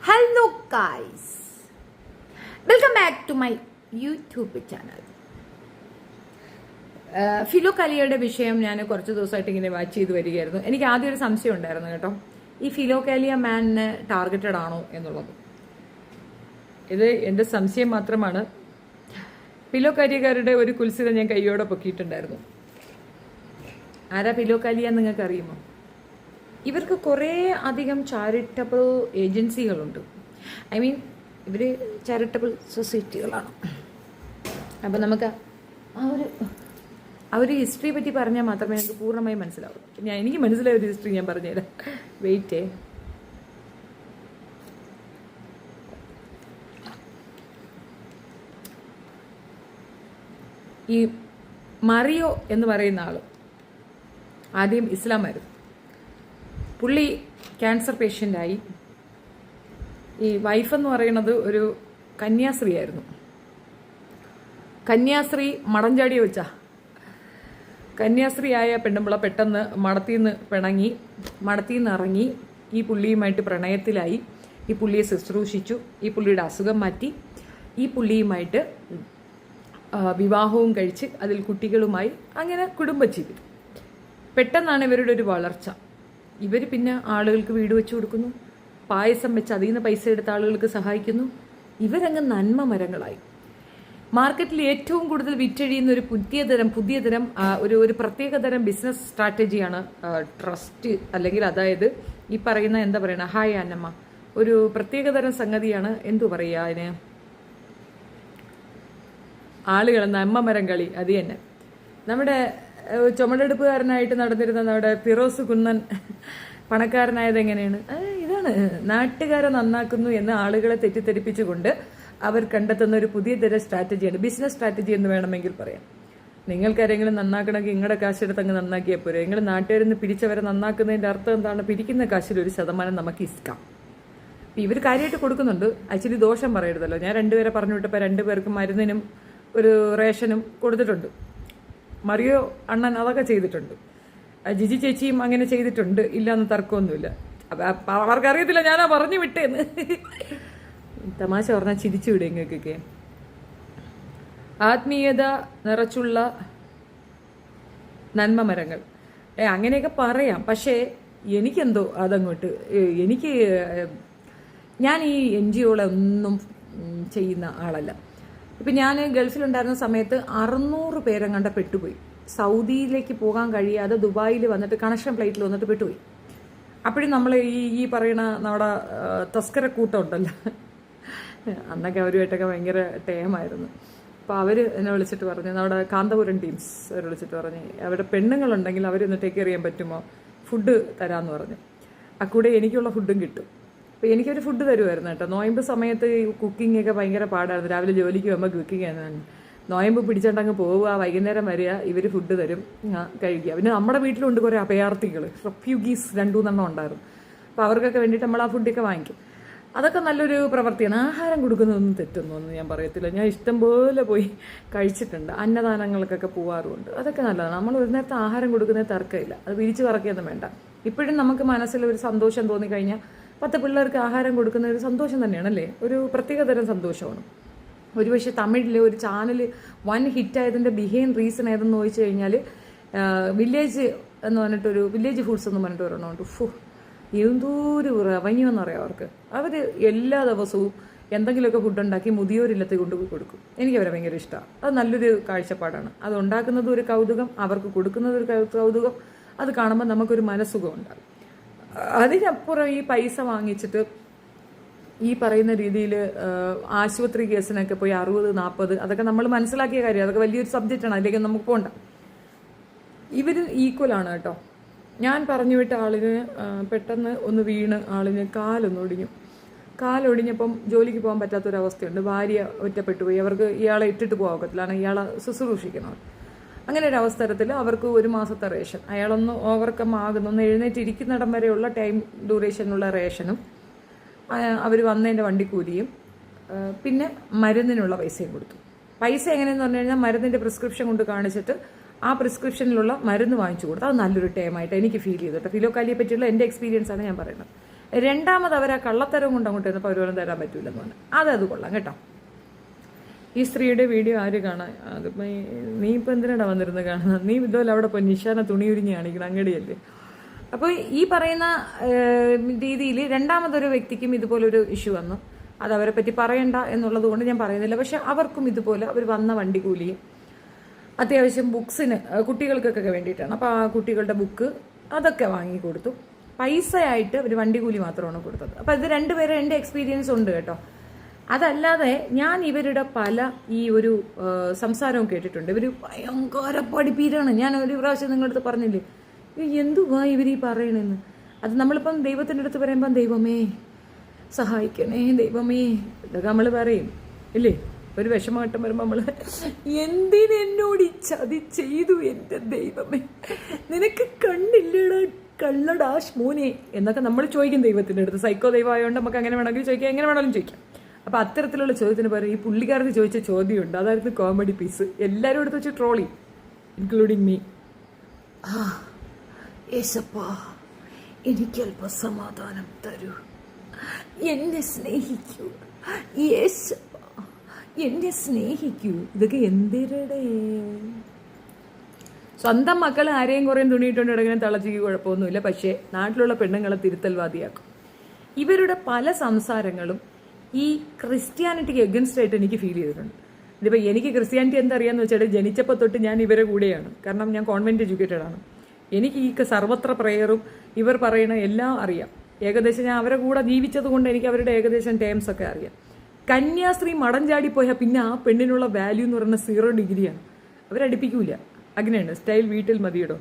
Hello guys, welcome back to my YouTube channel. ഫിലോ കാലിയയുടെ വിഷയം ഞാൻ കുറച്ച് ദിവസമായിട്ട് ഇങ്ങനെ വാച്ച് ചെയ്ത് വരികയായിരുന്നു. എനിക്ക് ആദ്യം ഒരു സംശയം ഉണ്ടായിരുന്നു കേട്ടോ, ഈ ഫിലോ കാലിയ മാനിന് ടാർഗറ്റഡ് ആണോ എന്നുള്ളത്. ഇത് എൻ്റെ സംശയം മാത്രമാണ്. ഫിലോ കാലിയക്കാരുടെ ഒരു കുൽസിത ഞാൻ കൈയോടെ പൊക്കിയിട്ടുണ്ടായിരുന്നു. ആരാ ഫിലോ കാലിയ നിങ്ങൾക്ക് അറിയുമോ? ഇവർക്ക് കുറേ അധികം ചാരിറ്റബിൾ ഏജൻസികളുണ്ട്. ഐ മീൻ ഇവർ ചാരിറ്റബിൾ സൊസൈറ്റികളാണ്. അപ്പം നമുക്ക് ആ ഒരു ഹിസ്റ്ററിയെ പറ്റി പറഞ്ഞാൽ മാത്രമേ എനിക്ക് പൂർണ്ണമായി മനസ്സിലാവൂ. എനിക്ക് മനസ്സിലായ ഒരു ഹിസ്റ്ററി ഞാൻ പറഞ്ഞുതരാം. വെയിറ്റേ. ഈ മറിയോ എന്ന് പറയുന്ന ആൾ ആദ്യം ഇസ്ലാമായിരുന്നു. പുള്ളി ക്യാൻസർ പേഷ്യൻ്റായി. ഈ വൈഫെന്ന് പറയുന്നത് ഒരു കന്യാസ്ത്രീ ആയിരുന്നു. കന്യാസ്ത്രീ മടഞ്ചാടി വെച്ചാ കന്യാസ്ത്രീയായ പെണ്ണുമ്പിള പെട്ടെന്ന് മടത്തിന്ന് പിണങ്ങി, മടത്തിന്ന് ഇറങ്ങി ഈ പുള്ളിയുമായിട്ട് പ്രണയത്തിലായി. ഈ പുള്ളിയെ ശുശ്രൂഷിച്ചു, ഈ പുള്ളിയുടെ അസുഖം മാറ്റി, ഈ പുള്ളിയുമായിട്ട് വിവാഹവും കഴിച്ച് അതിൽ കുട്ടികളുമായി അങ്ങനെ കുടുംബജീവിതം. പെട്ടെന്നാണ് ഇവരുടെ ഒരു വളർച്ച. ഇവർ പിന്നെ ആളുകൾക്ക് വീട് വെച്ച് കൊടുക്കുന്നു, പായസം വെച്ച് അതിൽ നിന്ന് പൈസ എടുത്ത ആളുകൾക്ക് സഹായിക്കുന്നു. ഇവരങ്ങ് നന്മ മരങ്ങളായി. മാർക്കറ്റിൽ ഏറ്റവും കൂടുതൽ വിറ്റഴിയുന്ന ഒരു പുതിയ തരം ഒരു പ്രത്യേകതരം ബിസിനസ് സ്ട്രാറ്റജിയാണ് ട്രസ്റ്റ്. അല്ലെങ്കിൽ അതായത് ഈ പറയുന്ന എന്താ പറയണ, ഹായ് അന്നമ്മ, ഒരു പ്രത്യേകതരം സംഗതിയാണ്. എന്തു പറയുക അതിന്, ആളുകൾ നന്മ മരം കളി. അത് തന്നെ നമ്മുടെ ചുമടെടുപ്പുകാരനായിട്ട് നടന്നിരുന്ന നമ്മുടെ ഫിറോസ് കുന്നൻ പണക്കാരനായത് എങ്ങനെയാണ്? ഇതാണ്, നാട്ടുകാരെ നന്നാക്കുന്നു എന്ന് ആളുകളെ തെറ്റിദ്ധരിപ്പിച്ചുകൊണ്ട് അവർ കണ്ടെത്തുന്ന ഒരു പുതിയ തരം സ്ട്രാറ്റജിയാണ്, ബിസിനസ് സ്ട്രാറ്റജി എന്ന് വേണമെങ്കിൽ പറയാം. നിങ്ങൾക്കാരെങ്കിലും നന്നാക്കണമെങ്കിൽ നിങ്ങളുടെ കാശെടുത്ത് അങ്ങ് നന്നാക്കിയാൽ പോരെ. നിങ്ങൾ നാട്ടുകാരിൽ നിന്ന് പിരിച്ചവരെ നന്നാക്കുന്നതിൻ്റെ അർത്ഥം എന്താണ്? പിരിക്കുന്ന കാശിൽ 1% നമുക്ക് ഇസ്ക്കാം. ഇവർ കാര്യമായിട്ട് കൊടുക്കുന്നുണ്ട്. ആക്ച്വലി ദോഷം പറയരുതല്ലോ. ഞാൻ 2 പേരെ പറഞ്ഞു വിട്ടപ്പോൾ 2 പേർക്കും മരുന്നിനും ഒരു റേഷനും കൊടുത്തിട്ടുണ്ട്. മറിയോ അണ്ണൻ അതൊക്കെ ചെയ്തിട്ടുണ്ട്. ജിജി ചേച്ചിയും അങ്ങനെ ചെയ്തിട്ടുണ്ട്, ഇല്ലയെന്ന് തർക്കമൊന്നുമില്ല. അവർക്കറിയത്തില്ല ഞാനാ പറഞ്ഞു വിട്ടേന്ന്. തമാശ പറഞ്ഞാൽ ചിരിച്ചു വിടും ഇങ്ങൾക്കൊക്കെ. ആത്മീയത നിറച്ചുള്ള നന്മ മരങ്ങൾ അങ്ങനെയൊക്കെ പറയാം. പക്ഷേ എനിക്കെന്തോ അതങ്ങോട്ട് ഞാൻ ഈ NGO ഒന്നും ചെയ്യുന്ന ആളല്ല. ഇപ്പം ഞാൻ ഗൾഫിലുണ്ടായിരുന്ന സമയത്ത് 600 പേരെങ്ങാണ്ട് പെട്ടുപോയി. സൗദിയിലേക്ക് പോകാൻ കഴിയാതെ ദുബായിൽ വന്നിട്ട് കണക്ഷൻ ഫ്ലൈറ്റിൽ വന്നിട്ട് പെട്ടുപോയി. അപ്പോഴും നമ്മൾ ഈ പറയുന്ന നമ്മുടെ തസ്കരക്കൂട്ടം ഉണ്ടല്ലോ, അന്നൊക്കെ അവരുമായിട്ടൊക്കെ ഭയങ്കര ടേമായിരുന്നു. അപ്പോൾ അവർ എന്നെ വിളിച്ചിട്ട് പറഞ്ഞു, നമ്മുടെ കാന്തപുരം ടീംസ് അവർ വിളിച്ചിട്ട് പറഞ്ഞ് അവരുടെ പെണ്ണുങ്ങളുണ്ടെങ്കിൽ അവരൊന്ന് ടേക്ക് കെയർ ചെയ്യാൻ പറ്റുമോ, ഫുഡ് തരാമെന്ന് പറഞ്ഞു. അക്കൂടെ എനിക്കുള്ള ഫുഡും കിട്ടും. അപ്പോൾ എനിക്കൊരു ഫുഡ് തരുമായിരുന്നു കേട്ടോ. നോയമ്പ് സമയത്ത് കുക്കിംഗ് ഒക്കെ ഭയങ്കര പാടായിരുന്നു. രാവിലെ ജോലിക്ക് പോകുമ്പോൾ കുക്കിംഗ് ആയിരുന്നു. നോയമ്പ് പിടിച്ചോണ്ടങ്ങ് പോവുക, വൈകുന്നേരം വരിക, ഇവർ ഫുഡ് തരും, കഴിക്കുക. പിന്നെ നമ്മുടെ വീട്ടിലുണ്ട് കുറേ അഭയാർത്ഥികൾ, റെഫ്യൂഗീസ് 2-3 ഉണ്ടായിരുന്നു. അപ്പോൾ അവർക്കൊക്കെ വേണ്ടിയിട്ട് നമ്മൾ ആ ഫുഡൊക്കെ വാങ്ങിക്കും. അതൊക്കെ നല്ലൊരു പ്രവൃത്തിയാണ്. ആഹാരം കൊടുക്കുന്നതൊന്നും തെറ്റൊന്നും ഞാൻ പറയത്തില്ല. ഞാൻ ഇഷ്ടംപോലെ പോയി കഴിച്ചിട്ടുണ്ട്. അന്നദാനങ്ങൾക്കൊക്കെ പോകാറുമുണ്ട്. അതൊക്കെ നല്ലതാണ്. നമ്മൾ ഒരു നേരത്തെ ആഹാരം കൊടുക്കുന്നത് തർക്കമില്ല. അത് പിരിച്ചു പറക്കുകയൊന്നും വേണ്ട. ഇപ്പോഴും നമുക്ക് മനസ്സിലൊരു സന്തോഷം തോന്നിക്കഴിഞ്ഞാൽ 10 പിള്ളേർക്ക് ആഹാരം കൊടുക്കുന്ന ഒരു സന്തോഷം തന്നെയാണല്ലേ, ഒരു പ്രത്യേകതരം സന്തോഷമാണ്. ഒരുപക്ഷെ തമിഴിൽ ഒരു ചാനൽ വൻ ഹിറ്റായതിൻ്റെ ബിഹൈൻഡ് റീസൺ ഏതെന്ന് ചോദിച്ചു കഴിഞ്ഞാൽ വില്ലേജ് എന്ന് പറഞ്ഞിട്ടൊരു വില്ലേജ് ഫുഡ്സ് എന്ന് പറഞ്ഞിട്ട് ഒരെണ്ണമുണ്ട്. എന്തോരു റവന്യൂ എന്നറിയാം അവർക്ക്. അവർ എല്ലാ ദിവസവും എന്തെങ്കിലുമൊക്കെ ഫുഡ് ഉണ്ടാക്കി മുതിയോരില്ലത്തെ കൊണ്ടുപോയി കൊടുക്കും. എനിക്ക് അവരെ ഭയങ്കര ഇഷ്ടമാണ്. അത് നല്ലൊരു കാഴ്ചപ്പാടാണ്. അത് ഉണ്ടാക്കുന്നത് ഒരു കൗതുകം, അവർക്ക് കൊടുക്കുന്നത് ഒരു കൗതുകം. അത് കാണുമ്പോൾ നമുക്കൊരു മനസ്സുഖം ഉണ്ടാകും. അതിനപ്പുറം ഈ പൈസ വാങ്ങിച്ചിട്ട് ഈ പറയുന്ന രീതിയിൽ ആശുപത്രി കേസിനൊക്കെ പോയി 60-40 അതൊക്കെ നമ്മൾ മനസ്സിലാക്കിയ കാര്യം. അതൊക്കെ വലിയൊരു സബ്ജക്റ്റാണ്, അതിലേക്ക് നമുക്ക് പോകണ്ട. ഇവർ ഈക്വലാണ് കേട്ടോ. ഞാൻ പറഞ്ഞു വിട്ട ആളിന് പെട്ടെന്ന് ഒന്ന് വീണ് ആളിന് കാലൊടിഞ്ഞപ്പം ജോലിക്ക് പോകാൻ പറ്റാത്തൊരവസ്ഥയുണ്ട്. ഭാര്യ ഒറ്റപ്പെട്ടു പോയി. അവർക്ക് ഇയാളെ ഇട്ടിട്ട് പോകാൻ പറ്റില്ലാണ്, ഇയാളെ ശുശ്രൂഷിക്കണം. അങ്ങനെ ഒരു അവസരത്തിൽ അവർക്ക് 1 മാസത്തെ റേഷൻ, അയാളൊന്ന് ഓവർകം ആകുന്ന, ഒന്ന് എഴുന്നേറ്റിരിക്കുന്നിടം വരെയുള്ള ടൈം ഡ്യൂറേഷനുള്ള റേഷനും അവർ വന്നതിൻ്റെ വണ്ടിക്കൂലിയും പിന്നെ മരുന്നിനുള്ള പൈസയും കൊടുത്തു. പൈസ എങ്ങനെയെന്ന് പറഞ്ഞു കഴിഞ്ഞാൽ മരുന്നിൻ്റെ പ്രിസ്ക്രിപ്ഷൻ കൊണ്ട് കാണിച്ചിട്ട് ആ പ്രിസ്ക്രിപ്ഷനിലുള്ള മരുന്ന് വാങ്ങിച്ചു കൊടുത്തു. അത് നല്ലൊരു ടൈമായിട്ട് എനിക്ക് ഫീൽ ചെയ്തു കേട്ടോ. ഫിലോ കാലിയെ പറ്റിയുള്ള എൻ്റെ എക്സ്പീരിയൻസ് ആണ് ഞാൻ പറയുന്നത്. രണ്ടാമത് അവർ ആ കള്ളത്തരം കൊണ്ട് അങ്ങോട്ട് ചെന്നപ്പോൾ അവർ തരാൻ പറ്റൂലെന്ന് പറഞ്ഞു. അത് കൊള്ളാം കേട്ടോ. ഈ സ്ത്രീയുടെ വീഡിയോ ആര് കാണാൻ? അതിപ്പോൾ നീ ഇപ്പം എന്തിനാണ് വന്നിരുന്ന് കാണുന്നത്? നീ ഇതുപോലെ അവിടെ പോയി നിശാന തുണി ഉരിഞ്ഞ് കാണിക്കണം, അങ്ങടിയല്ലേ? അപ്പോൾ ഈ പറയുന്ന രീതിയിൽ രണ്ടാമതൊരു വ്യക്തിക്കും ഇതുപോലൊരു ഇഷ്യൂ വന്നു. അത് അവരെ പറ്റി പറയണ്ട എന്നുള്ളത് കൊണ്ട് ഞാൻ പറയുന്നില്ല. പക്ഷെ അവർക്കും ഇതുപോലെ അവർ വന്ന വണ്ടി കൂലിയും അത്യാവശ്യം ബുക്സിന് കുട്ടികൾക്കൊക്കെ വേണ്ടിയിട്ടാണ്. അപ്പോൾ ആ കുട്ടികളുടെ ബുക്ക് അതൊക്കെ വാങ്ങിക്കൊടുത്തു. പൈസയായിട്ട് അവർ വണ്ടി കൂലി മാത്രമാണ് കൊടുത്തത്. അപ്പോൾ ഇത് രണ്ടുപേരും എൻ്റെ എക്സ്പീരിയൻസ് ഉണ്ട് കേട്ടോ. അതല്ലാതെ ഞാൻ ഇവരുടെ പല ഈ ഒരു സംസാരവും കേട്ടിട്ടുണ്ട്. ഇവർ ഭയങ്കര പഠിപ്പീരാണ്. ഞാൻ ഒരു പ്രാവശ്യം നിങ്ങളടുത്ത് പറഞ്ഞില്ലേ, എന്തുവാ ഇവർ ഈ പറയണെന്ന്. അത് നമ്മളിപ്പം ദൈവത്തിൻ്റെ അടുത്ത് പറയുമ്പം ദൈവമേ സഹായിക്കണേ, ദൈവമേ ഇതൊക്കെ നമ്മൾ പറയും ഇല്ലേ? ഒരു വിഷമഘട്ടം വരുമ്പോൾ നമ്മൾ എന്തിനെന്നോട് ചതി ചെയ്തു എൻ്റെ ദൈവമേ, നിനക്ക് കണ്ണില്ലടാ കള്ളടാ മോനെ എന്നൊക്കെ നമ്മൾ ചോദിക്കും ദൈവത്തിൻ്റെ അടുത്ത്. സൈക്കോ ദൈവമായതുകൊണ്ട് നമുക്ക് അങ്ങനെ വേണമെങ്കിൽ ചോദിക്കാം, എങ്ങനെ വേണമെങ്കിലും ചോദിക്കാം. അപ്പോൾ അത്തരത്തിലുള്ള ചോദ്യത്തിന് പകരം ഈ പുള്ളിക്കാരന് ചോദിച്ച ചോദ്യമുണ്ട്, അതായിരുന്നു കോമഡി പീസ്. എല്ലാവരും എടുത്ത് വെച്ച് ട്രോളി, ഇൻക്ലൂഡിങ് മീ. യേശപ്പാ എനിക്കല്പ സമാധാനം തരൂ, എന്നെ സ്നേഹിക്കൂ, യേശപ്പാ എന്നെ സ്നേഹിക്കൂ. ഇതൊക്കെ എന്തിരടേ? സ്വന്തം മക്കൾ ആരെയും കുറേ തുണിയിട്ടുണ്ട് ഇടങ്ങനെ തളച്ചിക്ക് കുഴപ്പമൊന്നുമില്ല. പക്ഷേ നാട്ടിലുള്ള പെണ്ണുങ്ങളെ തിരുത്തൽവാദിയാക്കും. ഇവരുടെ പല സംസാരങ്ങളും ഈ ക്രിസ്ത്യാനിറ്റിക്ക് എഗൻസ്റ്റ് ആയിട്ട് എനിക്ക് ഫീൽ ചെയ്തിട്ടുണ്ട്. ഇതിപ്പോൾ എനിക്ക് ക്രിസ്ത്യാനിറ്റി എന്തറിയാമെന്ന് വെച്ചാൽ ജനിച്ചപ്പോൾ തൊട്ട് ഞാൻ ഇവരെ കൂടെയാണ്. കാരണം ഞാൻ കോൺവെൻറ്റ് എഡ്യൂക്കേറ്റഡ് ആണ്. എനിക്ക് ഈ സർവത്ര പ്രയറും ഇവർ പറയുന്ന എല്ലാം അറിയാം. ഏകദേശം ഞാൻ അവരെ കൂടെ ജീവിച്ചത് കൊണ്ട് എനിക്ക് അവരുടെ ഏകദേശം ടേംസ് ഒക്കെ അറിയാം. കന്യാസ്ത്രീ മടം ചാടിപ്പോയാൽ പിന്നെ ആ പെണ്ണിനുള്ള വാല്യൂ എന്ന് പറയുന്നത് 0 ഡിഗ്രിയാണ്. അവരടിപ്പിക്കൂല. അങ്ങനെയാണ് സ്റ്റൈൽ വീട്ടിൽ മതിയിടോ.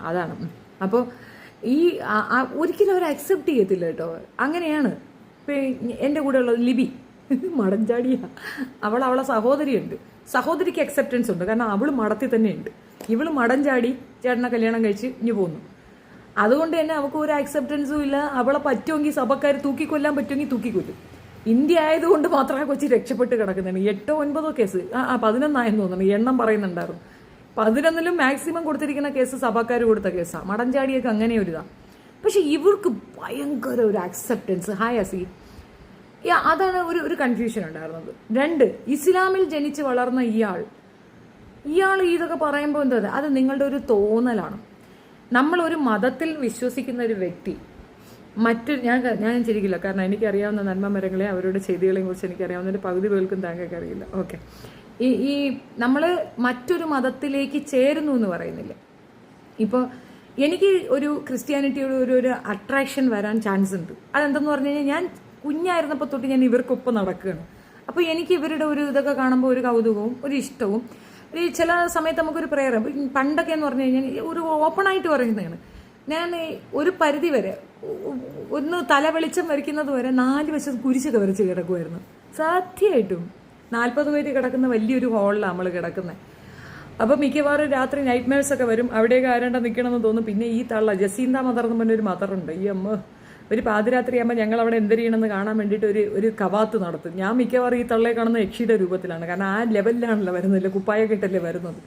അതാണ്. അപ്പോൾ ഈ ഒരിക്കലും അവർ അക്സെപ്റ്റ് ചെയ്യത്തില്ല കേട്ടോ. അങ്ങനെയാണ്. ഇപ്പം എൻ്റെ കൂടെ ഉള്ളത് ലിബി മടഞ്ചാടിയ അവളെ സഹോദരിയുണ്ട്. സഹോദരിക്ക് അക്സെപ്റ്റൻസ് ഉണ്ട്, കാരണം അവൾ മടത്തിൽ തന്നെയുണ്ട്. ഇവള് മടഞ്ചാടി ചേട്ടനെ കല്യാണം കഴിച്ച് ഇനി പോന്നു. അതുകൊണ്ട് തന്നെ അവൾക്ക് ഒരു അക്സെപ്റ്റൻസും ഇല്ല. അവളെ പറ്റുമെങ്കിൽ സഭക്കാർ തൂക്കിക്കൊല്ലാൻ പറ്റുമെങ്കിൽ തൂക്കിക്കൊല്ലും. ഇന്ത്യ ആയതുകൊണ്ട് മാത്രമേ കൊച്ചി രക്ഷപ്പെട്ട് കിടക്കുന്നതാണ്. 8 or 9 കേസ് 11 തോന്നുന്നു, എണ്ണം പറയുന്നുണ്ടായിരുന്നു. 11 മാക്സിമം കൊടുത്തിരിക്കുന്ന കേസ് സഭക്കാർ കൊടുത്ത കേസാണ്. മടഞ്ചാടിയൊക്കെ അങ്ങനെ ഒരിതാണ്. പക്ഷെ ഇവർക്ക് ഭയങ്കര ഒരു അക്സെപ്റ്റൻസ്. ഹായ് അസി. അതാണ് ഒരു കൺഫ്യൂഷൻ ഉണ്ടായിരുന്നത്. 2, ഇസ്ലാമിൽ ജനിച്ച് വളർന്ന ഇയാൾ ഇതൊക്കെ പറയുമ്പോൾ എന്താ, അത് നിങ്ങളുടെ ഒരു തോന്നലാണ്. നമ്മളൊരു മതത്തിൽ വിശ്വസിക്കുന്ന ഒരു വ്യക്തി ഞാൻ ശരിക്കില്ല, കാരണം എനിക്കറിയാവുന്ന നന്മ മരങ്ങളെ അവരുടെ ചെയ്തികളെയും കുറിച്ച് എനിക്കറിയാവുന്ന പകുതി പേർക്കും താങ്കൾക്ക് അറിയില്ല. ഓക്കെ, ഈ നമ്മൾ മറ്റൊരു മതത്തിലേക്ക് ചേരുന്നു എന്ന് പറയുന്നില്ല. ഇപ്പോൾ എനിക്ക് ഒരു ക്രിസ്ത്യാനിറ്റിയോട് ഒരു അട്രാക്ഷൻ വരാൻ ചാൻസ് ഉണ്ട്. അതെന്തെന്ന് പറഞ്ഞു കഴിഞ്ഞാൽ ഞാൻ കുഞ്ഞായിരുന്നപ്പോൾ തൊട്ട് ഞാൻ ഇവർക്കൊപ്പം നടക്കുകയാണ്. അപ്പോൾ എനിക്ക് ഇവരുടെ ഒരു ഇതൊക്കെ കാണുമ്പോൾ ഒരു കൗതുകവും ഒരു ഇഷ്ടവും ചില സമയത്ത് നമുക്കൊരു പ്രേയർ. പണ്ടൊക്കെ എന്ന് പറഞ്ഞു കഴിഞ്ഞാൽ ഒരു ഓപ്പണായിട്ട് പറയുന്നതാണ്. ഞാൻ ഒരു പരിധി വരെ ഒന്ന് തല വെളിച്ചം വരയ്ക്കുന്നത് വരെ 4 വശം കുരിശൊക്കെ വരച്ച് കിടക്കുമായിരുന്നു. സത്യമായിട്ടും 40 പേര് കിടക്കുന്ന വലിയൊരു ഹാളിലാണ് നമ്മൾ കിടക്കുന്നത്. അപ്പോൾ മിക്കവാറും രാത്രി നൈറ്റ് മെയർസൊക്കെ വരും. അവിടെയൊക്കെ ആരാണ്ട നിൽക്കണമെന്ന് തോന്നും. പിന്നെ ഈ തള്ള ജസീന്ത മദർ എന്ന് പറഞ്ഞൊരു മദറുണ്ട്. ഈ അമ്മ ഒരു പാതിരാത്രി ആകുമ്പോൾ ഞങ്ങൾ അവിടെ എന്ത് ചെയ്യണമെന്ന് കാണാൻ വേണ്ടിയിട്ട് ഒരു കവാത്ത് നടത്തും. ഞാൻ മിക്കവാറും ഈ തള്ളയെ കാണുന്ന യക്ഷിയുടെ രൂപത്തിലാണ്, കാരണം ആ ലെവലിലാണല്ലോ വരുന്നില്ല, കുപ്പായൊക്കെ ഇട്ടല്ലേ വരുന്നത്.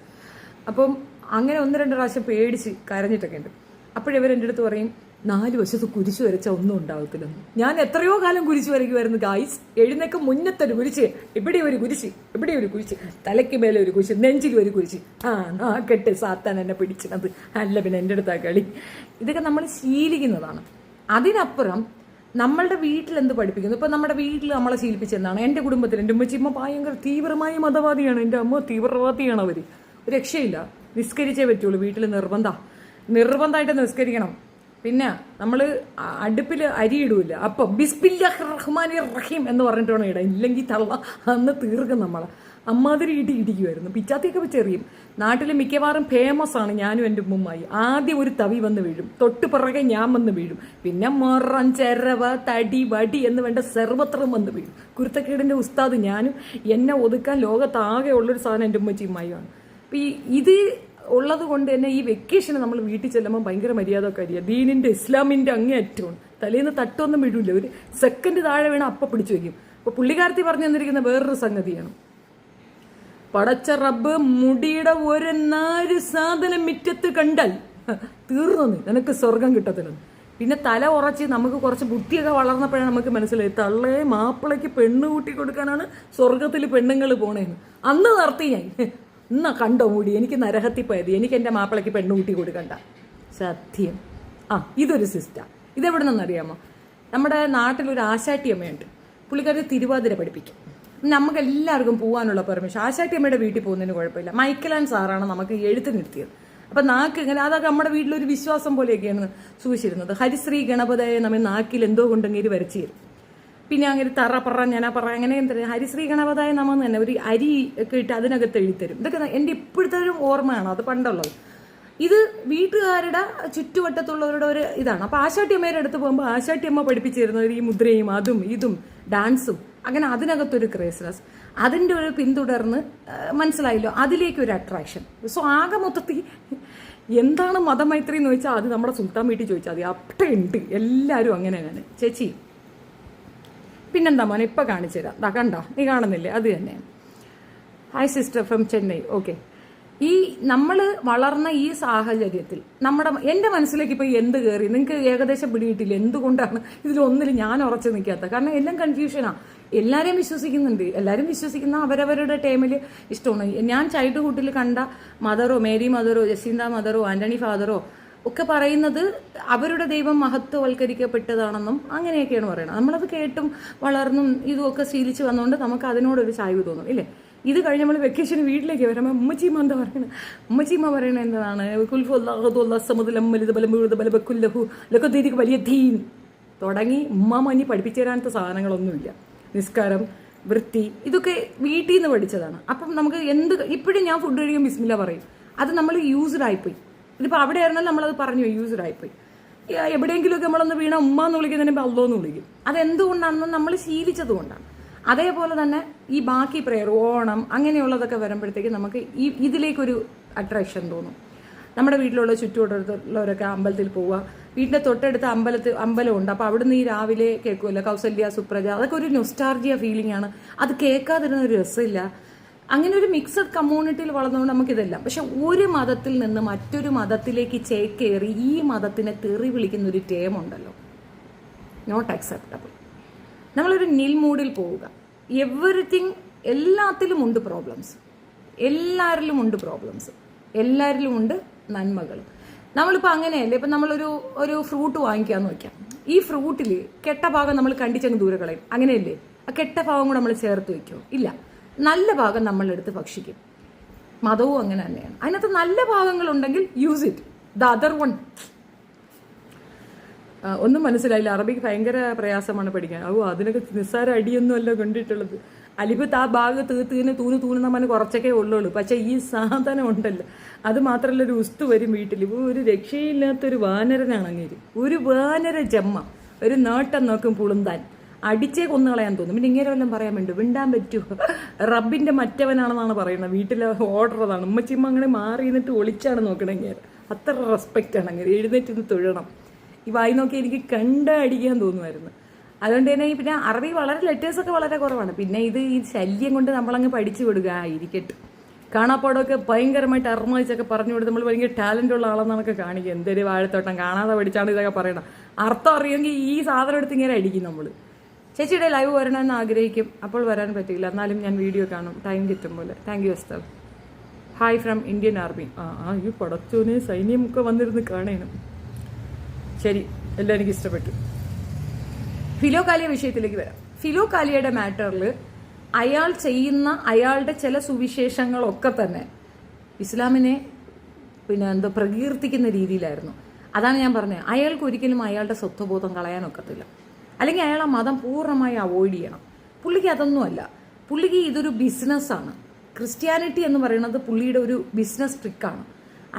അപ്പം അങ്ങനെ 1-2 പ്രാവശ്യം പേടിച്ച് കരഞ്ഞിട്ടൊക്കെ ഉണ്ട്. അപ്പോഴിവരെൻ്റെ അടുത്ത് പറയും 4 വശത്ത് കുരിശ് വരച്ചാൽ ഒന്നും ഉണ്ടാവത്തില്ലെന്ന്. ഞാൻ എത്രയോ കാലം കുരിശ് വരയ്ക്കുമായിരുന്നു ഗായ്സ്. എഴുന്നേക്ക് മുന്നത്തൊരു കുരിശ്, ഇവിടെ ഒരു കുരിശ്, ഇവിടെ ഒരു കുരിശ്, തലയ്ക്ക് മേലെ ഒരു കുരിശ്, നെഞ്ചിൽ ഒരു കുരിശ്. കെട്ട് സാത്താൻ എന്നെ പിടിച്ചത് അല്ല, പിന്നെ എൻ്റെ അടുത്താ കളി. ഇതൊക്കെ നമ്മൾ ശീലിക്കുന്നതാണ്. അതിനപ്പുറം നമ്മളുടെ വീട്ടിൽ എന്ത് പഠിപ്പിക്കുന്നു. ഇപ്പം നമ്മുടെ വീട്ടിൽ നമ്മളെ ശീലിപ്പിച്ചെന്താണ്. എൻ്റെ കുടുംബത്തിൽ എൻ്റെ ഉമ്മച്ചിമ്മ ഭയങ്കര തീവ്രമായ മതവാദിയാണ്. എൻ്റെ അമ്മ തീവ്രവാദിയാണ്. അവർ ഒരു രക്ഷയില്ല, നിസ്കരിച്ചേ പറ്റുള്ളൂ. വീട്ടിൽ നിർബന്ധമായിട്ട് നിസ്കരിക്കണം. പിന്നെ നമ്മൾ അടുപ്പിൽ അരി ഇടൂല, അപ്പം ബിസ്മില്ലാഹിർ റഹ്മാനിർ റഹീം എന്ന് പറഞ്ഞിട്ട് വേണം ഇടാൻ. ഇല്ലെങ്കിൽ തള്ള അന്ന് തീർക്കും നമ്മളെ. അമ്മാതിരി ഇടിക്കുമായിരുന്നു. പിച്ചാത്തിയൊക്കെ വെച്ചെറിയും. നാട്ടിൽ മിക്കവാറും ഫേമസ് ആണ് ഞാനും എൻ്റെ ഉമ്മുമ്മായി. ആദ്യം ഒരു തവി വന്ന് വീഴും, തൊട്ട് പിറകെ ഞാൻ വന്ന് വീഴും, പിന്നെ മൊറം ചെരവ തടി വടി എന്ന് വേണ്ട സർവത്രം വന്ന് വീഴും. കുരുത്തക്കേടിൻ്റെ ഉസ്താദ് ഞാനും. എന്നെ ഒതുക്കാൻ ലോകത്താകെ ഉള്ളൊരു സാധനം എൻ്റെ ഉമ്മച്ചിയുമായുമാണ്. അപ്പം ഇത് ഉള്ളത് കൊണ്ട് തന്നെ ഈ വെക്കേഷന് നമ്മൾ വീട്ടിൽ ചെല്ലുമ്പോൾ ഭയങ്കര മര്യാദക്കാരിയാണ്. ദീനിൻ്റെ ഇസ്ലാമിൻ്റെ അങ്ങേയറ്റമാണ്. തലേന്ന് തട്ടൊന്നും വീഴില്ല. ഒരു സെക്കൻഡ് താഴെ വേണം അപ്പം പിടിച്ചു വയ്ക്കും. അപ്പോൾ പുള്ളിക്കാരത്തി പറഞ്ഞു തന്നിരിക്കുന്ന വേറൊരു സംഗതിയാണ്, പടച്ച റബ്ബ് മുടിയുടെ ഒരു 4 സാധനം മുറ്റത്ത് കണ്ടാൽ തീർന്നു, നിനക്ക് സ്വർഗം കിട്ടത്തില്ലെന്ന്. പിന്നെ തല ഉറച്ച് നമുക്ക് കുറച്ച് ബുദ്ധിയൊക്കെ വളർന്നപ്പോഴാണ് നമുക്ക് മനസ്സിലായി തള്ളേ മാപ്പിളയ്ക്ക് പെണ്ണ് കൂട്ടി കൊടുക്കാനാണ് സ്വർഗത്തിൽ പെണ്ണുങ്ങൾ പോണേന്ന്. അന്ന് നിർത്തി ഞാൻ. എന്നാ കണ്ടോ മൂടി, എനിക്ക് നരഹത്തി പോയത്, എനിക്ക് എൻ്റെ മാപ്പിളയ്ക്ക് പെണ്ണ് കൂട്ടി കൊടുക്കണ്ട. സത്യം. ഇതൊരു സിസ്റ്റം. ഇതെവിടെ നിന്നറിയാമോ? നമ്മുടെ നാട്ടിലൊരു ആശാട്ടി അമ്മയുണ്ട്. പുള്ളിക്കാരി തിരുവാതിര പഠിപ്പിക്കും. നമുക്ക് എല്ലാവർക്കും പോകാനുള്ള പെർമിഷൻ. ആശാട്ടിയമ്മയുടെ വീട്ടിൽ പോകുന്നതിന് കുഴപ്പമില്ല. മൈക്കലാൻ സാറാണ് നമുക്ക് എഴുത്തിനിരുത്തിയത്. അപ്പം നാക്ക് ഇങ്ങനെ, അതൊക്കെ നമ്മുടെ വീട്ടിലൊരു വിശ്വാസം പോലെയൊക്കെയാണ് സൂക്ഷിച്ചിരുന്നത്. ഹരിശ്രീ ഗണപതയെ നമ്മൾ നാക്കിൽ എന്തോ കൊണ്ടെങ്കിൽ വരച്ചു തരും. പിന്നെ അങ്ങനെ തറ ഞാനാ അങ്ങനെ എന്താ ഹരിശ്രീ ഗണപതായ നമ്മൾ തന്നെ ഒരു അരി ഒക്കെ ഇട്ട് അതിനകത്ത് എഴുത്തരും. ഇതൊക്കെ എൻ്റെ ഇപ്പോഴത്തെ ഒരു ഓർമ്മയാണ്, അത് പണ്ടുള്ളത്. ഇത് വീട്ടുകാരുടെ ചുറ്റുവട്ടത്തുള്ളവരുടെ ഒരു ഇതാണ്. അപ്പോൾ ആശാട്ടിയമ്മയുടെ അടുത്ത് പോകുമ്പോൾ ആശാട്ടിയമ്മ പഠിപ്പിച്ചു തരുന്നത് ഈ മുദ്രയും അതും ഇതും ഡാൻസും, അങ്ങനെ അതിനകത്തൊരു ക്രേസ്നെസ്, അതിൻ്റെ ഒരു പിന്തുടർന്ന് മനസ്സിലായല്ലോ, അതിലേക്കൊരു അട്രാക്ഷൻ. സോ ആകെ മൊത്തത്തിൽ എന്താണ് മതമൈത്രി എന്ന് ചോദിച്ചാൽ അത് നമ്മുടെ സുൽത്താൻ വീട്ടിൽ ചോദിച്ചാൽ മതി, അപ്പുണ്ട്. എല്ലാവരും അങ്ങനെയാണ്. ചേച്ചി പിന്നെന്താ മോനെ ഇപ്പം കാണിച്ചു തരാം. കണ്ടോ, നീ കാണുന്നില്ലേ? അത് തന്നെ. Hi sister from Chennai. Okay, ഈ നമ്മൾ വളർന്ന ഈ സാഹചര്യത്തിൽ എൻ്റെ മനസ്സിലേക്ക് ഇപ്പോൾ എന്ത് കയറി നിങ്ങൾക്ക് ഏകദേശം പിടിയിട്ടില്ല. എന്തുകൊണ്ടാണ് ഇതിലൊന്നിൽ ഞാൻ ഉറച്ചു നിൽക്കാത്തത്? കാരണം എല്ലാം കൺഫ്യൂഷനാണ്. എല്ലാവരെയും വിശ്വസിക്കുന്നുണ്ട്. എല്ലാവരും വിശ്വസിക്കുന്ന അവരവരുടെ ടൈമിൽ ഇഷ്ടമാണ്. ഞാൻ ചൈൽഡ്ഹുഡിൽ കണ്ട മദറോ, മേരി മദറോ, ജസീന്ത മദറോ, ആന്റണി ഫാദറോ ഒക്കെ പറയുന്നത് അവരുടെ ദൈവം മഹത്വവൽക്കരിക്കപ്പെട്ടതാണെന്നും അങ്ങനെയൊക്കെയാണ് പറയുന്നത്. നമ്മളത് കേട്ടും വളർന്നും ഇതുമൊക്കെ ശീലിച്ച് വന്നുകൊണ്ട് നമുക്ക് അതിനോടൊരു ചായ്വ് തോന്നും, ഇല്ലേ? ഇത് കഴിഞ്ഞ് നമ്മൾ വെക്കേഷന് വീട്ടിലേക്ക് വരുമ്പോൾ ഉമ്മച്ചീമ്മ എന്താ പറയണത്? ഉമ്മച്ചീമ്മ പറയണത് എന്താണ്? വലിയ തീൻ തുടങ്ങി ഉമ്മാമഞ്ഞി പഠിപ്പിച്ചു തരാനത്തെ സാധനങ്ങളൊന്നുമില്ല. നിസ്കാരം, വൃത്തി, ഇതൊക്കെ വീട്ടിൽ നിന്ന് പഠിച്ചതാണ്. അപ്പം നമുക്ക് ഇപ്പോഴും ഞാൻ ഫുഡ് കഴിക്കുമ്പോൾ ബിസ്മില്ല പറയും. അത് നമ്മൾ യൂസ്ഡ് ആയിപ്പോയി. ഇതിപ്പോൾ അവിടെ ആയിരുന്നാലും നമ്മളത് പറഞ്ഞു യൂസ്ഡ് ആയിപ്പോയി. എവിടെയെങ്കിലുമൊക്കെ നമ്മളൊന്ന് വീണ ഉമ്മ എന്ന് വിളിക്കുന്നതിന് അല്ലോ എന്ന് വിളിക്കും. അതെന്തുകൊണ്ടാണെന്ന് നമ്മൾ ശീലിച്ചത് കൊണ്ടാണ്. അതേപോലെ തന്നെ ഈ ബാക്കി പ്രയർ, ഓണം അങ്ങനെയുള്ളതൊക്കെ വരുമ്പോഴത്തേക്ക് നമുക്ക് ഇതിലേക്കൊരു അട്രാക്ഷൻ തോന്നും. നമ്മുടെ വീട്ടിലുള്ള ചുറ്റുവട്ടത്തുള്ളവരൊക്കെ അമ്പലത്തിൽ പോവുക, വീടിൻ്റെ തൊട്ടടുത്ത് അമ്പലമുണ്ട്. അപ്പോൾ അവിടുന്ന് ഈ രാവിലെ കേൾക്കുമല്ലോ കൗസല്യ, സുപ്രജ, അതൊക്കെ ഒരു നൊസ്റ്റാൾജിയ ഫീലിംഗ് ആണ്. അത് കേൾക്കാതിരുന്ന ഒരു രസമില്ല. അങ്ങനെ ഒരു മിക്സഡ് കമ്മ്യൂണിറ്റിയിൽ വളർന്നുകൊണ്ട് നമുക്കിതെല്ലാം. പക്ഷെ ഒരു മതത്തിൽ നിന്ന് മറ്റൊരു മതത്തിലേക്ക് ചേക്കേറി ഈ മതത്തിനെ തെറി വിളിക്കുന്ന ഒരു ടേമുണ്ടല്ലോ, നോട്ട് അക്സെപ്റ്റബിൾ. നമ്മളൊരു നിൽ മൂഡിൽ പോവുക. എവറിത്തിങ്, എല്ലാത്തിലും ഉണ്ട് പ്രോബ്ലംസ്, എല്ലാവരിലും ഉണ്ട് പ്രോബ്ലംസ്, എല്ലാവരിലും ഉണ്ട് നന്മകൾ. നമ്മളിപ്പോൾ അങ്ങനെയല്ലേ, ഇപ്പം നമ്മളൊരു ഫ്രൂട്ട് വാങ്ങിക്കാമെന്ന് വയ്ക്കാം. ഈ ഫ്രൂട്ടിൽ കെട്ട ഭാഗം നമ്മൾ കണ്ടിച്ചങ്ങ് ദൂരെ കളയും, അങ്ങനെയല്ലേ? ആ കെട്ട ഭാഗം കൂടെ നമ്മൾ ചേർത്ത് വയ്ക്കുമോ? ഇല്ല, നല്ല ഭാഗം നമ്മളെടുത്ത് ഭക്ഷിക്കും. മതവും അങ്ങനെ തന്നെയാണ്. അതിനകത്ത് നല്ല ഭാഗങ്ങളുണ്ടെങ്കിൽ use it. The other one ഒന്നും മനസ്സിലായില്ല. അറബിക്ക് ഭയങ്കര പ്രയാസമാണ് പഠിക്കാൻ. അതിനൊക്കെ നിസ്സാര അടിയൊന്നും അല്ല കണ്ടിട്ടുള്ളത്. അലിബത്ത് ആ ഭാഗത്ത് തൂന്ന് പറഞ്ഞ് കുറച്ചൊക്കെ ഉള്ളൂ. പക്ഷേ ഈ സാധനം ഉണ്ടല്ലോ, അത് മാത്രമല്ല ഒരു ഉസ്തു വരും വീട്ടിൽ. ഒരു രക്ഷയില്ലാത്തൊരു വാനരനാണ് അങ്ങേര്. ഒരു വാനര ജമ്മ, ഒരു നേട്ടം നോക്കും പുളുന്താൻ, അടിച്ചേ കൊന്നുകളയാൻ തോന്നും. പിന്നെ ഇങ്ങനെ വല്ലതും പറയാൻ വേണ്ടി വിണ്ടാൻ പറ്റുമോ? റബ്ബിന്റെ മറ്റവനാണെന്നാണ് പറയുന്നത്. വീട്ടിലെ ഓർഡർ അതാണ്. ഉമ്മച്ചിമ്മ അങ്ങനെ മാറി നിന്നിട്ട് ഒളിച്ചാണ് നോക്കണമെങ്കിൽ അത്ര റെസ്പെക്റ്റ് ആണ്. അങ്ങനെ എഴുന്നേറ്റ് തൊഴണം. ഈ വായി നോക്കി എനിക്ക് അടിക്കാൻ തോന്നുമായിരുന്നു. അതുകൊണ്ട് തന്നെ പിന്നെ അറബി വളരെ ലെറ്റേഴ്സൊക്കെ വളരെ കുറവാണ്. പിന്നെ ഈ ശല്യം കൊണ്ട് നമ്മളങ്ങ് പഠിച്ചു വിടുക. ഇരിക്കട്ടെ, കാണാപ്പാടമൊക്കെ ഭയങ്കരമായിട്ട് അർമ്മയിച്ചൊക്കെ പറഞ്ഞു കൊടുത്ത് നമ്മൾ ഭയങ്കര ടാലൻ്റ് ഉള്ള ആളെന്നൊക്കെ കാണിക്കുക. എന്തൊരു വാഴത്തോട്ടം കാണാതെ പഠിച്ചാണ് ഇതൊക്കെ പറയണം. അർത്ഥം അറിയുമെങ്കിൽ ഈ സാധനം എടുത്ത് ഇങ്ങനെ അടിക്കും നമ്മൾ. ചേച്ചിയുടെ ലൈവ് വരണമെന്ന് ആഗ്രഹിക്കും, അപ്പോൾ വരാൻ പറ്റില്ല. എന്നാലും ഞാൻ വീഡിയോ കാണും ടൈം കിട്ടുമ്പോൾ. Thank you Asthar. Hi from Indian army. ഈ പടച്ചോനെ സൈന്യമൊക്കെ വന്നിരുന്ന് കാണേനും. ശരി, എല്ലാം എനിക്ക് ഇഷ്ടപ്പെട്ടു. ഫിലോകാലിയ വിഷയത്തിലേക്ക് വരാം. ഫിലോകാലിയയുടെ മാറ്ററിൽ അയാൾ ചെയ്യുന്ന അയാളുടെ ചില സുവിശേഷങ്ങളൊക്കെ തന്നെ ഇസ്ലാമിനെ പ്രകീർത്തിക്കുന്ന രീതിയിലായിരുന്നു. അതാണ് ഞാൻ പറഞ്ഞത്. അയാൾക്ക് ഒരിക്കലും അയാളുടെ സ്വത്വബോധം കളയാനൊക്കത്തില്ല. അല്ലെങ്കിൽ അയാൾ ആ മതം പൂർണ്ണമായി അവോയ്ഡ് ചെയ്യണം. പുള്ളിക്ക് അതൊന്നുമല്ല. പുള്ളിക്ക് ഇതൊരു ബിസിനസ്സാണ്. ക്രിസ്ത്യാനിറ്റി എന്ന് പറയുന്നത് പുള്ളിയുടെ ഒരു ബിസിനസ് ട്രിക്കാണ്.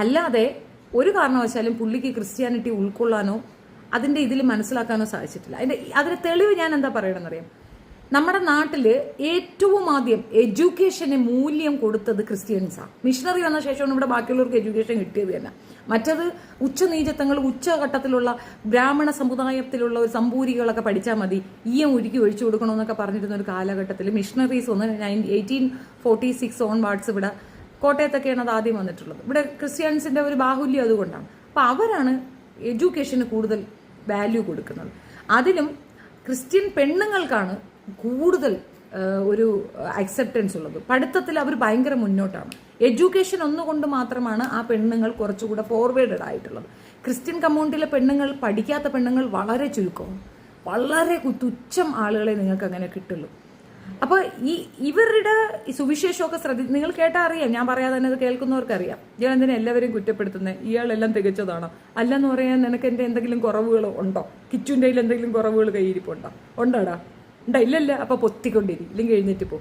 അല്ലാതെ ഒരു കാരണവശാലും പുള്ളിക്ക് ക്രിസ്ത്യാനിറ്റി ഉൾക്കൊള്ളാനോ അതിൻ്റെ ഇതിൽ മനസ്സിലാക്കാനോ സാധിച്ചിട്ടില്ല. അതിന് തെളിവ് ഞാൻ എന്താ പറയണമെന്നറിയാം. നമ്മുടെ നാട്ടിൽ ഏറ്റവും ആദ്യം എഡ്യൂക്കേഷന് മൂല്യം കൊടുത്തത് ക്രിസ്ത്യൻസാണ്. മിഷണറി വന്ന ശേഷമാണ് ഇവിടെ ബാക്കിയുള്ളവർക്ക് എഡ്യൂക്കേഷൻ കിട്ടിയത് തന്നെ. മറ്റത് ഉച്ചനീചത്വങ്ങൾ, ഉച്ചഘട്ടത്തിലുള്ള ബ്രാഹ്മണ സമുദായത്തിലുള്ള ഒരു സമ്പൂരികളൊക്കെ പഠിച്ചാൽ മതി, ഈയം ഉരുക്കി ഒഴിച്ചു കൊടുക്കണമെന്നൊക്കെ പറഞ്ഞിരുന്ന ഒരു കാലഘട്ടത്തിൽ മിഷണറീസ് വന്ന് 1846 ഓൺവാർഡ്സ് ഇവിടെ കോട്ടയത്തൊക്കെയാണ് അത് ആദ്യം വന്നിട്ടുള്ളത്. ഇവിടെ ക്രിസ്ത്യൻസിന്റെ ഒരു ബാഹുല്യം അതുകൊണ്ടാണ്. അപ്പം അവരാണ് എഡ്യൂക്കേഷന് കൂടുതൽ വാല്യൂ കൊടുക്കുന്നത്. അതിലും ക്രിസ്ത്യൻ പെണ്ണുങ്ങൾക്കാണ് കൂടുതൽ ഒരു അക്സെപ്റ്റൻസ് ഉള്ളത്. പഠിത്തത്തിൽ അവർ ഭയങ്കര മുന്നോട്ടാണ്. എഡ്യൂക്കേഷൻ ഒന്നുകൊണ്ട് മാത്രമാണ് ആ പെണ്ണുങ്ങൾ കുറച്ചുകൂടെ ഫോർവേഡഡ് ആയിട്ടുള്ളത്. ക്രിസ്ത്യൻ കമ്മ്യൂണിറ്റിയിലെ പെണ്ണുങ്ങൾ, പഠിക്കാത്ത പെണ്ണുങ്ങൾ വളരെ ചുരുക്കമാണ്. വളരെ തുച്ഛം ആളുകളെ നിങ്ങൾക്ക് അങ്ങനെ കിട്ടുള്ളൂ. അപ്പോൾ ഇവരുടെ സുവിശേഷമൊക്കെ നിങ്ങൾ കേട്ടാൽ അറിയാം. ഞാൻ പറയാതെ തന്നെ അത് കേൾക്കുന്നവർക്കറിയാം. ഇയാൾ എന്തിനാ എല്ലാവരെയും കുറ്റപ്പെടുത്തുന്നത്? ഇയാളെല്ലാം തികച്ചതാണോ? അല്ലെന്ന് പറയാൻ നിനക്ക് എൻ്റെ എന്തെങ്കിലും കുറവുകൾ ഉണ്ടോ? കിച്ചുൻ്റെ കയ്യിൽ എന്തെങ്കിലും കുറവുകൾ കയ്യിരിപ്പുണ്ടോ? ഉണ്ടോടാ? ഉണ്ടോ? ഇല്ലല്ല. അപ്പോൾ പൊത്തിക്കൊണ്ടിരി, ഇല്ലെങ്കിൽ എഴുന്നേറ്റ് പോ.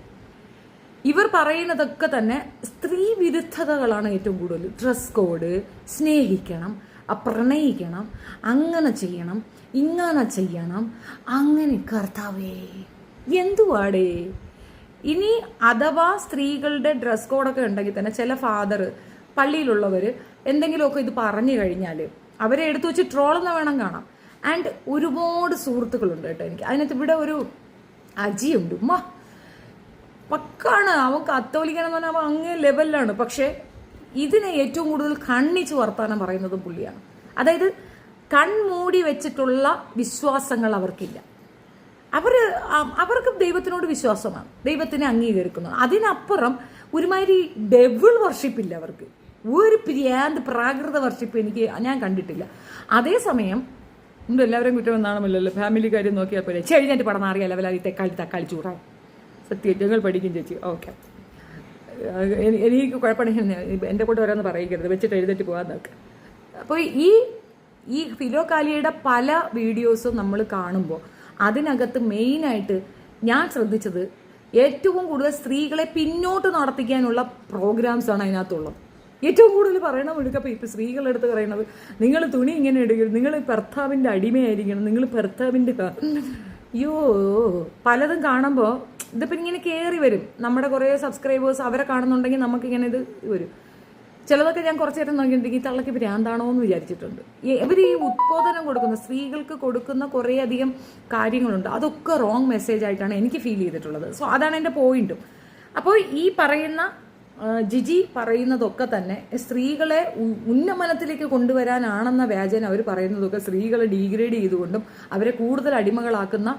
ഇവർ പറയുന്നതൊക്കെ തന്നെ സ്ത്രീ വിരുദ്ധതകളാണ് ഏറ്റവും കൂടുതൽ. ഡ്രസ് കോഡ്, സ്നേഹിക്കണം, പ്രണയിക്കണം, അങ്ങനെ ചെയ്യണം, ഇങ്ങനെ ചെയ്യണം, അങ്ങനെ. കർത്താവേ, എന്തുവാടേ? ഇനി അഥവാ സ്ത്രീകളുടെ ഡ്രസ് കോഡൊക്കെ ഉണ്ടെങ്കിൽ തന്നെ ചില ഫാദർ, പള്ളിയിലുള്ളവർ എന്തെങ്കിലുമൊക്കെ ഇത് പറഞ്ഞു കഴിഞ്ഞാൽ അവരെ എടുത്തു വെച്ച് ട്രോളെന്ന് വേണം കാണാം. ആൻഡ് ഒരുപാട് സുഹൃത്തുക്കളുണ്ട് കേട്ടോ എനിക്ക്. അതിനകത്ത് ഇവിടെ ഒരു അജിയുണ്ട്. പക്കാണ് അവൻ. കത്തോലിക്കനെന്ന് പറഞ്ഞാൽ അവൻ അങ്ങേ ലെവലിലാണ്. പക്ഷേ ഇതിനെ ഏറ്റവും കൂടുതൽ കണ്ണിച്ച് വർത്താനം പറയുന്നതും പുള്ളിയാണ്. അതായത് കൺമൂടി വെച്ചിട്ടുള്ള വിശ്വാസങ്ങൾ അവർക്കില്ല. അവർക്ക് ദൈവത്തിനോട് വിശ്വാസമാണ്, ദൈവത്തിനെ അംഗീകരിക്കുന്നു. അതിനപ്പുറം ഒരുമാതിരി ഡെവിൾ വർഷിപ്പില്ല അവർക്ക്. ഒരു പ്രാകൃത വർഷിപ്പ് ഞാൻ കണ്ടിട്ടില്ല. അതേസമയം എല്ലാവരും കുറ്റം എന്നാണല്ലോ. ഫാമിലി കാര്യം നോക്കിയാൽ പോലെ ചെഴിഞ്ഞിട്ട് പടം അറിയാം ലെവലായി തക്കാളി ചൂടായി. സത്യം ഞങ്ങൾ പഠിക്കും ചേച്ചി. ഓക്കെ, എനിക്ക് കുഴപ്പമില്ല. എൻ്റെ കൂടെ ഓരോന്ന് പറയിക്കരുത്, വെച്ചിട്ട് എഴുതിട്ട് പോകാൻ നോക്കുക. അപ്പോൾ ഈ ഫിലോകാലിയുടെ പല വീഡിയോസും നമ്മൾ കാണുമ്പോൾ അതിനകത്ത് മെയിനായിട്ട് ഞാൻ ശ്രദ്ധിച്ചത് ഏറ്റവും കൂടുതൽ സ്ത്രീകളെ പിന്നോട്ട് നടത്തിക്കാനുള്ള പ്രോഗ്രാംസാണ് അതിനകത്തുള്ളത്. ഏറ്റവും കൂടുതൽ പറയണ മുഴുക്കപ്പോൾ ഇപ്പോൾ സ്ത്രീകളെടുത്ത് പറയണത്, നിങ്ങൾ തുണി ഇങ്ങനെ ഇടുകയും, നിങ്ങൾ ഭർത്താവിൻ്റെ അടിമയായിരിക്കണം, നിങ്ങൾ ഭർത്താവിൻ്റെ പലതും കാണുമ്പോൾ ഇതിപ്പോൾ ഇങ്ങനെ കയറി വരും. നമ്മുടെ കുറേ സബ്സ്ക്രൈബേഴ്സ് അവരെ കാണുന്നുണ്ടെങ്കിൽ നമുക്കിങ്ങനെ ഇത് വരും. ചിലതൊക്കെ ഞാൻ കുറച്ച് നേരം നോക്കിയിട്ടുണ്ടെങ്കിൽ തള്ളക്ക് ഭ്രാന്താണോ എന്ന് വിചാരിച്ചിട്ടുണ്ട്. ഇവർ ഈ ഉദ്ബോധനം കൊടുക്കുന്ന സ്ത്രീകൾക്ക് കൊടുക്കുന്ന കുറേയധികം കാര്യങ്ങളുണ്ട്. അതൊക്കെ റോങ് മെസ്സേജ് ആയിട്ടാണ് എനിക്ക് ഫീൽ ചെയ്തിട്ടുള്ളത്. സോ അതാണ് എൻ്റെ പോയിന്റും. അപ്പോൾ ഈ പറയുന്ന ജിജി പറയുന്നതൊക്കെ തന്നെ സ്ത്രീകളെ ഉന്നമനത്തിലേക്ക് കൊണ്ടുവരാനാണെന്ന വ്യാജന അവർ പറയുന്നതൊക്കെ സ്ത്രീകളെ ഡീഗ്രേഡ് ചെയ്തുകൊണ്ടും അവരെ കൂടുതൽ അടിമകളാക്കുന്ന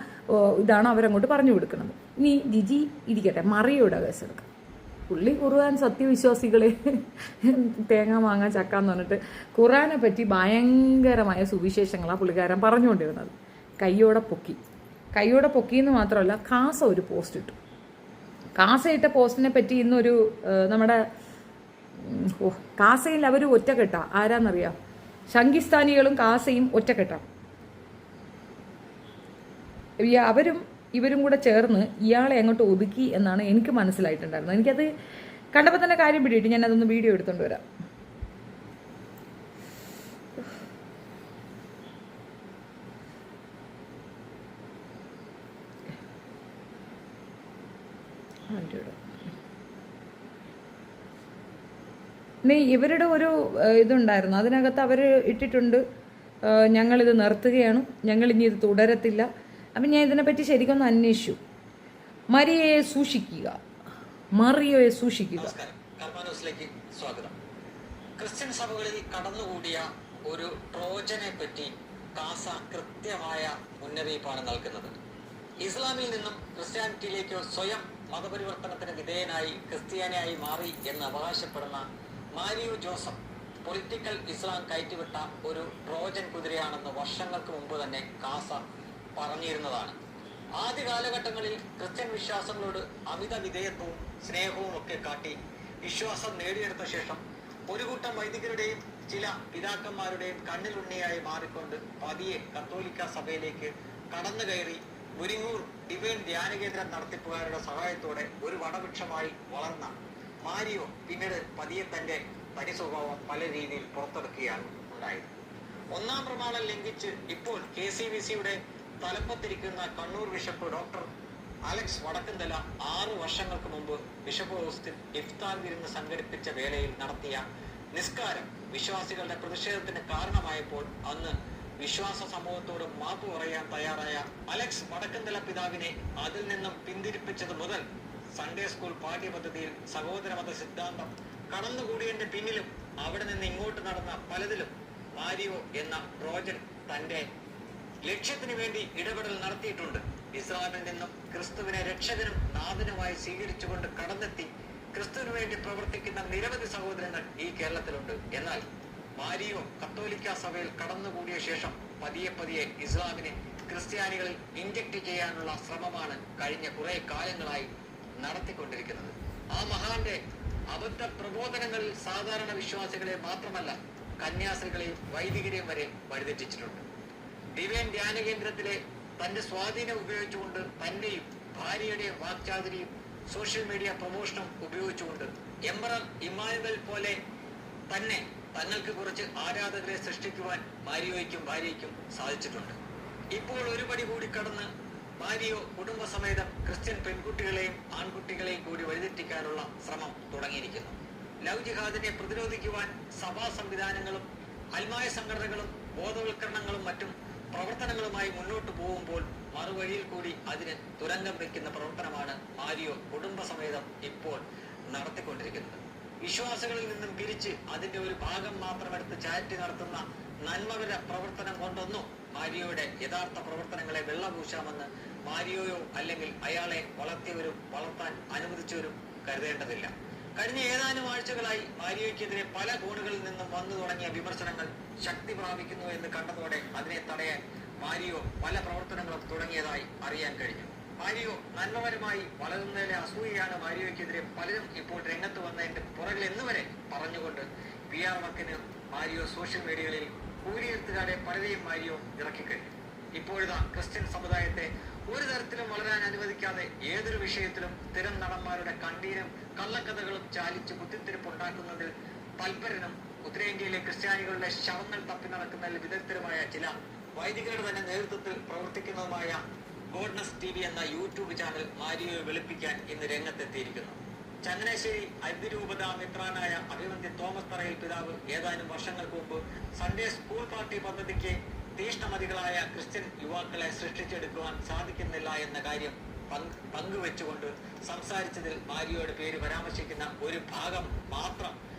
ഇതാണ് അവരങ്ങോട്ട് പറഞ്ഞു കൊടുക്കുന്നത്. ഇനി ജിജി ഇരിക്കട്ടെ, മറിയുടെ കേസ് എടുക്കാം. പുള്ളി ഖുർആൻ സത്യവിശ്വാസികളെ തേങ്ങ മാങ്ങ ചക്ക എന്ന് പറഞ്ഞിട്ട് ഖുർആനെ പറ്റി ഭയങ്കരമായ സുവിശേഷങ്ങളാണ് പുള്ളിക്കാരൻ പറഞ്ഞുകൊണ്ടിരുന്നത്. കയ്യോടെ പൊക്കി എന്ന് മാത്രമല്ല, കാസ ഒരു പോസ്റ്റ് ഇട്ടു. കാസയിട്ട പോസ്റ്റിനെ പറ്റി ഇന്നൊരു നമ്മുടെ കാസയിൽ അവർ ഒറ്റക്കെട്ട ആരാന്നറിയാം? ശങ്കിസ്ഥാനികളും കാസയും ഒറ്റക്കെട്ട. ഇവരും കൂടെ ചേർന്ന് ഇയാളെ അങ്ങോട്ട് ഒതുക്കി എന്നാണ് എനിക്ക് മനസ്സിലായിട്ടുണ്ടായിരുന്നത്. എനിക്കത് കണ്ടപ്പോൾ തന്നെ കാര്യം പിടിയിട്ട് ഞാൻ അതൊന്ന് വീഡിയോ എടുത്തുകൊണ്ട് വരാം. ഇവരുടെ ഒരു ഇതുണ്ടായിരുന്നു, അതിനകത്ത് അവർ ഇട്ടിട്ടുണ്ട്, ഞങ്ങളിത് നിർത്തുകയാണ്, ഞങ്ങളിനി ഇത് തുടരത്തില്ല. അപ്പം ഞാൻ ഇതിനെപ്പറ്റി ശരിക്കൊന്ന് അന്വേഷിച്ചു. മറിയയെ സൂക്ഷിക്കുക. സ്വാഗതം. ക്രിസ്ത്യൻ സഭകളിൽ കടന്നുകൂടിയ ഒരു ട്രോജനെ പറ്റി കാസ കൃത്യമായ മുന്നറിയിപ്പാണ് നൽകുന്നത്. ഇസ്ലാമിൽ നിന്നും ക്രിസ്ത്യാനിറ്റിയിലേക്ക് സ്വയം മതപരിവർത്തനത്തിന് വിധേയനായി ക്രിസ്ത്യാനിയായി മാറി എന്ന് അവകാശപ്പെടുന്ന മാരിയോ ജോസഫ് പൊളിറ്റിക്കൽ ഇസ്ലാം കയറ്റിവിട്ട ഒരു ട്രോജൻ കുതിരയാണെന്ന് വർഷങ്ങൾക്ക് മുമ്പ് തന്നെ കാസ പറഞ്ഞിരുന്നതാണ്. ആദ്യ കാലഘട്ടങ്ങളിൽ ക്രിസ്ത്യൻ വിശ്വാസങ്ങളോട് അമിത വിധേയത്വവും സ്നേഹവും ഒക്കെ കാട്ടി വിശ്വാസം നേടിയെടുത്ത ശേഷം ഒരു കൂട്ടം വൈദികരുടെയും ചില പിതാക്കന്മാരുടെയും കണ്ണിലുണ്ണിയായി മാറിക്കൊണ്ട് പതിയെ കത്തോലിക്ക സഭയിലേക്ക് കടന്നു കയറി മുരിങ്ങൂർ ഡിവൈൻ ധ്യാനകേന്ദ്രം നടത്തിപ്പുകാരുടെ സഹായത്തോടെ ഒരു വടവൃക്ഷമായി വളർന്ന മാരിയോ പിന്നീട് പതിയെ തന്റെ തനി സ്വഭാവം പല രീതിയിൽ പുറത്തെടുക്കുകയാണ് ഉണ്ടായത്. ഒന്നാം പ്രമാണം ലംഘിച്ച് ഇപ്പോൾ KCVCയുടെ തലപ്പത്തിരിക്കുന്ന Kannur bishop doctor Alex Vadakkanthala 6 വർഷങ്ങൾക്ക് മുമ്പ് ബിഷപ്പ് ഹൗസിൽ ഇഫ്താർ വിരുന്ന് സംഘടിപ്പിച്ച വേളയിൽ നടത്തിയ നിസ്കാരം വിശ്വാസികളുടെ പ്രതിഷേധത്തിന് കാരണമായപ്പോൾ അന്ന് വിശ്വാസ സമൂഹത്തോട് മാപ്പ് പറയാൻ തയ്യാറായ അലക്സ് വടക്കന്തല പിതാവിനെ അതിൽ നിന്നും പിന്തിരിപ്പിച്ചത് മുതൽ സൺഡേ സ്കൂൾ പാഠ്യപദ്ധതിയിൽ സഹോദരമത സിദ്ധാന്തം കടന്നുകൂടിയതിന്റെ പിന്നിലും അവിടെ നിന്ന് ഇങ്ങോട്ട് നടന്ന പലതിലും മാരിയോ എന്ന ട്രോജൻ തന്റെ ലക്ഷ്യത്തിന് വേണ്ടി ഇടപെടൽ നടത്തിയിട്ടുണ്ട്. ഇസ്ലാമിൽ നിന്നും ക്രിസ്തുവിനെ രക്ഷകനും നാഥനുമായി സ്വീകരിച്ചുകൊണ്ട് കടന്നെത്തി ക്രിസ്തുവിന് വേണ്ടി പ്രവർത്തിക്കുന്ന നിരവധി സഹോദരങ്ങൾ ഈ കേരളത്തിലുണ്ട്. എന്നാൽ മാരിയോ കത്തോലിക്ക സഭയിൽ കടന്നുകൂടിയ ശേഷം പതിയെ പതിയെ ഇസ്ലാമിനെ ക്രിസ്ത്യാനികളിൽ ഇൻജക്ട് ചെയ്യാനുള്ള ശ്രമമാണ് കഴിഞ്ഞ കുറെ കാലങ്ങളായി നടത്തിക്കൊണ്ടിരിക്കുന്നത്. ആ മഹാന്റെ അബദ്ധ പ്രബോധനങ്ങളിൽ സാധാരണ വിശ്വാസികളെ മാത്രമല്ല കന്യാസ്ത്രീകളെയും വൈദികരെയും വരെ വഴിതെറ്റിച്ചിട്ടുണ്ട്. ഡിവൈൻ ധ്യാന കേന്ദ്രത്തിലെ തന്റെ സ്വാധീനം ഉപയോഗിച്ചുകൊണ്ട് തന്റെയും ഭാര്യയുടെയും വാക്ചാതുരിയും സോഷ്യൽ മീഡിയ പ്രൊമോഷനും ഉപയോഗിച്ചുകൊണ്ട് എംപറർ ഇമ്മാനുവൽ പോലെ തന്നെ തങ്ങൾക്ക് കുറച്ച് ആരാധകരെ സൃഷ്ടിക്കുവാൻ മാരിയോയ്ക്കും ഭാര്യയ്ക്കും സാധിച്ചിട്ടുണ്ട്. ഇപ്പോൾ ഒരു പടി കൂടി കടന്ന് മാരിയോ കുടുംബസമേതം ക്രിസ്ത്യൻ പെൺകുട്ടികളെയും ആൺകുട്ടികളെയും കൂടി വഴിതെറ്റിക്കാനുള്ള ശ്രമം തുടങ്ങിയിരിക്കുന്നു. ലവ് ജിഹാദിനെ പ്രതിരോധിക്കുവാൻ സഭാ സംവിധാനങ്ങളും അൽമായ സംഘടനകളും ബോധവൽക്കരണങ്ങളും മറ്റും പ്രവർത്തനങ്ങളുമായി മുന്നോട്ട് പോകുമ്പോൾ മറുവഴിയിൽ കൂടി അതിന് തുരങ്കം വെക്കുന്ന പ്രവർത്തനമാണ് മാരിയോ കുടുംബസമേതം ഇപ്പോൾ നടത്തിക്കൊണ്ടിരിക്കുന്നത്. വിശ്വാസികളിൽ നിന്നും പിരിച്ച് അതിന്റെ ഒരു ഭാഗം മാത്രമെടുത്ത് ചാരിറ്റി നടത്തുന്ന നന്മകര പ്രവർത്തനം കൊണ്ടൊന്നും മാരിയോയുടെ യഥാർത്ഥ പ്രവർത്തനങ്ങളെ വെള്ളപൂശാമെന്ന് മാരിയോയോ അല്ലെങ്കിൽ അയാളെ വളർത്തിയവരും വളർത്താൻ അനുവദിച്ചവരും കരുതേണ്ടതില്ല. കഴിഞ്ഞ ഏതാനും ആഴ്ചകളായി മാരിയോയ്ക്കെതിരെ പല കോണുകളിൽ നിന്നും വന്നു തുടങ്ങിയ വിമർശനങ്ങൾ ശക്തി പ്രാപിക്കുന്നു എന്ന് കണ്ടതോടെ അതിനെ തടയാൻ മാരിയോ പല പ്രവർത്തനങ്ങളും തുടങ്ങിയതായി അറിയാൻ കഴിഞ്ഞു. മാരിയോ നന്മപരമായി വളരുന്നതിലെ അസൂയയാണ് മാരിയോയ്ക്കെതിരെ പലരും ഇപ്പോൾ രംഗത്ത് വന്നതിന്റെ പുറകിൽ എന്നുവരെ പറഞ്ഞുകൊണ്ട് PR വർക്കിന് മാരിയോ സോഷ്യൽ മീഡിയകളിൽ കൂലിയെഴുത്തുകാരെ പലരെയും മാരിയോ ഇറക്കിക്കഴിഞ്ഞു. ഇപ്പോഴിതാ ക്രിസ്ത്യൻ സമുദായത്തെ ഒരു തരത്തിലും വളരാൻ അനുവദിക്കാതെ ഏതൊരു വിഷയത്തിലും സ്ഥിരം നടന്മാരുടെ കണ്ടീനും കള്ളക്കഥകളും ചാലിച്ച് കുത്തിത്തിരിപ്പുണ്ടാക്കുന്നതിൽ തൽപരനും ഉത്തരേന്ത്യയിലെ ക്രിസ്ത്യാനികളുടെ ശവങ്ങൾ തപ്പി നടക്കുന്നതിൽ വിദഗ്ധരുമായ ചില വൈദികരുടെ തന്നെ നേതൃത്വത്തിൽ പ്രവർത്തിക്കുന്നതുമായ ഗോഡ്നസ് TV എന്ന യൂട്യൂബ് ചാനൽ മാരിയോയെ വെളുപ്പിക്കാൻ ഇന്ന് രംഗത്തെത്തിയിരിക്കുന്നു. ചങ്ങനാശ്ശേരി അതിരൂപത മിത്രാനായ അഭിവന്ദ്യ തോമസ് തറയിൽ പിതാവ് ഏതാനും വർഷങ്ങൾക്ക് മുമ്പ് സൺഡേ സ്കൂൾ പാർട്ടി പദ്ധതിക്ക് തീഷ്ണമതികളായ ക്രിസ്ത്യൻ യുവാക്കളെ സൃഷ്ടിച്ചെടുക്കുവാൻ സാധിക്കുന്നില്ല എന്ന കാര്യം പങ്കുവെച്ചുകൊണ്ട് സംസാരിച്ചതിൽ മാരിയോയുടെ പേര് പരാമർശിക്കുന്ന ഒരു ഭാഗം മാത്രം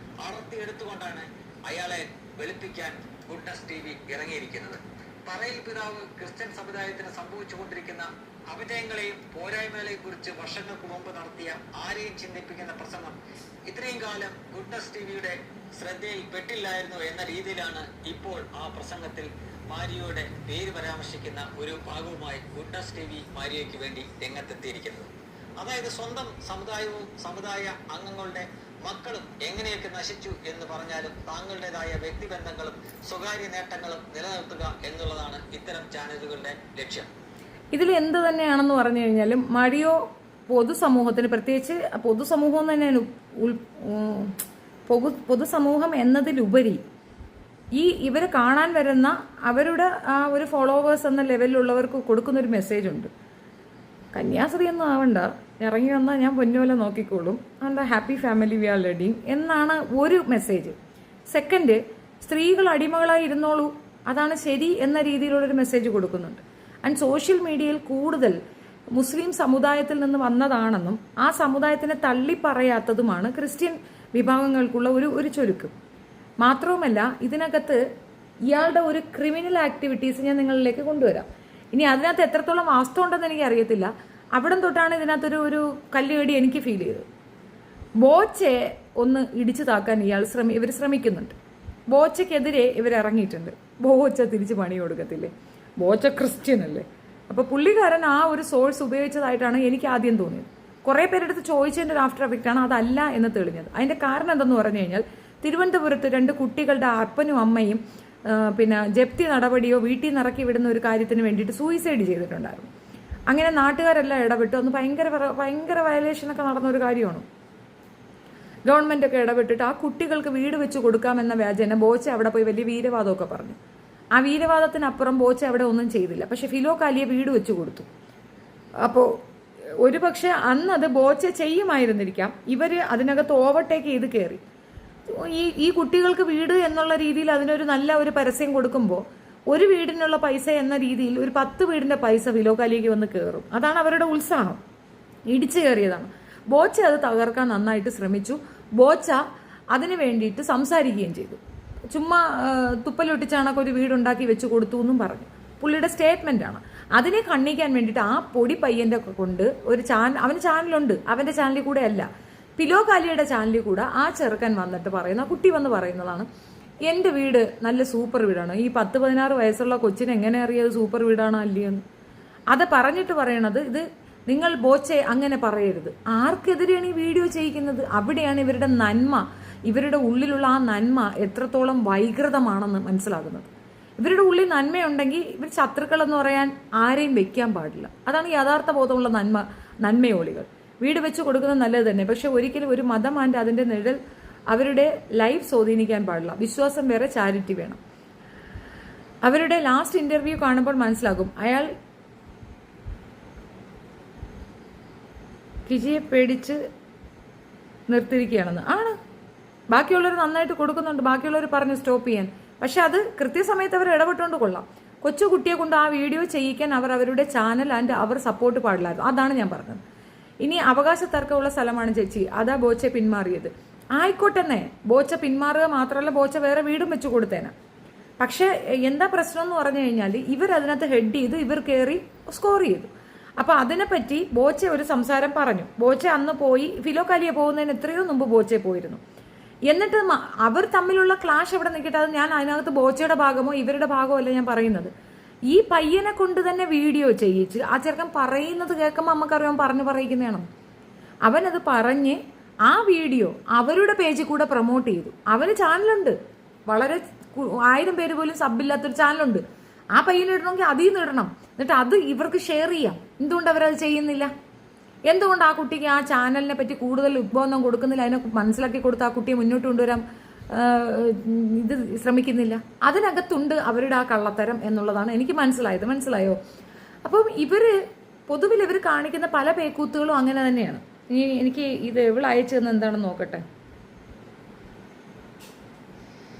അടർത്തിയെടുത്തുകൊണ്ടാണ് അയാളെ വെളുപ്പിക്കാൻ ഗുഡ്നസ് TV ഇറങ്ങിയിരിക്കുന്നത്. പറയിൽ പിതാവ് ക്രിസ്ത്യൻ സമുദായത്തിന് സംഭവിച്ചുകൊണ്ടിരിക്കുന്ന അപജയങ്ങളെയും പോരായ്മകളെയും കുറിച്ച് വർഷങ്ങൾക്ക് മുമ്പ് നടത്തിയ ആരെയും ചിന്തിപ്പിക്കുന്ന പ്രസംഗം ഇത്രയും കാലം ഗുഡ്നസ് TVയുടെ ശ്രദ്ധയിൽ പെട്ടില്ലായിരുന്നു എന്ന രീതിയിലാണ് ഇപ്പോൾ ആ പ്രസംഗത്തിൽ മാരിയോയുടെ പേര് പരാമർശിക്കുന്ന ഒരു ഭാഗവുമായി ഗുഡ്നസ് TV മാരിയോയ്ക്ക് വേണ്ടി രംഗത്തെത്തിയിരിക്കുന്നത്. അതായത് സ്വന്തം സമുദായവും സമുദായ അംഗങ്ങളുടെ മക്കളും എങ്ങനെയൊക്കെ നശിച്ചു എന്ന് പറഞ്ഞാലും താങ്കളുടേതായ വ്യക്തിബന്ധങ്ങളും സ്വകാര്യ നേട്ടങ്ങളും നിലനിർത്തുക എന്നുള്ളതാണ് ഇത്തരം ചാനലുകളുടെ ലക്ഷ്യം. ഇതിൽ എന്ത് തന്നെയാണെന്ന് പറഞ്ഞു കഴിഞ്ഞാലും മാരിയോ പൊതുസമൂഹത്തിന്, പ്രത്യേകിച്ച് പൊതുസമൂഹം തന്നെ പൊതുസമൂഹം എന്നതിലുപരി ഇവരെ കാണാൻ വരുന്ന അവരുടെ ആ ഒരു ഫോളോവേഴ്സ് എന്ന ലെവലിലുള്ളവർക്ക് കൊടുക്കുന്ന ഒരു മെസ്സേജ് ഉണ്ട്. കന്യാസ്ത്രീ ഒന്നും ആവണ്ട, ഇറങ്ങി വന്നാൽ ഞാൻ പൊന്നുപോലെ നോക്കിക്കോളും, and happy family V are leading എന്നാണ് ഒരു മെസ്സേജ്. സെക്കൻഡ്, സ്ത്രീകൾ അടിമകളായി ഇരുന്നോളൂ, അതാണ് ശരി എന്ന രീതിയിലുള്ളൊരു മെസ്സേജ് കൊടുക്കുന്നുണ്ട്. ആൻഡ് സോഷ്യൽ മീഡിയയിൽ കൂടുതൽ മുസ്ലിം സമുദായത്തിൽ നിന്ന് വന്നതാണെന്നും ആ സമുദായത്തിനെ തള്ളിപ്പറയാത്തതുമാണ് ക്രിസ്ത്യൻ വിഭാഗങ്ങൾക്കുള്ള ഒരു ചുരുക്കം. മാത്രവുമല്ല, ഇതിനകത്ത് ഇയാളുടെ ഒരു ക്രിമിനൽ ആക്ടിവിറ്റീസ് ഞാൻ നിങ്ങളിലേക്ക് കൊണ്ടുവരാം. ഇനി അതിനകത്ത് എത്രത്തോളം വാസ്തവം ഉണ്ടെന്ന് എനിക്ക് അറിയത്തില്ല. അവിടെ തൊട്ടാണ് ഇതിനകത്തൊരു കല്ലുകടി എനിക്ക് ഫീൽ ചെയ്തത്. ബോച്ചയെ ഒന്ന് ഇടിച്ചു താക്കാൻ ഇവർ ശ്രമിക്കുന്നുണ്ട്. ബോച്ചയ്ക്കെതിരെ ഇവരിറങ്ങിയിട്ടുണ്ട്. ബോച്ച തിരിച്ച് പണി കൊടുക്കത്തില്ലേ? ബോച്ച ക്രിസ്ത്യൻ അല്ലേ? അപ്പൊ പുള്ളിക്കാരൻ ആ ഒരു സോഴ്സ് ഉപയോഗിച്ചതായിട്ടാണ് എനിക്ക് ആദ്യം തോന്നിയത്. കുറെ പേരെടുത്ത് ചോദിച്ചതിന്റെ ഒരു ആഫ്റ്റർ എഫക്റ്റ് ആണ് അതല്ല എന്ന് തെളിഞ്ഞത്. അതിന്റെ കാരണം എന്തെന്ന് പറഞ്ഞു കഴിഞ്ഞാൽ, തിരുവനന്തപുരത്ത് 2 കുട്ടികളുടെ അപ്പനും അമ്മയും ജപ്തി നടപടിയോ വീട്ടിൽ നിന്ന് ഇറക്കി വിടുന്ന ഒരു കാര്യത്തിന് വേണ്ടിയിട്ട് സൂയിസൈഡ് ചെയ്തിട്ടുണ്ടായിരുന്നു. അങ്ങനെ നാട്ടുകാരെല്ലാം ഇടപെട്ടു. അന്ന് ഭയങ്കര വയലേഷനൊക്കെ നടന്ന ഒരു കാര്യമാണ്. ഗവൺമെന്റ് ഒക്കെ ഇടപെട്ടിട്ട് ആ കുട്ടികൾക്ക് വീട് വെച്ച് കൊടുക്കാമെന്ന വ്യാജേന ബോച്ച അവിടെ പോയി വലിയ വീരവാദമൊക്കെ പറഞ്ഞു. ആ വീരവാദത്തിനപ്പുറം ബോച്ച അവിടെ ഒന്നും ചെയ്തില്ല. പക്ഷെ ഫിലോ കാലിയെ വീട് വെച്ച് കൊടുത്തു. അപ്പോൾ ഒരുപക്ഷെ അന്ന് അത് ബോച്ച ചെയ്യുമായിരുന്നിരിക്കാം. ഇവര് അതിനകത്ത് ഓവർടേക്ക് ചെയ്ത് കയറി. ഈ കുട്ടികൾക്ക് വീട് എന്നുള്ള രീതിയിൽ അതിനൊരു നല്ല ഒരു പരസ്യം കൊടുക്കുമ്പോൾ ഒരു വീടിനുള്ള പൈസ എന്ന രീതിയിൽ ഒരു 10 വീടിന്റെ പൈസ ഫിലോകാലിയേക്ക് വന്ന് കയറും. അതാണ് അവരുടെ ഉത്സാഹം. ഇടിച്ചു കയറിയതാണ്. ബോച്ച അത് തകർക്കാൻ നന്നായിട്ട് ശ്രമിച്ചു. ബോച്ച അതിനു വേണ്ടിയിട്ട് സംസാരിക്കുകയും ചെയ്തു. ചുമ്മാ തുപ്പലൊട്ടിച്ചാണൊക്കെ ഒരു വീടുണ്ടാക്കി വെച്ച് കൊടുത്തു എന്നും പറഞ്ഞു. പുള്ളിയുടെ സ്റ്റേറ്റ്മെന്റ് ആണ്. അതിനെ ഖണ്ഡിക്കാൻ വേണ്ടിയിട്ട് ആ പൊടി പയ്യന്റെ കൊണ്ട് ഒരു അവന് ചാനലുണ്ട്, അവന്റെ ചാനലിൽ കൂടെ അല്ല, പിലോ കാലിയുടെ ചാനലിൽ കൂടെ ആ ചെറുക്കൻ വന്നിട്ട് പറയുന്ന, കുട്ടി വന്ന് പറയുന്നതാണ്, എൻ്റെ വീട് നല്ല സൂപ്പർ വീടാണ്. ഈ 10-16 വയസ്സുള്ള കൊച്ചിന് എങ്ങനെ അറിയാത് സൂപ്പർ വീടാണോ അല്ലയോന്ന്? അത് പറഞ്ഞിട്ട് പറയണത്, ഇത് നിങ്ങൾ ബോച്ചെ അങ്ങനെ പറയരുത്. ആർക്കെതിരെയാണ് ഈ വീഡിയോ ചെയ്യിക്കുന്നത്? അവിടെയാണ് ഇവരുടെ നന്മ, ഇവരുടെ ഉള്ളിലുള്ള ആ നന്മ എത്രത്തോളം വൈകൃതമാണെന്ന് മനസ്സിലാകുന്നത്. ഇവരുടെ ഉള്ളിൽ നന്മയുണ്ടെങ്കിൽ ഇവർ ശത്രുക്കളെന്ന് പറയാൻ ആരെയും വെക്കാൻ പാടില്ല. അതാണ് യഥാർത്ഥ ബോധമുള്ള നന്മയോളികൾ. വീട് വെച്ച് കൊടുക്കുന്നത് നല്ലത് തന്നെ, പക്ഷെ ഒരിക്കലും ഒരു മതമാൻ്റെ അതിൻ്റെ നിഴൽ അവരുടെ ലൈഫ് സ്വാധീനിക്കാൻ പാടില്ല. വിശ്വാസം വേറെ, ചാരിറ്റി വേണം. അവരുടെ ലാസ്റ്റ് ഇന്റർവ്യൂ കാണുമ്പോൾ മനസ്സിലാകും അയാൾ കിജിയെ പേടിച്ച് നിർത്തിയിരിക്കുകയാണെന്ന്. ആണ്, ബാക്കിയുള്ളവർ നന്നായിട്ട് കൊടുക്കുന്നുണ്ട്, ബാക്കിയുള്ളവർ പറഞ്ഞ് സ്റ്റോപ്പ് ചെയ്യാൻ. പക്ഷെ അത് കൃത്യസമയത്ത് അവർ ഇടപെട്ടുകൊണ്ട് കൊള്ളാം. കൊച്ചു കുട്ടിയെ കൊണ്ട് ആ വീഡിയോ ചെയ്യിക്കാൻ അവരുടെ ചാനൽ ആൻഡ് അവർ സപ്പോർട്ട് പാടില്ലായിരുന്നു. അതാണ് ഞാൻ പറഞ്ഞത്. ഇനി അവകാശ തർക്കമുള്ള സ്ഥലമാണ് ചേച്ചി, അതാ ബോച്ചെ പിന്മാറിയത്. ആയിക്കോട്ടെന്നേ, ബോച്ച പിന്മാറുക മാത്രമല്ല, ബോച്ച വേറെ വീടും വെച്ച് കൊടുത്തേനെ. പക്ഷെ എന്താ പ്രശ്നം എന്ന് പറഞ്ഞു കഴിഞ്ഞാൽ ഇവരതിനകത്ത് ഹെഡ് ചെയ്ത് ഇവർ കയറി സ്കോർ ചെയ്തു. അപ്പൊ അതിനെപ്പറ്റി ബോച്ചെ ഒരു സംസാരം പറഞ്ഞു. ബോച്ചെ അന്ന് പോയി, ഫിലോ കാലിയെ പോകുന്നതിന് എത്രയോ മുമ്പ് ബോച്ചെ പോയിരുന്നു. എന്നിട്ട് അവർ തമ്മിലുള്ള ക്ലാഷ് എവിടെ നിൽക്കട്ടെ, അത് ഞാൻ അതിനകത്ത് ബോച്ചയുടെ ഭാഗമോ ഇവരുടെ ഭാഗമോ അല്ല ഞാൻ പറയുന്നത്. ഈ പയ്യനെ കൊണ്ട് തന്നെ വീഡിയോ ചെയ്യിച്ച് ആ ചെറുക്കൻ പറയുന്നത് കേൾക്കുമ്പോൾ നമുക്കറിയാം പറഞ്ഞു പറയിക്കുന്നതാണ്. അവനത് പറഞ്ഞ് ആ വീഡിയോ അവരുടെ പേജിൽ കൂടെ പ്രൊമോട്ട് ചെയ്തു. അവന് ചാനലുണ്ട്, വളരെ 1000 പേര് പോലും സബില്ലാത്തൊരു ചാനലുണ്ട്. ആ പയ്യനെ ഇടണമെങ്കിൽ അതിൽ നിന്ന് ഇടണം, എന്നിട്ട് അത് ഇവർക്ക് ഷെയർ ചെയ്യാം. എന്തുകൊണ്ട് അവരത് ചെയ്യുന്നില്ല? എന്തുകൊണ്ട് ആ കുട്ടിക്ക് ആ ചാനലിനെ പറ്റി കൂടുതൽ ഉദ്ബോധനം കൊടുക്കുന്നില്ല? അതിനെ മനസ്സിലാക്കി കൊടുത്ത് ആ കുട്ടിയെ മുന്നോട്ട് കൊണ്ടുവരാൻ ഇത് ശ്രമിക്കുന്നില്ല. അതിനകത്തുണ്ട് അവരുടെ ആ കള്ളത്തരം എന്നുള്ളതാണ് എനിക്ക് മനസ്സിലായത്. മനസ്സിലായോ? അപ്പം പൊതുവിൽ ഇവർ കാണിക്കുന്ന പല പേക്കൂത്തുകളും അങ്ങനെ തന്നെയാണ്. ഇനി എനിക്ക് ഇത് എവിടെ അയച്ചതെന്ന് എന്താണെന്ന് നോക്കട്ടെ.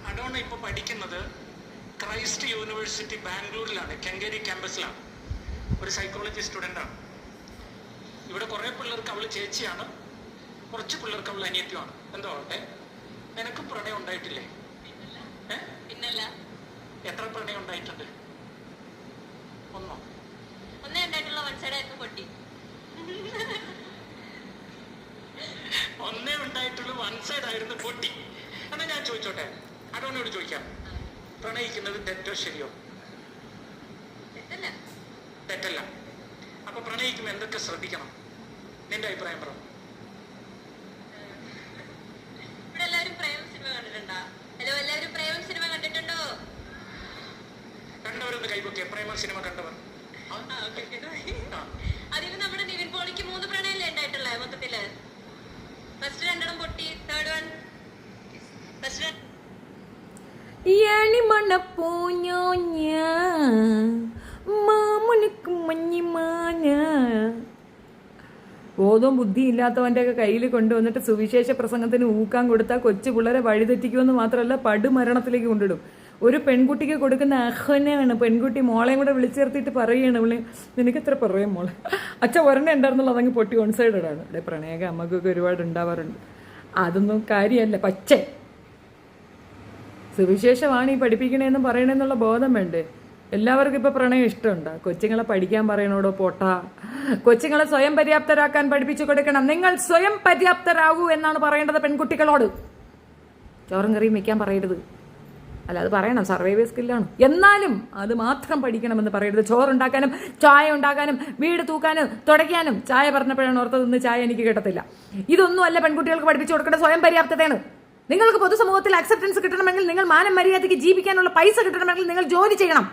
അഡോണ ഇപ്പൊ പഠിക്കുന്നത് ക്രൈസ്റ്റ് യൂണിവേഴ്സിറ്റി ബാംഗ്ലൂരിലാണ്, കെങ്കേരി ക്യാമ്പസിലാണ്. ഒരു സൈക്കോളജി സ്റ്റുഡൻ്റ് ആണ്. ഇവിടെ കുറെ പിള്ളേർക്ക് അവള് ചേച്ചിയാണ്, കുറച്ച് പിള്ളേർക്ക് അവൾ അനിയത്തിയാണ്. എന്തോ ആവട്ടെ, നിനക്ക് പ്രണയം ഉണ്ടായിട്ടില്ലേ? പിന്നല്ല. എത്ര പ്രണയം ഉണ്ടായിട്ടുണ്ട്? ഒന്നേ ഉണ്ടായിട്ടുള്ള വൺ സൈഡ് ആയിരുന്നു പൊട്ടി. ഒന്നേ ഉണ്ടായിട്ടുള്ള വൺ സൈഡ് ആയിരുന്നു പൊട്ടി. എന്നാ ഞാൻ ചോദിച്ചോട്ടെ, അഡോണയോട് ചോദിക്കാം, പ്രണയിക്കുന്നത് തെറ്റോ ശരിയോ? തെറ്റല്ല. അപ്പൊ പ്രണയിക്കുമ്പോൾ എന്തൊക്കെ ശ്രദ്ധിക്കണം? നിന്റെ അഭിപ്രായം പറ. ഇവിടെ എല്ലാവരും പ്രേമം സിനിമ കണ്ടിട്ടുണ്ടോ? ഹലോ, എല്ലാവരും പ്രേമം സിനിമ കണ്ടിട്ടുണ്ടോ? കണ്ടവരൊന്ന് കൈപൊക്കെ. പ്രേമം സിനിമ കണ്ടവർ. അതിന് നമ്മുടെ നിവിൻ പോളിക്ക് 3 പ്രണയല്ലേ ഉണ്ടായിട്ടുള്ളത് മൊത്തത്തില്? ഫസ്റ്റ് 2 പൊട്ടി, തേർഡ് വൺ ബോധവും ബുദ്ധിയും ഇല്ലാത്തവന്റെ ഒക്കെ കയ്യിൽ കൊണ്ടുവന്നിട്ട് സുവിശേഷ പ്രസംഗത്തിന് ഊക്കാൻ കൊടുത്താൽ കൊച്ചു പിള്ളേരെ വഴിതെറ്റിക്കുമെന്ന് മാത്രമല്ല പടുമരണത്തിലേക്ക് കൊണ്ടിടും. ഒരു പെൺകുട്ടിക്ക് കൊടുക്കുന്ന ആഹ്വാനമാണ്. പെൺകുട്ടി മോളെയും കൂടെ വിളിച്ചു ചേർത്തിട്ട് പറയുകയാണ്, വിളി നിനക്ക് എത്ര പറയാം മോളെ, അച്ഛൻ ഒരെണ്ണം ഉണ്ടായിരുന്നുള്ളൂ, അതങ്ങ് പൊട്ടി വൺ സൈഡാണ്. ഇവിടെ പ്രണയമൊക്കെ അമ്മക്കൊക്കെ ഒരുപാട് ഉണ്ടാവാറുണ്ട്. അതൊന്നും കാര്യമല്ല. പച്ചേ സുവിശേഷമാണ് ഈ പഠിപ്പിക്കണേന്നും പറയണേന്നുള്ള ബോധം വേണ്ടേ? എല്ലാവർക്കും ഇപ്പൊ പ്രണയം ഇഷ്ടമുണ്ടോ? കൊച്ചുങ്ങളെ പഠിക്കാൻ പറയണോടോ പോട്ടാ. കൊച്ചുങ്ങളെ സ്വയം പര്യാപ്തരാക്കാൻ പഠിപ്പിച്ചു കൊടുക്കണം. നിങ്ങൾ സ്വയം പര്യാപ്തരാകൂ എന്നാണ് പറയേണ്ടത് പെൺകുട്ടികളോട്. ചോറും കറിയും വെക്കാൻ പറയരുത്. അല്ല, അത് പറയണം, സർവൈവൽ സ്കില്ലാണ്. എന്നാലും അത് മാത്രം പഠിക്കണമെന്ന് പറയരുത്. ചോറുണ്ടാക്കാനും ചായ ഉണ്ടാക്കാനും വീട് തൂക്കാനും തുടയ്ക്കാനും. ചായ പറഞ്ഞപ്പോഴാണ് ഓർത്തത്, ഇന്ന് ചായ എനിക്ക് കിട്ടത്തില്ല. ഇതൊന്നും അല്ല പെൺകുട്ടികൾക്ക് പഠിപ്പിച്ചു കൊടുക്കേണ്ട. സ്വയം പര്യാപ്തതയാണ്. നിങ്ങൾക്ക് പൊതുസമൂഹത്തിൽ അക്സെപ്റ്റൻസ് കിട്ടണമെങ്കിൽ, നിങ്ങൾ മാനം മര്യാദയ്ക്ക് ജീവിക്കാനുള്ള പൈസ കിട്ടണമെങ്കിൽ നിങ്ങൾ ജോലി ചെയ്യണം.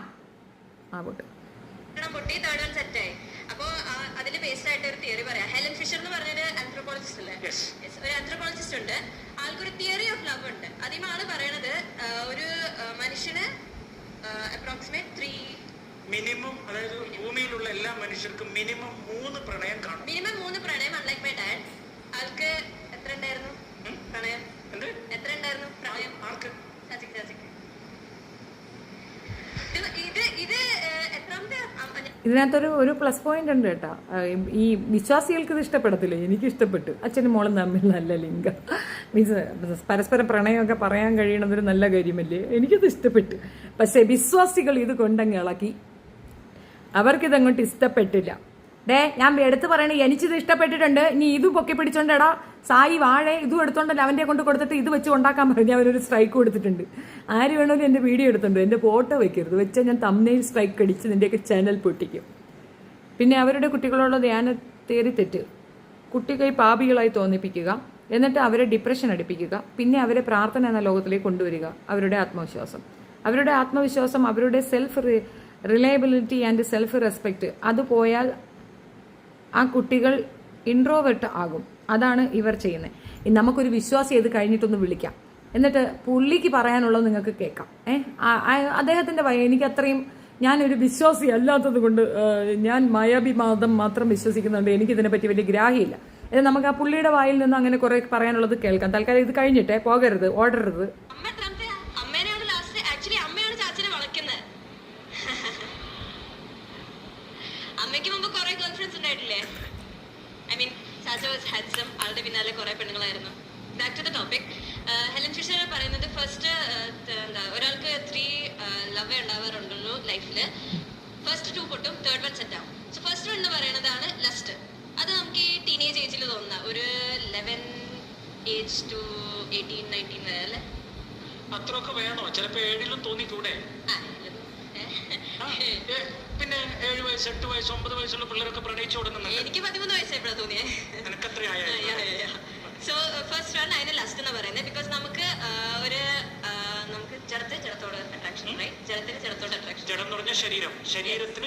പൊട്ടി, തേർഡ് വൺ സെറ്റായി. അപ്പോ അതില് ബേസ്ഡ് ആയിട്ട് ഒരു തിയറി പറയാം. ഹെലൻ ഫിഷർ എന്ന് പറഞ്ഞൊരു ആന്ത്രോപോളജിസ്റ്റ് അല്ലേ? ഒരു ആന്ത്രോപോളജിസ്റ്റ് ഉണ്ട്. ആൾക്കൊരു തിയറി ഓഫ് ലവ് ഉണ്ട്. അതിന് ആള് പറയണത് ഒരു മനുഷ്യന് അപ്രോക്സിമേറ്റ് മിനിമം, അതായത് ഭൂമിയിലുള്ള എല്ലാ മനുഷ്യർക്കും മിനിമം 3 പ്രണയം കാണും. മിനിമം 3 പ്രണയം. അൺലൈക്ക് മൈ ഡാഡ്, ആൾക്ക് എത്ര ഉണ്ടായിരുന്നു പ്രണയം? എത്ര ഉണ്ടായിരുന്നു പ്രണയം? ആർക്ക്? ഇതിനകത്തൊരു പ്ലസ് പോയിന്റ് ഉണ്ട് കേട്ടോ. ഈ വിശ്വാസികൾക്ക് ഇത് ഇഷ്ടപ്പെടത്തില്ല. എനിക്ക് ഇഷ്ടപ്പെട്ടു. അച്ഛനും മോളും തമ്മിൽ നല്ല ലിംഗം. മീൻസ് പരസ്പരം പ്രണയമൊക്കെ പറയാൻ കഴിയണതൊരു നല്ല കാര്യമല്ലേ, എനിക്കത് ഇഷ്ടപ്പെട്ടു. പക്ഷേ വിശ്വാസികൾ ഇത് കൊണ്ടങ്ങ് ഇളക്കി, അവർക്കിതങ്ങോട്ട് ഇഷ്ടപ്പെട്ടില്ല. ഞാൻ എടുത്ത് പറയണേ, എനിക്കിത് ഇഷ്ടപ്പെട്ടിട്ടുണ്ട്, ഇനി ഇത് പൊക്കി പിടിച്ചോണ്ടടാ സായി വാഴ ഇതും എടുത്തോണ്ടല്ലോ അവൻ്റെ കൊണ്ട് കൊടുത്തിട്ട് ഇത് വെച്ച് ഉണ്ടാക്കാൻ പറഞ്ഞ് അവനൊരു സ്ട്രൈക്ക് കൊടുത്തിട്ടുണ്ട്. ആര് വേണമെങ്കിലും എൻ്റെ വീഡിയോ എടുത്തിട്ടുണ്ട്, എൻ്റെ ഫോട്ടോ വെക്കരുത്, വെച്ചാൽ ഞാൻ തംബ്നെയിൽ സ്ട്രൈക്ക് അടിച്ച് നിൻ്റെയൊക്കെ ചാനൽ പൊട്ടിക്കും. പിന്നെ അവരുടെ കുട്ടികളോട് ധ്യാനത്തേറി തെറ്റ്, കുട്ടികൾ പാപികളായി തോന്നിപ്പിക്കുക, എന്നിട്ട് അവരെ ഡിപ്രഷൻ അടിപ്പിക്കുക, പിന്നെ അവരെ പ്രാർത്ഥന എന്ന ലോകത്തിലേക്ക് കൊണ്ടുവരിക. അവരുടെ ആത്മവിശ്വാസം, അവരുടെ self reliability and self respect അത് പോയാൽ ആ കുട്ടികൾ ഇൻട്രോവേർട്ട് ആകും. അതാണ് ഇവർ ചെയ്യുന്നത്. നമുക്കൊരു വിശ്വാസി ഇത് കഴിഞ്ഞിട്ടൊന്ന് വിളിക്കാം, എന്നിട്ട് പുള്ളിക്ക് പറയാനുള്ളത് നിങ്ങൾക്ക് കേൾക്കാം. അദ്ദേഹത്തിൻ്റെ എനിക്ക് അത്രയും, ഞാനൊരു വിശ്വാസി അല്ലാത്തത് കൊണ്ട്, ഞാൻ മായാഭിമാദം മാത്രം വിശ്വസിക്കുന്നുണ്ട്, എനിക്കിതിനെ പറ്റി വലിയ ഗ്രാഹ്യമില്ല. നമുക്ക് ആ പുള്ളിയുടെ വായിൽ നിന്ന് അങ്ങനെ കുറെ പറയാനുള്ളത് കേൾക്കാം. തൽക്കാലം ഇത് കഴിഞ്ഞിട്ടേ പോകരുത്, ഓടരുത്. അമ്മയ്ക്ക് മുമ്പ് കുറെ ഗേൾ ഫ്രണ്ട്സ് ഉണ്ടായിട്ടില്ലേ? ഐ മീൻ ചാച്ച വാസ് ഹാൻസം, ആളുടെ പിന്നാലെ കുറെ പെണ്ണുങ്ങളായിരുന്നു. Back to the topic. Helen Fisher പറയുന്നത് ഫസ്റ്റ് ഒരാൾക്ക് 3 ലവ് ഉണ്ടാവാറുണ്ടല്ലോ ലൈഫിൽ. ഫസ്റ്റ് 2 പൊട്ടും, തേർഡ് വൺ സെറ്റ് ആവും. സോ ഫസ്റ്റ് വൺ എന്ന് പറയുന്നതാണ് ലസ്റ്റ്. അത് നമുക്ക് ഈ ടീനേജ് ഏജിൽ തോന്നുന്ന ഒരു 11 ഏജ് ടു 18-19 വരെ അല്ലേ? അത്രയൊക്കെ വേണോ? ചിലപ്പോ 7ലും തോന്നിക്കൂടെ? പിന്നെ 7 വയസ്സ് 8 വയസ്സ് 9 വയസ്സുള്ള പിള്ളേരൊക്കെ പ്രണയിച്ചു കൊടുക്കുന്നുണ്ട്. എനിക്ക് 13 വയസ്സായപ്പോഴാണ് തോന്നിയത്. സോ ഫസ്റ്റ് വൺ അതിന് ലസ്റ്റ് എന്ന് പറയുന്നത്. ബിക്കോസ് നമുക്ക് ജഡത്തോട് അട്രാക്ഷൻ, ജഡത്തോട് അട്രാക്ഷൻ. ജഡം എന്ന് പറഞ്ഞാൽ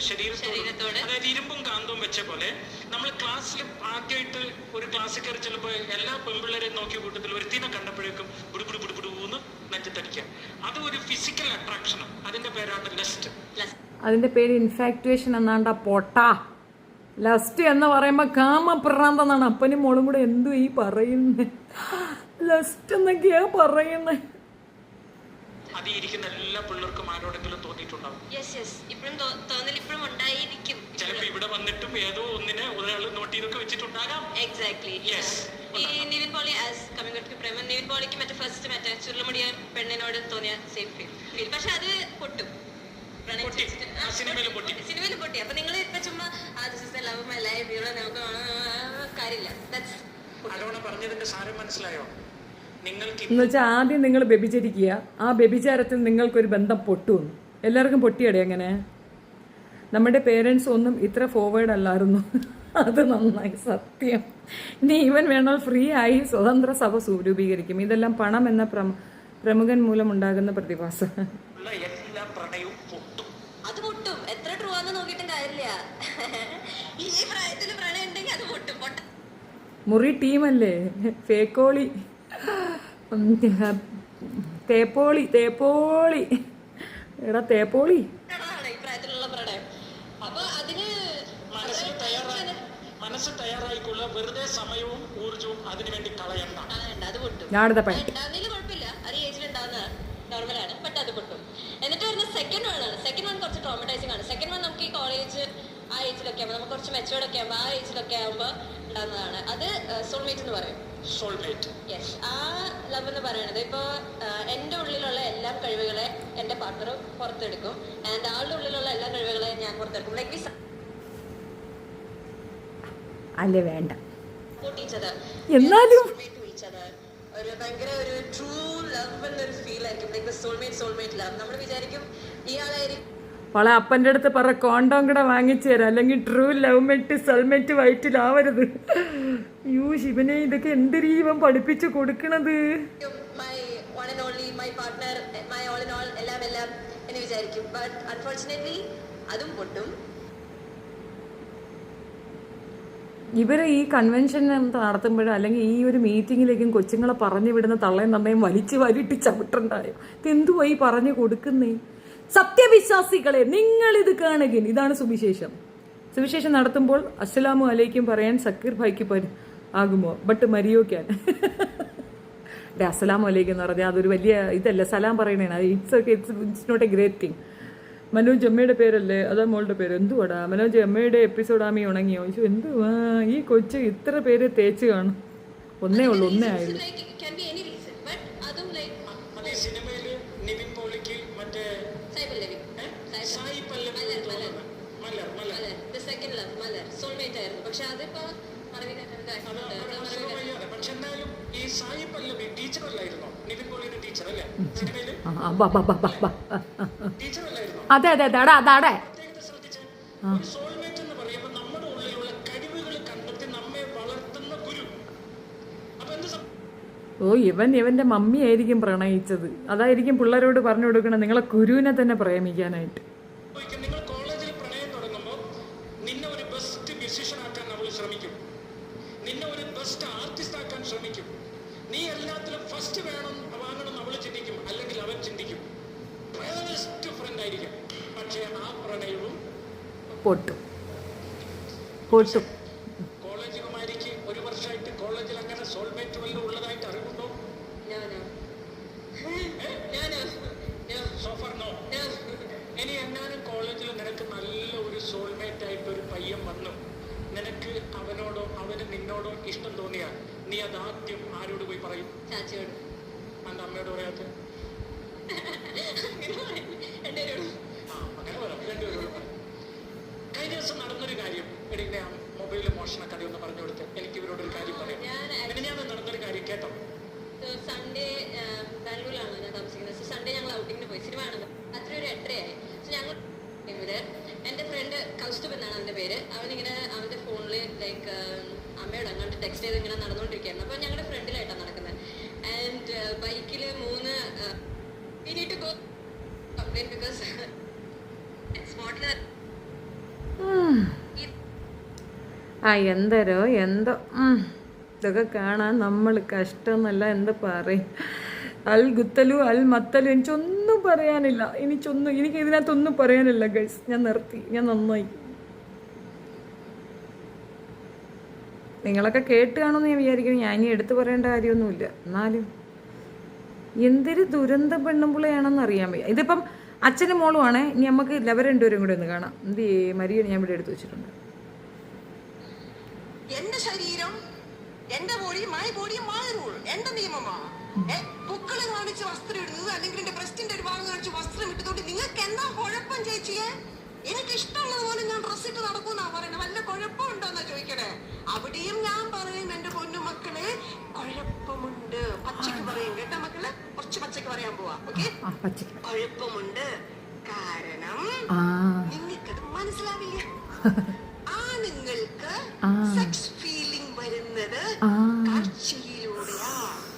ശരീരത്തോട്, അതായത് ഇരുമ്പും കാന്തവും വെച്ച പോലെ. നമ്മൾ ക്ലാസ്സിൽ ആദ്യമായിട്ട് ഒരു ക്ലാസ്സിൽ കയറി ചെല്ലുമ്പോൾ എല്ലാ പെൺപിള്ളേരെയും നോക്കിയ കൂട്ടത്തിൽ ഒരുത്തിനെ കണ്ടപ്പോഴേക്കും ബുടുബുടുബുടുബുടുന്ന് നെഞ്ചത്തടിക്കുക. അത് ഒരു ഫിസിക്കൽ അട്രാക്ഷനും. അതിന്റെ പേരാണ് ലസ്റ്റ്. അതിന്റെ പേര് ഇൻഫാക്ച്വേഷൻ എന്നാണ്ടാ പൊട്ടാ. ലസ്റ്റ് എന്ന് പറയുമ്പോൾ കാമപ്രാന്തം എന്നാണ്. അപ്പനും മോളും കൂടെ എന്തു ഈ പറയുന്നത്? ലസ്റ്റ് എന്നൊക്കെയാ പറയുന്നത്. അതിൽ ഇരിക്കുന്ന എല്ലാ പിള്ളേർക്കും ആരോടെങ്കിലും തോന്നിയിട്ടുണ്ടാവും. ചിലപ്പോ ഇവിടെ വന്നിട്ടും ഏതോ ഒന്നിനെ ഒരാൾ നോട്ട് ചെയ്തൊക്കെ വെച്ചിട്ടുണ്ടാകാം. Exactly. Nivin Pauly as coming back to Premam, Nivin പോളിക്ക് ഫസ്റ്റ് ചുരുളമുടിയ പെണ്ണിനോട് തോന്നിയ സെയിം ഫീൽ. പക്ഷെ അത് പൊട്ടും, സിനിമയിൽ പൊട്ടി. അപ്പൊ നിങ്ങൾ ഇപ്പൊ ചുമ്മാ ലവ് മൈ ലൈഫ് ഇവിടെ നമുക്ക് കാര്യമില്ല. പറഞ്ഞതിന്റെ സാരം മനസ്സിലായോ? എന്ന് വെച്ചാൽ ആദ്യം നിങ്ങൾ വ്യഭിചരിക്കുക, ആ വ്യഭിചാരത്തിൽ നിങ്ങൾക്കൊരു ബന്ധം പൊട്ടുമെന്ന്. എല്ലാവർക്കും പൊട്ടിയടേ അങ്ങനെ. നമ്മുടെ പേരൻസ് ഒന്നും ഇത്ര ഫോർവേഡ് അല്ലായിരുന്നു. അത് നന്നായി, സത്യം. ഇനി ഇവൻ വേണോ ഫ്രീ ആയി സ്വതന്ത്ര സഭ രൂപീകരിക്കും. ഇതെല്ലാം പണം എന്ന പ്രമുഖൻ മൂലം ഉണ്ടാകുന്ന പ്രതിഭാസം. അത് പൊട്ടും. എത്ര ട്രൂ ആണെന്ന് നോക്കിയിട്ടും കാര്യമില്ല. ഈ പ്രായത്തിൽ പ്രണയം ഉണ്ടെങ്കിൽ അത് പൊട്ടും. മുറി ടീമല്ലേ, ഫേക്കോളി, തേപ്പോളി എടാ തേപ്പോളി. ഈ പ്രായത്തിലുള്ള പ്രണയം. അപ്പൊ അതിന് മനസ്സ് തയ്യാറായിക്കൊള്ളുക. വെറുതെ സമയവും ഊർജവും അതിനു വേണ്ടി കളയണ്ട. അത് പൊട്ടും. കുഴപ്പമില്ല, അത് ഏജിൽ ഉണ്ടാവുന്ന നോർമലാണ്. ബട്ട് അത് പൊട്ടും. എന്നിട്ട് വരുന്ന സെക്കൻഡ് വൺ കുറച്ച് ട്രോമറ്റൈസിംഗ് ആണ്. സെക്കൻഡ് വൺ നമുക്ക് ഈ കോളേജ് ആ ഏജിലൊക്കെ ആകുമ്പോൾ, നമുക്ക് കുറച്ച് മെച്ചുവേർഡ് ഒക്കെ ആകുമ്പോൾ, ആ ഏജിലൊക്കെ ആകുമ്പോൾ ഉണ്ടാകുന്നതാണ്. അത് സോൾമേറ്റ് എന്ന് പറയും. യെസ്. ആ ലവ് എന്ന് പറയുന്നത് ഇപ്പോൾ എൻ്റെ ഉള്ളിലുള്ള എല്ലാ കഴിവുകളെ എൻ്റെ പാർട്ണർ പുറത്തെടുക്കും, ആൻഡ് ആളുടെ ഉള്ളിലുള്ള എല്ലാ കഴിവുകളെ ഞാൻ പുറത്തെടുക്കും. ലൈക്ക് അല്ലേ വേണ്ട എന്നാലും ഒരു ഭയങ്കര ഒരു ട്രൂ ലവ് എന്നൊരു ഫീൽ ആയിരിക്കും. Like soulmate love. നമ്മൾ വിചാരിക്കും ഇയാളായിരിക്കും. അവളെ അപ്പൻ്റെ അടുത്ത് പറ കോണ്ടോം കൂടെ വാങ്ങിച്ചു തരാം, അല്ലെങ്കിൽ ട്രൂ ലവ് മെറ്റ് സൽമെറ്റ് വയറ്റിലാവരുത്. യൂ ശിവനെ, ഇതൊക്കെ എന്ത് രീതിവൻ പഠിപ്പിച്ചു കൊടുക്കണത്. എല്ലാം എന്ന് വിചാരിക്കും. ബട്ട് അൺഫോർച്ചുനേറ്റ്ലി അതും പൊട്ടും. ഇവർ ഈ കൺവെൻഷൻ നടത്തുമ്പോഴും അല്ലെങ്കിൽ ഈ ഒരു മീറ്റിങ്ങിലേക്കും കൊച്ചുങ്ങളെ പറഞ്ഞു വിടുന്ന തള്ളയും തമ്മയും വലിട്ട് ചവിട്ടുണ്ടായോ? ഇതെന്തുവായി പറഞ്ഞു കൊടുക്കുന്നേ? സത്യവിശ്വാസികളെ, നിങ്ങളിത് കാണുകയും. ഇതാണ് സുവിശേഷം നടത്തുമ്പോൾ അസ്സലാമു അലൈക്കും പറയാൻ സക്കീർ ഭായിക്ക് ആകുമോ? ബട്ട് മരിയോക്കാൻ അസ്സലാമു അലൈക്കും എന്ന് പറഞ്ഞാൽ അതൊരു വലിയ ഇതല്ല, സലാം പറയണേ. It's not a great thing. Manoj അമ്മയുടെ പേരല്ലേ, അതാ മോളുടെ പേര്. എന്തുവാടാ മനോജ് അമ്മയുടെ എപ്പിസോഡാമി ഉണങ്ങിയോ? എന്തുവാ ഈ കൊച്ച് ഇത്ര പേര് തേച്ച് കാണും? ഒന്നേ ആയുള്ളൂ. സായി പല്ലവി സെക്കൻഡ് ലവ് മലർ സോൾമേറ്റ് ആയിരുന്നു. പക്ഷെ അതിപ്പോ പക്ഷെ എന്തായാലും ഈ സായി പല്ലവി ടീച്ചർ അല്ലായിരുന്നോ? നിവിൻ പോളിയുടെ ടീച്ചർ അല്ലേ സിനിമയില്? ടീച്ചർ അല്ലായിരുന്നോ? അതെ അതെ അതെ അതാടെ പ്രത്യേകത ശ്രദ്ധിച്ച് ഒരു സോൾമേറ്റ് എന്ന് പറയുമ്പോൾ നമ്മുടെ ഉള്ളിലുള്ള കഴിവുകൾ കണ്ടെത്തി നമ്മെ വളർത്തുന്ന ഗുരു. അപ്പൊ എന്ത് ഓ ഇവന്റെ മമ്മി ആയിരിക്കും പ്രണയിച്ചത്. അതായിരിക്കും പിള്ളേരോട് പറഞ്ഞു കൊടുക്കണം നിങ്ങളെ ഗുരുവിനെ തന്നെ പ്രേമിക്കാനായിട്ട്. നിങ്ങൾ കോളേജിൽ പ്രണയം തുടങ്ങുമ്പോൾ നിന്നെ ഒരു ബെസ്റ്റ് മ്യൂസിഷ്യൻ ആക്കാൻ നമ്മൾ ശ്രമിക്കും, നിന്നെ ഒരു ബെസ്റ്റ് ആർട്ടിസ്റ്റ് ആക്കാൻ ശ്രമിക്കും. നീ എല്ലാത്തിലും ഫസ്റ്റ് വാങ്ങണം നമ്മൾ ചിന്തിക്കും, അല്ലെങ്കിൽ അവൻ ചിന്തിക്കും. ബെസ്റ്റ് ഫ്രണ്ട് ആയിരിക്കും, പക്ഷേ ആ പ്രണയവും പൊട്ടും. കോളേജ് കുമാരിക്ക് ഒരു വർഷമായിട്ട് കോളേജിൽ അങ്ങനെ സോൾമേറ്റ് വല്ലതും ഉള്ളതായിട്ട് അറിവുണ്ടോ? ഇനി എങ്ങാനും കോളേജിൽ നിനക്ക് നല്ല ഒരു സോൾമേറ്റ് ആയിട്ട് ഒരു പയ്യൻ വന്നു, നിനക്ക് അവനോടോ അവന് നിന്നോടോ ഇഷ്ടം തോന്നിയാൽ നീ അത് ആദ്യം ആരോട് പോയി പറയും? ചാച്ചിയോട്. അന്റെ അമ്മയോട് പറയാത്ത? അങ്ങനെ പറയാം, രണ്ടുപേരോട് പറയും. കഴിഞ്ഞ ദിവസം നടന്നൊരു കാര്യം, എടീന്റെ മൊബൈലിൽ മോഷണ കഥ ഒന്ന് പറഞ്ഞു കൊടുത്ത് എനിക്ക് ഇവരോടൊരു കാര്യം പറയാം. ഞാൻ നടന്നൊരു കാര്യം കേട്ടോ. സൺഡേ ബാംഗ്ലൂരിലാണ് ഞാൻ താമസിക്കുന്നത്. സൺഡേ ഞങ്ങൾ ഔട്ടിങ്ങിന് പോയി. സിനിമ കാണുന്നത് രാത്രി ഒരു 8:30 ഞങ്ങൾ എൻ്റെ ഫ്രണ്ട് കൗസ്തുഭ് എന്നാണ് അവൻ്റെ പേര്. അവനിങ്ങനെ അവൻ്റെ ഫോണിൽ ലൈക്ക് അമ്മയോട് അങ്ങോട്ട് ടെക്സ്റ്റ് ചെയ്ത് ഇങ്ങനെ നടന്നുകൊണ്ടിരിക്കുകയായിരുന്നു. അപ്പോൾ ഞങ്ങളുടെ ഫ്രണ്ടിലായിട്ടാണ് നടക്കുന്നത്. ആൻഡ് ബൈക്കിൽ 3 we need to go complain because സ്പോട്ടിൽ എന്തോ ഇതൊക്കെ കാണാൻ നമ്മൾ കഷ്ടമെന്നല്ല എന്താ പറയും. അൽ ഗുത്തലു അൽ മത്തലു എനിക്കൊന്നും പറയാനില്ല. എനിക്ക് ഇതിനകത്തൊന്നും പറയാനില്ല ഗൈസ്. ഞാൻ നിർത്തി, ഞാൻ നന്നായി. നിങ്ങളൊക്കെ കേട്ട് കാണുമെന്ന് ഞാൻ വിചാരിക്കുന്നു. ഞാൻ ഇനി എടുത്തു പറയേണ്ട കാര്യമൊന്നുമില്ല. എന്നാലും എന്തൊരു ദുരന്ത പെണ്ണുമ്പിളയാണെന്ന് അറിയാൻ വയ്യ. ഇതിപ്പം അച്ഛനും മോളുമാണേ. ഇനി നമുക്ക് ലവർ രണ്ടുപേരും കൂടെ ഒന്ന് കാണാം. എന്ത് മരിയ ഞാൻ ഇവിടെ എടുത്തു വെച്ചിട്ടുണ്ട്. എന്റെ ശരീരം, എന്റെ body, my body my rule, എന്റെ നിയമമാ. പൊക്കള് കാണിച്ച് വസ്ത്രം ഇടുന്നത് അല്ലെങ്കിൽ എന്റെ ബ്രസ്റ്റിന്റെ ഒരു ഭാഗം കാണിച്ച് വസ്ത്രം ഇട്ടതുകൊണ്ട് നിങ്ങൾക്ക് എന്താ കുഴപ്പം ചേച്ചിയെ? എനിക്ക് ഇഷ്ടമുള്ളത് പോലെ ഞാൻ ഡ്രസ് ഇട്ട് നടക്കൂന്നാ പറയുന്നത്. വല്ല കുഴപ്പമുണ്ടോന്നാ ചോദിക്കണേ? അവിടെയും ഞാൻ പറയും എന്റെ പൊന്നു മക്കളെ കുഴപ്പമുണ്ട്. പച്ചക്ക് പറയും കേട്ടോ മക്കളെ, കുറച്ച് പച്ചക്ക് പറയാൻ പോവാ. ഓക്കെ, കുഴപ്പമുണ്ട്. കാരണം നിങ്ങൾക്കത് മനസ്സിലാവില്ല. ആണുങ്ങൾക്ക് സെക്സ് ഫീലിംഗ് വരുന്നത് കാഴ്ചയിലൂടെയാ,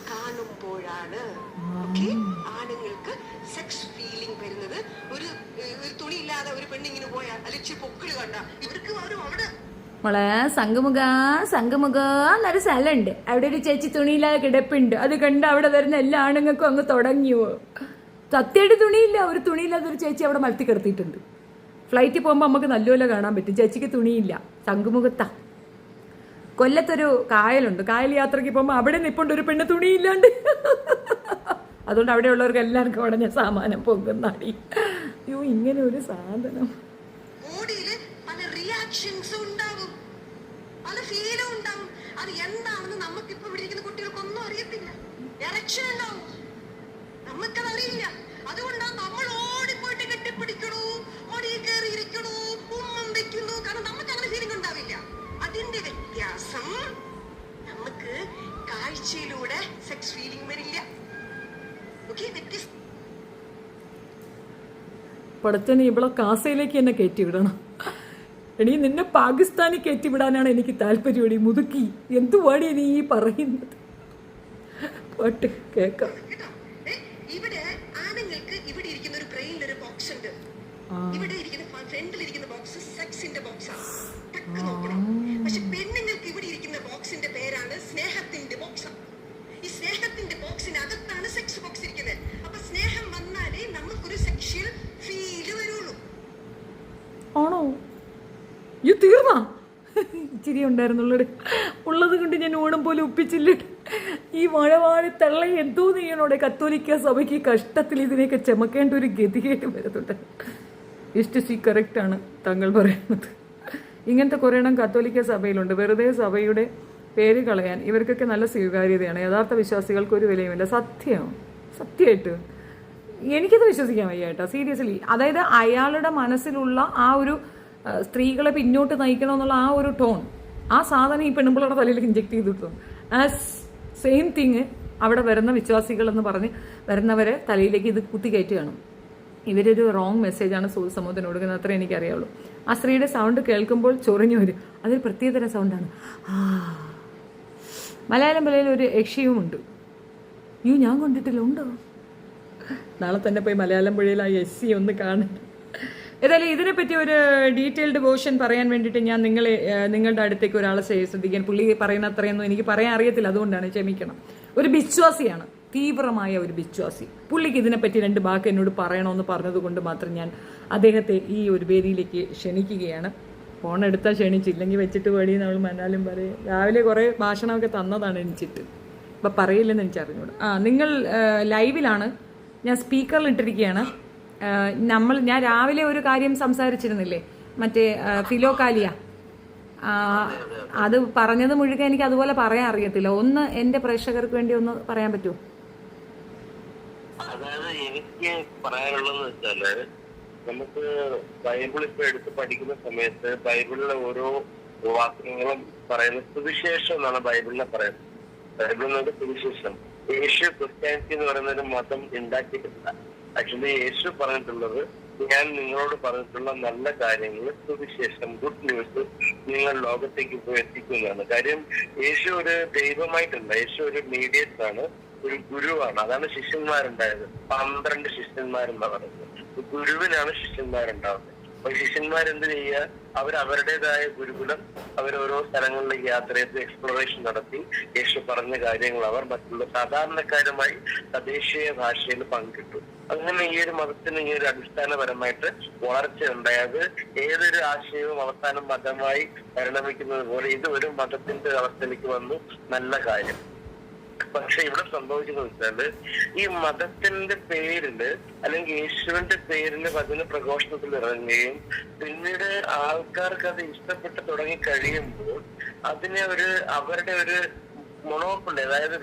കാണുമ്പോഴാണ്. ഓക്കെ, ആണുങ്ങൾക്ക് സെക്സ് ഫീലിംഗ് വരുന്നത് ഒരു തുണിയില്ലാതെ ഒരു പെണ്ണിങ്ങനെ പോയാൽ അല്ലെങ്കിൽ പൊക്കിള് കണ്ട ഇവർക്ക് അവിടെ മോളെ സംഗമുഖ എന്നൊരു സ്ഥലമുണ്ട്. അവിടെ ഒരു ചേച്ചി തുണിയില്ലാതെ കിടപ്പുണ്ട്. അത് കണ്ട് അവിടെ വരുന്ന എല്ലാ ആണുങ്ങൾക്കും അങ്ങ് തുടങ്ങിയോ. സത്യമായിട്ട് തുണിയില്ല. ഒരു തുണിയില്ലാത്ത ഒരു ചേച്ചി അവിടെ മലത്തി കിടത്തിയിട്ടുണ്ട്. ഫ്ലൈറ്റിൽ പോകുമ്പോൾ നമുക്ക് നല്ലപോലെ കാണാൻ പറ്റും. ചേച്ചിക്ക് തുണിയില്ല. സംഗമുഖത്താ. കൊല്ലത്തൊരു കായലുണ്ട്. കായൽ യാത്രയ്ക്ക് പോകുമ്പോൾ അവിടെ നിൽപ്പുണ്ട് ഒരു പെണ്ണ് തുണിയില്ലാണ്ട്. അതുകൊണ്ട് അവിടെയുള്ളവർക്ക് എല്ലാവർക്കും ഉടനെ സാമാനം പൊങ്ങുന്നാടി. അയ്യോ, ഇങ്ങനെ ഒരു സാധനം. ബോഡിയില് പല റിയാക്ഷൻസ് ഉണ്ടാവും, പല ഫീലും ഉണ്ടാവും. അത് എന്താണെന്ന് നമുക്കിപ്പോ ഇവിടെ ഇരിക്കുന്ന കുട്ടികൾക്കൊന്നും അറിയത്തില്ല. എറക്ഷൻ ഉണ്ടാവും, നമുക്കത് അറിയില്ല. അതുകൊണ്ടാണ് നമ്മൾ ഓടിപ്പോയിട്ട് കെട്ടിപ്പിടിക്കണു, ഓടി കയറി ഇരിക്കണു, ഉമ്മം വെക്കുന്നു. കാരണം നമുക്ക് അങ്ങനെ ഫീലിംഗ് ഉണ്ടാവില്ല. അതിന്റെ വ്യത്യാസം നമുക്ക് കാഴ്ചയിലൂടെ സെക്സ് ഫീലിംഗ് വരില്ല. ഓക്കെ, വ്യത്യസ്ത പടച്ചനെ ഇവളെ കാസയിലേക്ക് എന്നെ കയറ്റിവിടണം. എടീ, നിന്നെ പാകിസ്ഥാനിൽ കയറ്റിവിടാനാണ് എനിക്ക് താല്പര്യം. എടീ മുതുക്കി, എന്തുവാടി നീ ഈ പറയുന്നത്? പാട്ട് കേക്കാം. ഇവിടെ ആണുങ്ങൾക്ക് ഇവിടെ ഇരിക്കുന്ന ഒരു ബ്രെയിനിൽ ഒരു ബോക്സ് ഉണ്ട്. ഇവിടെ ഇരിക്കുന്ന ഫ്രണ്ടിൽ ഇരിക്കുന്ന ബോക്സ് സെക്സിന്റെ ബോക്സാണ്. നോക്കണം. പക്ഷെ പെണ്ണുങ്ങൾക്ക് ഇവിടെ ഇരിക്കുന്ന ബോക്സിന്റെ പേരാണ് സ്നേഹത്തിന്റെ ബോക്സ്. ഈ സ്നേഹത്തിന്റെ ബോക്സിന് അകത്താണ് സെക്സ് ബോക്സ് ഇരിക്കുന്നത്. അപ്പൊ സ്നേഹം വന്നാലേ നമുക്കൊരു സെക്ഷൽ ഫീല് വരുള്ളൂ. ആണോ? ഈ തീർന്നാ? ഇച്ചിരി ഉണ്ടായിരുന്നുള്ളത് ഉള്ളത് കൊണ്ട് ഞാൻ ഓണം പോലെ ഒപ്പിച്ചില്ല. ഈ മഴവാഴ തള്ള എന്തോ നീയണോടെ കത്തോലിക്ക സഭയ്ക്ക് കഷ്ടത്തിൽ ഇതിനെയൊക്കെ ചമക്കേണ്ട ഒരു ഗതികേട്ട് വരുന്നുണ്ട്. ഇഷ്ടസി കറക്റ്റാണ് താങ്കൾ പറയുന്നത്. ഇങ്ങനത്തെ കുറേ എണ്ണം കത്തോലിക്ക സഭയിലുണ്ട്. വെറുതെ സഭയുടെ പേര് കളയാൻ. ഇവർക്കൊക്കെ നല്ല സ്വീകാര്യതയാണ്. യഥാർത്ഥ വിശ്വാസികൾക്ക് ഒരു വിലയുമില്ല. സത്യമായിട്ട് എനിക്കത് വിശ്വസിക്കാൻ വയ്യ കേട്ടോ, സീരിയസ്ലി. അതായത് അയാളുടെ മനസ്സിലുള്ള ആ ഒരു സ്ത്രീകളെ പിന്നോട്ട് നയിക്കണമെന്നുള്ള ആ ഒരു ടോൺ, ആ സാധനം ഈ പെണ്ണുമ്പിളുടെ തലയിലേക്ക് ഇഞ്ചെക്ട് ചെയ്തിട്ടു. സെയിം തിങ് അവിടെ വരുന്ന വിശ്വാസികളെന്ന് പറഞ്ഞ് വരുന്നവരെ തലയിലേക്ക് ഇത് കുത്തിക്കയറ്റുകയാണ്. ഇവരൊരു റോങ് മെസ്സേജാണ് സമൂഹത്തിന് കൊടുക്കുന്നത്, അത്രേ എനിക്കറിയാവുള്ളൂ. ആ സ്ത്രീയുടെ സൗണ്ട് കേൾക്കുമ്പോൾ ചൊറിഞ്ഞു വരും. അതൊരു പ്രത്യേകതരം സൗണ്ടാണ്. മലയാളം പിള്ളയിൽ ഒരു യക്ഷിയുമുണ്ട്. ഞാൻ കണ്ടിട്ടില്ല, ഉണ്ടോ? നാളെ തന്നെ പോയി മലയാളം പുഴയിൽ ആ യക്ഷി ഒന്ന് കാണും. ഏതായാലും ഇതിനെപ്പറ്റി ഒരു ഡീറ്റെയിൽഡ് വേർഷൻ പറയാൻ വേണ്ടിയിട്ട് ഞാൻ നിങ്ങളുടെ അടുത്തേക്ക് ഒരാളെ ശ്രദ്ധിക്കാൻ. പുള്ളി പറയുന്ന അത്രയൊന്നും എനിക്ക് പറയാൻ അറിയത്തില്ല, അതുകൊണ്ടാണ്, ക്ഷമിക്കണം. ഒരു വിശ്വാസിയാണ്, തീവ്രമായ ഒരു വിശ്വാസി. പുള്ളിക്ക് ഇതിനെപ്പറ്റി 2 വാക്ക് എന്നോട് പറയണമെന്ന് പറഞ്ഞതുകൊണ്ട് മാത്രം ഞാൻ അദ്ദേഹത്തെ ഈ ഒരു വേദിയിലേക്ക് ക്ഷണിക്കുകയാണ്. ഫോൺ എടുത്താൽ ക്ഷണിച്ചില്ലെങ്കിൽ വെച്ചിട്ട് പേടി നമ്മൾ മനാലും പറയും. രാവിലെ കുറേ ഭാഷണമൊക്കെ തന്നതാണ് എണിച്ചിട്ട്, ഇപ്പം പറയില്ലെന്ന് എനിക്ക് അറിഞ്ഞൂടെ. നിങ്ങൾ ലൈവിലാണ്, ഞാൻ സ്പീക്കറിൽ ഇട്ടിരിക്കുകയാണ്. ഞാൻ രാവിലെ ഒരു കാര്യം സംസാരിച്ചിരുന്നില്ലേ, മറ്റേ ഫിലോകാലിയ, അത് പറഞ്ഞത് മുഴുവൻ എനിക്ക് അതുപോലെ പറയാൻ അറിയത്തില്ല. ഒന്ന് എൻ്റെ പ്രേക്ഷകർക്ക് വേണ്ടി ഒന്ന് പറയാൻ പറ്റുമോ? അതായത് എനിക്ക് പറയാനുള്ളതെന്ന് വെച്ചാല്, നമുക്ക് ബൈബിൾ ഇപ്പൊ എടുത്ത് പഠിക്കുന്ന സമയത്ത് ബൈബിളിലെ ഓരോ വാക്യങ്ങളും പറയുന്നത് സുവിശേഷം എന്നാണ് ബൈബിളിനെ പറയുന്നത്. ബൈബിളിനോട് സുവിശേഷം. യേശു ക്രിസ്ത്യാനിറ്റി എന്ന് പറയുന്ന ഒരു മതം ഉണ്ടാക്കിയിട്ടില്ല. ആക്ച്വലി യേശു പറഞ്ഞിട്ടുള്ളത്, ഞാൻ നിങ്ങളോട് പറഞ്ഞിട്ടുള്ള നല്ല കാര്യങ്ങൾ, സുവിശേഷം, ഗുഡ് ന്യൂസ് നിങ്ങൾ ലോകത്തേക്ക് പോയി എത്തിക്കുന്നതാണ്. കാര്യം യേശു ഒരു ദൈവമായിട്ടല്ല, യേശു ഒരു മീഡിയേറ്റർ ആണ്, ഒരു ഗുരുവാണ്. അതാണ് ശിഷ്യന്മാരുണ്ടായത്. 12 ശിഷ്യന്മാരെന്നാ പറയുന്നത്. ഗുരുവിനാണ് ശിഷ്യന്മാരുണ്ടാവുന്നത്. അപ്പൊ ശിഷ്യന്മാരെന്ത് ചെയ്യുക, അവരവരുടേതായ ഗുരുകുലം, അവരോരോ സ്ഥലങ്ങളിലേക്ക് യാത്ര ചെയ്ത് എക്സ്പ്ലോറേഷൻ നടത്തി യേശു പറഞ്ഞ കാര്യങ്ങൾ അവർ മറ്റുള്ള സാധാരണക്കാരുമായി തദ്ദേശീയ ഭാഷയിൽ പങ്കിട്ടു. അങ്ങനെ ഈ ഒരു മതത്തിന് ഈ ഒരു അടിസ്ഥാനപരമായിട്ട് വളർച്ച ഉണ്ടായത്. ഏതൊരു ആശയവും അവസാനം മതമായി പരിണമിക്കുന്നത് പോലെ ഇത് ഒരു മതത്തിന്റെ അവസ്ഥയിലേക്ക് വന്നു. നല്ല കാര്യം. പക്ഷെ ഇവിടെ സംഭവിക്കുന്നത് വെച്ചാല്, ഈ മതത്തിന്റെ പേരില് അല്ലെങ്കിൽ യേശുവിന്റെ പേരില് വചന പ്രഘോഷണത്തിൽ ഇറങ്ങുകയും പിന്നീട് ആൾക്കാർക്ക് അത് ഇഷ്ടപ്പെട്ട് തുടങ്ങി കഴിയുമ്പോൾ അതിനെ അവരുടെ ഒരു മൊണോപ്പൊളി, അതായത്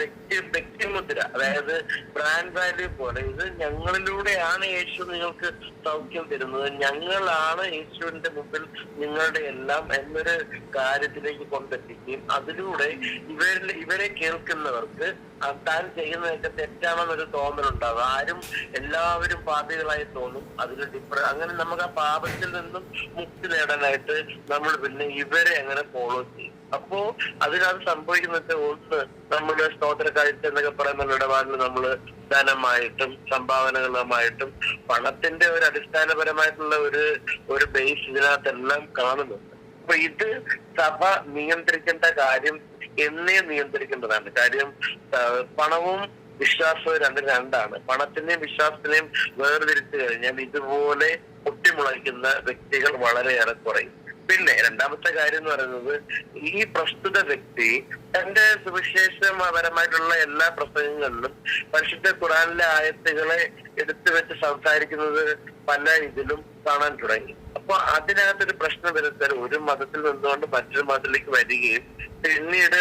വ്യക്തിമുദ്ര, അതായത് ബ്രാൻഡ് വാല്യൂ പോലെ, ഇത് ഞങ്ങളിലൂടെയാണ് യേശു നിങ്ങൾക്ക് സൗഖ്യം തരുന്നത്, ഞങ്ങളാണ് യേശുവിന്റെ മുമ്പിൽ നിങ്ങളുടെ എല്ലാം എന്നൊരു കാര്യത്തിലേക്ക് കൊണ്ടെത്തിക്കുകയും അതിലൂടെ ഇവരെ കേൾക്കുന്നവർക്ക് താൻ ചെയ്യുന്നതൊക്കെ തെറ്റാണെന്നൊരു തോന്നലുണ്ടാകും. എല്ലാവരും പാപികളായി തോന്നും. അങ്ങനെ നമുക്ക് ആ പാപത്തിൽ നിന്നും മുക്തി നേടാനായിട്ട് നമ്മൾ പിന്നെ ഇവരെ അങ്ങനെ ഫോളോ ചെയ്യും. അപ്പോ അതിനകത്ത് സംഭവിക്കുന്നത്, ഒന്ന്, നമ്മുടെ സ്തോത്ര കാഴ്ച എന്നൊക്കെ പറയുന്ന ഇടപാടിൽ നമ്മള് ധനമായിട്ടും സംഭാവനകളുമായിട്ടും പണത്തിന്റെ ഒരു അടിസ്ഥാനപരമായിട്ടുള്ള ഒരു ബേസ് ഇതിനകത്തെല്ലാം കാണുന്നുണ്ട്. അപ്പൊ ഇത് സഭ നിയന്ത്രിക്കേണ്ട കാര്യം എന്നേ നിയന്ത്രിക്കേണ്ടതാണ്. കാര്യം പണവും വിശ്വാസവും രണ്ടാണ്. പണത്തിനെയും വിശ്വാസത്തിനെയും വേർതിരിച്ചു കഴിഞ്ഞാൽ ഇതുപോലെ പൊട്ടിമുളയ്ക്കുന്ന വ്യക്തികൾ വളരെയേറെ കുറയും. പിന്നെ രണ്ടാമത്തെ കാര്യം എന്ന് പറയുന്നത്, ഈ പ്രസ്തുത വ്യക്തി തന്റെ സുവിശേഷപരമായിട്ടുള്ള എല്ലാ പ്രസംഗങ്ങളിലും പരിശുദ്ധ ഖുർആനിലെ ആയത്തുകളെ എടുത്തു വെച്ച് സംസാരിക്കുന്നത് പല ഇതിലും കാണാൻ തുടങ്ങി. അപ്പൊ അതിനകത്തൊരു പ്രശ്നം വരുത്താൻ, ഒരു മതത്തിൽ നിന്നുകൊണ്ട് മറ്റൊരു മതത്തിലേക്ക് വരികയും പിന്നീട്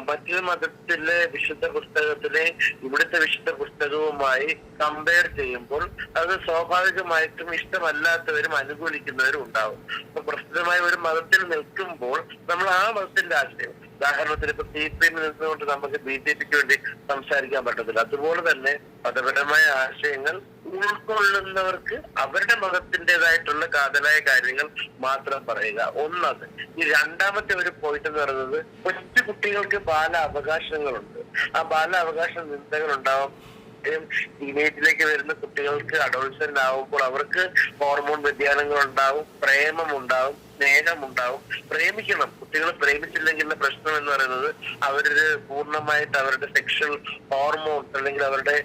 മറ്റൊരു മതത്തിലെ വിശുദ്ധ പുസ്തകത്തിലെ ഇവിടുത്തെ വിശുദ്ധ പുസ്തകവുമായി കമ്പയർ ചെയ്യുമ്പോൾ അത് സ്വാഭാവികമായിട്ടും ഇഷ്ടമല്ലാത്തവരും അനുകൂലിക്കുന്നവരും ഉണ്ടാവും. അപ്പൊ പ്രസ്തുതമായ ഒരു മതത്തിൽ നിൽക്കുമ്പോൾ നമ്മൾ ആ മതത്തിന്റെ ആശയം, ഉദാഹരണത്തിന് ഇപ്പൊ CPM നിന്നുകൊണ്ട് നമുക്ക് BJPക്ക് വേണ്ടി സംസാരിക്കാൻ പറ്റത്തില്ല. അതുപോലെ തന്നെ മതപരമായ ആശയങ്ങൾ ഉൾക്കൊള്ളുന്നവർക്ക് അവരുടെ മതത്തിൻ്റെതായിട്ടുള്ള കാതലായ കാര്യങ്ങൾ മാത്രം പറയുക. ഒന്നത്. ഈ രണ്ടാമത്തെ ഒരു പോയിന്റ് എന്ന് പറയുന്നത്, കൊച്ചു കുട്ടികൾക്ക് ബാല അവകാശങ്ങളുണ്ട്. ആ ബാല അവകാശ നിന്ദകൾ ഉണ്ടാവും. ടീനേജിലേക്ക് വരുന്ന കുട്ടികൾക്ക് അഡോൾസെന്റ് ആവുമ്പോൾ അവർക്ക് ഹോർമോൺ വ്യതിയാനങ്ങൾ ഉണ്ടാവും, പ്രേമമുണ്ടാവും, സ്നേഹമുണ്ടാവും. പ്രേമിക്കണം. കുട്ടികൾ പ്രേമിച്ചില്ലെങ്കിലുള്ള പ്രശ്നം എന്ന് പറയുന്നത് അവരൊരു പൂർണ്ണമായിട്ട് അവരുടെ സെക്ഷൽ ഹോർമോൺസ് അല്ലെങ്കിൽ അവരുടെ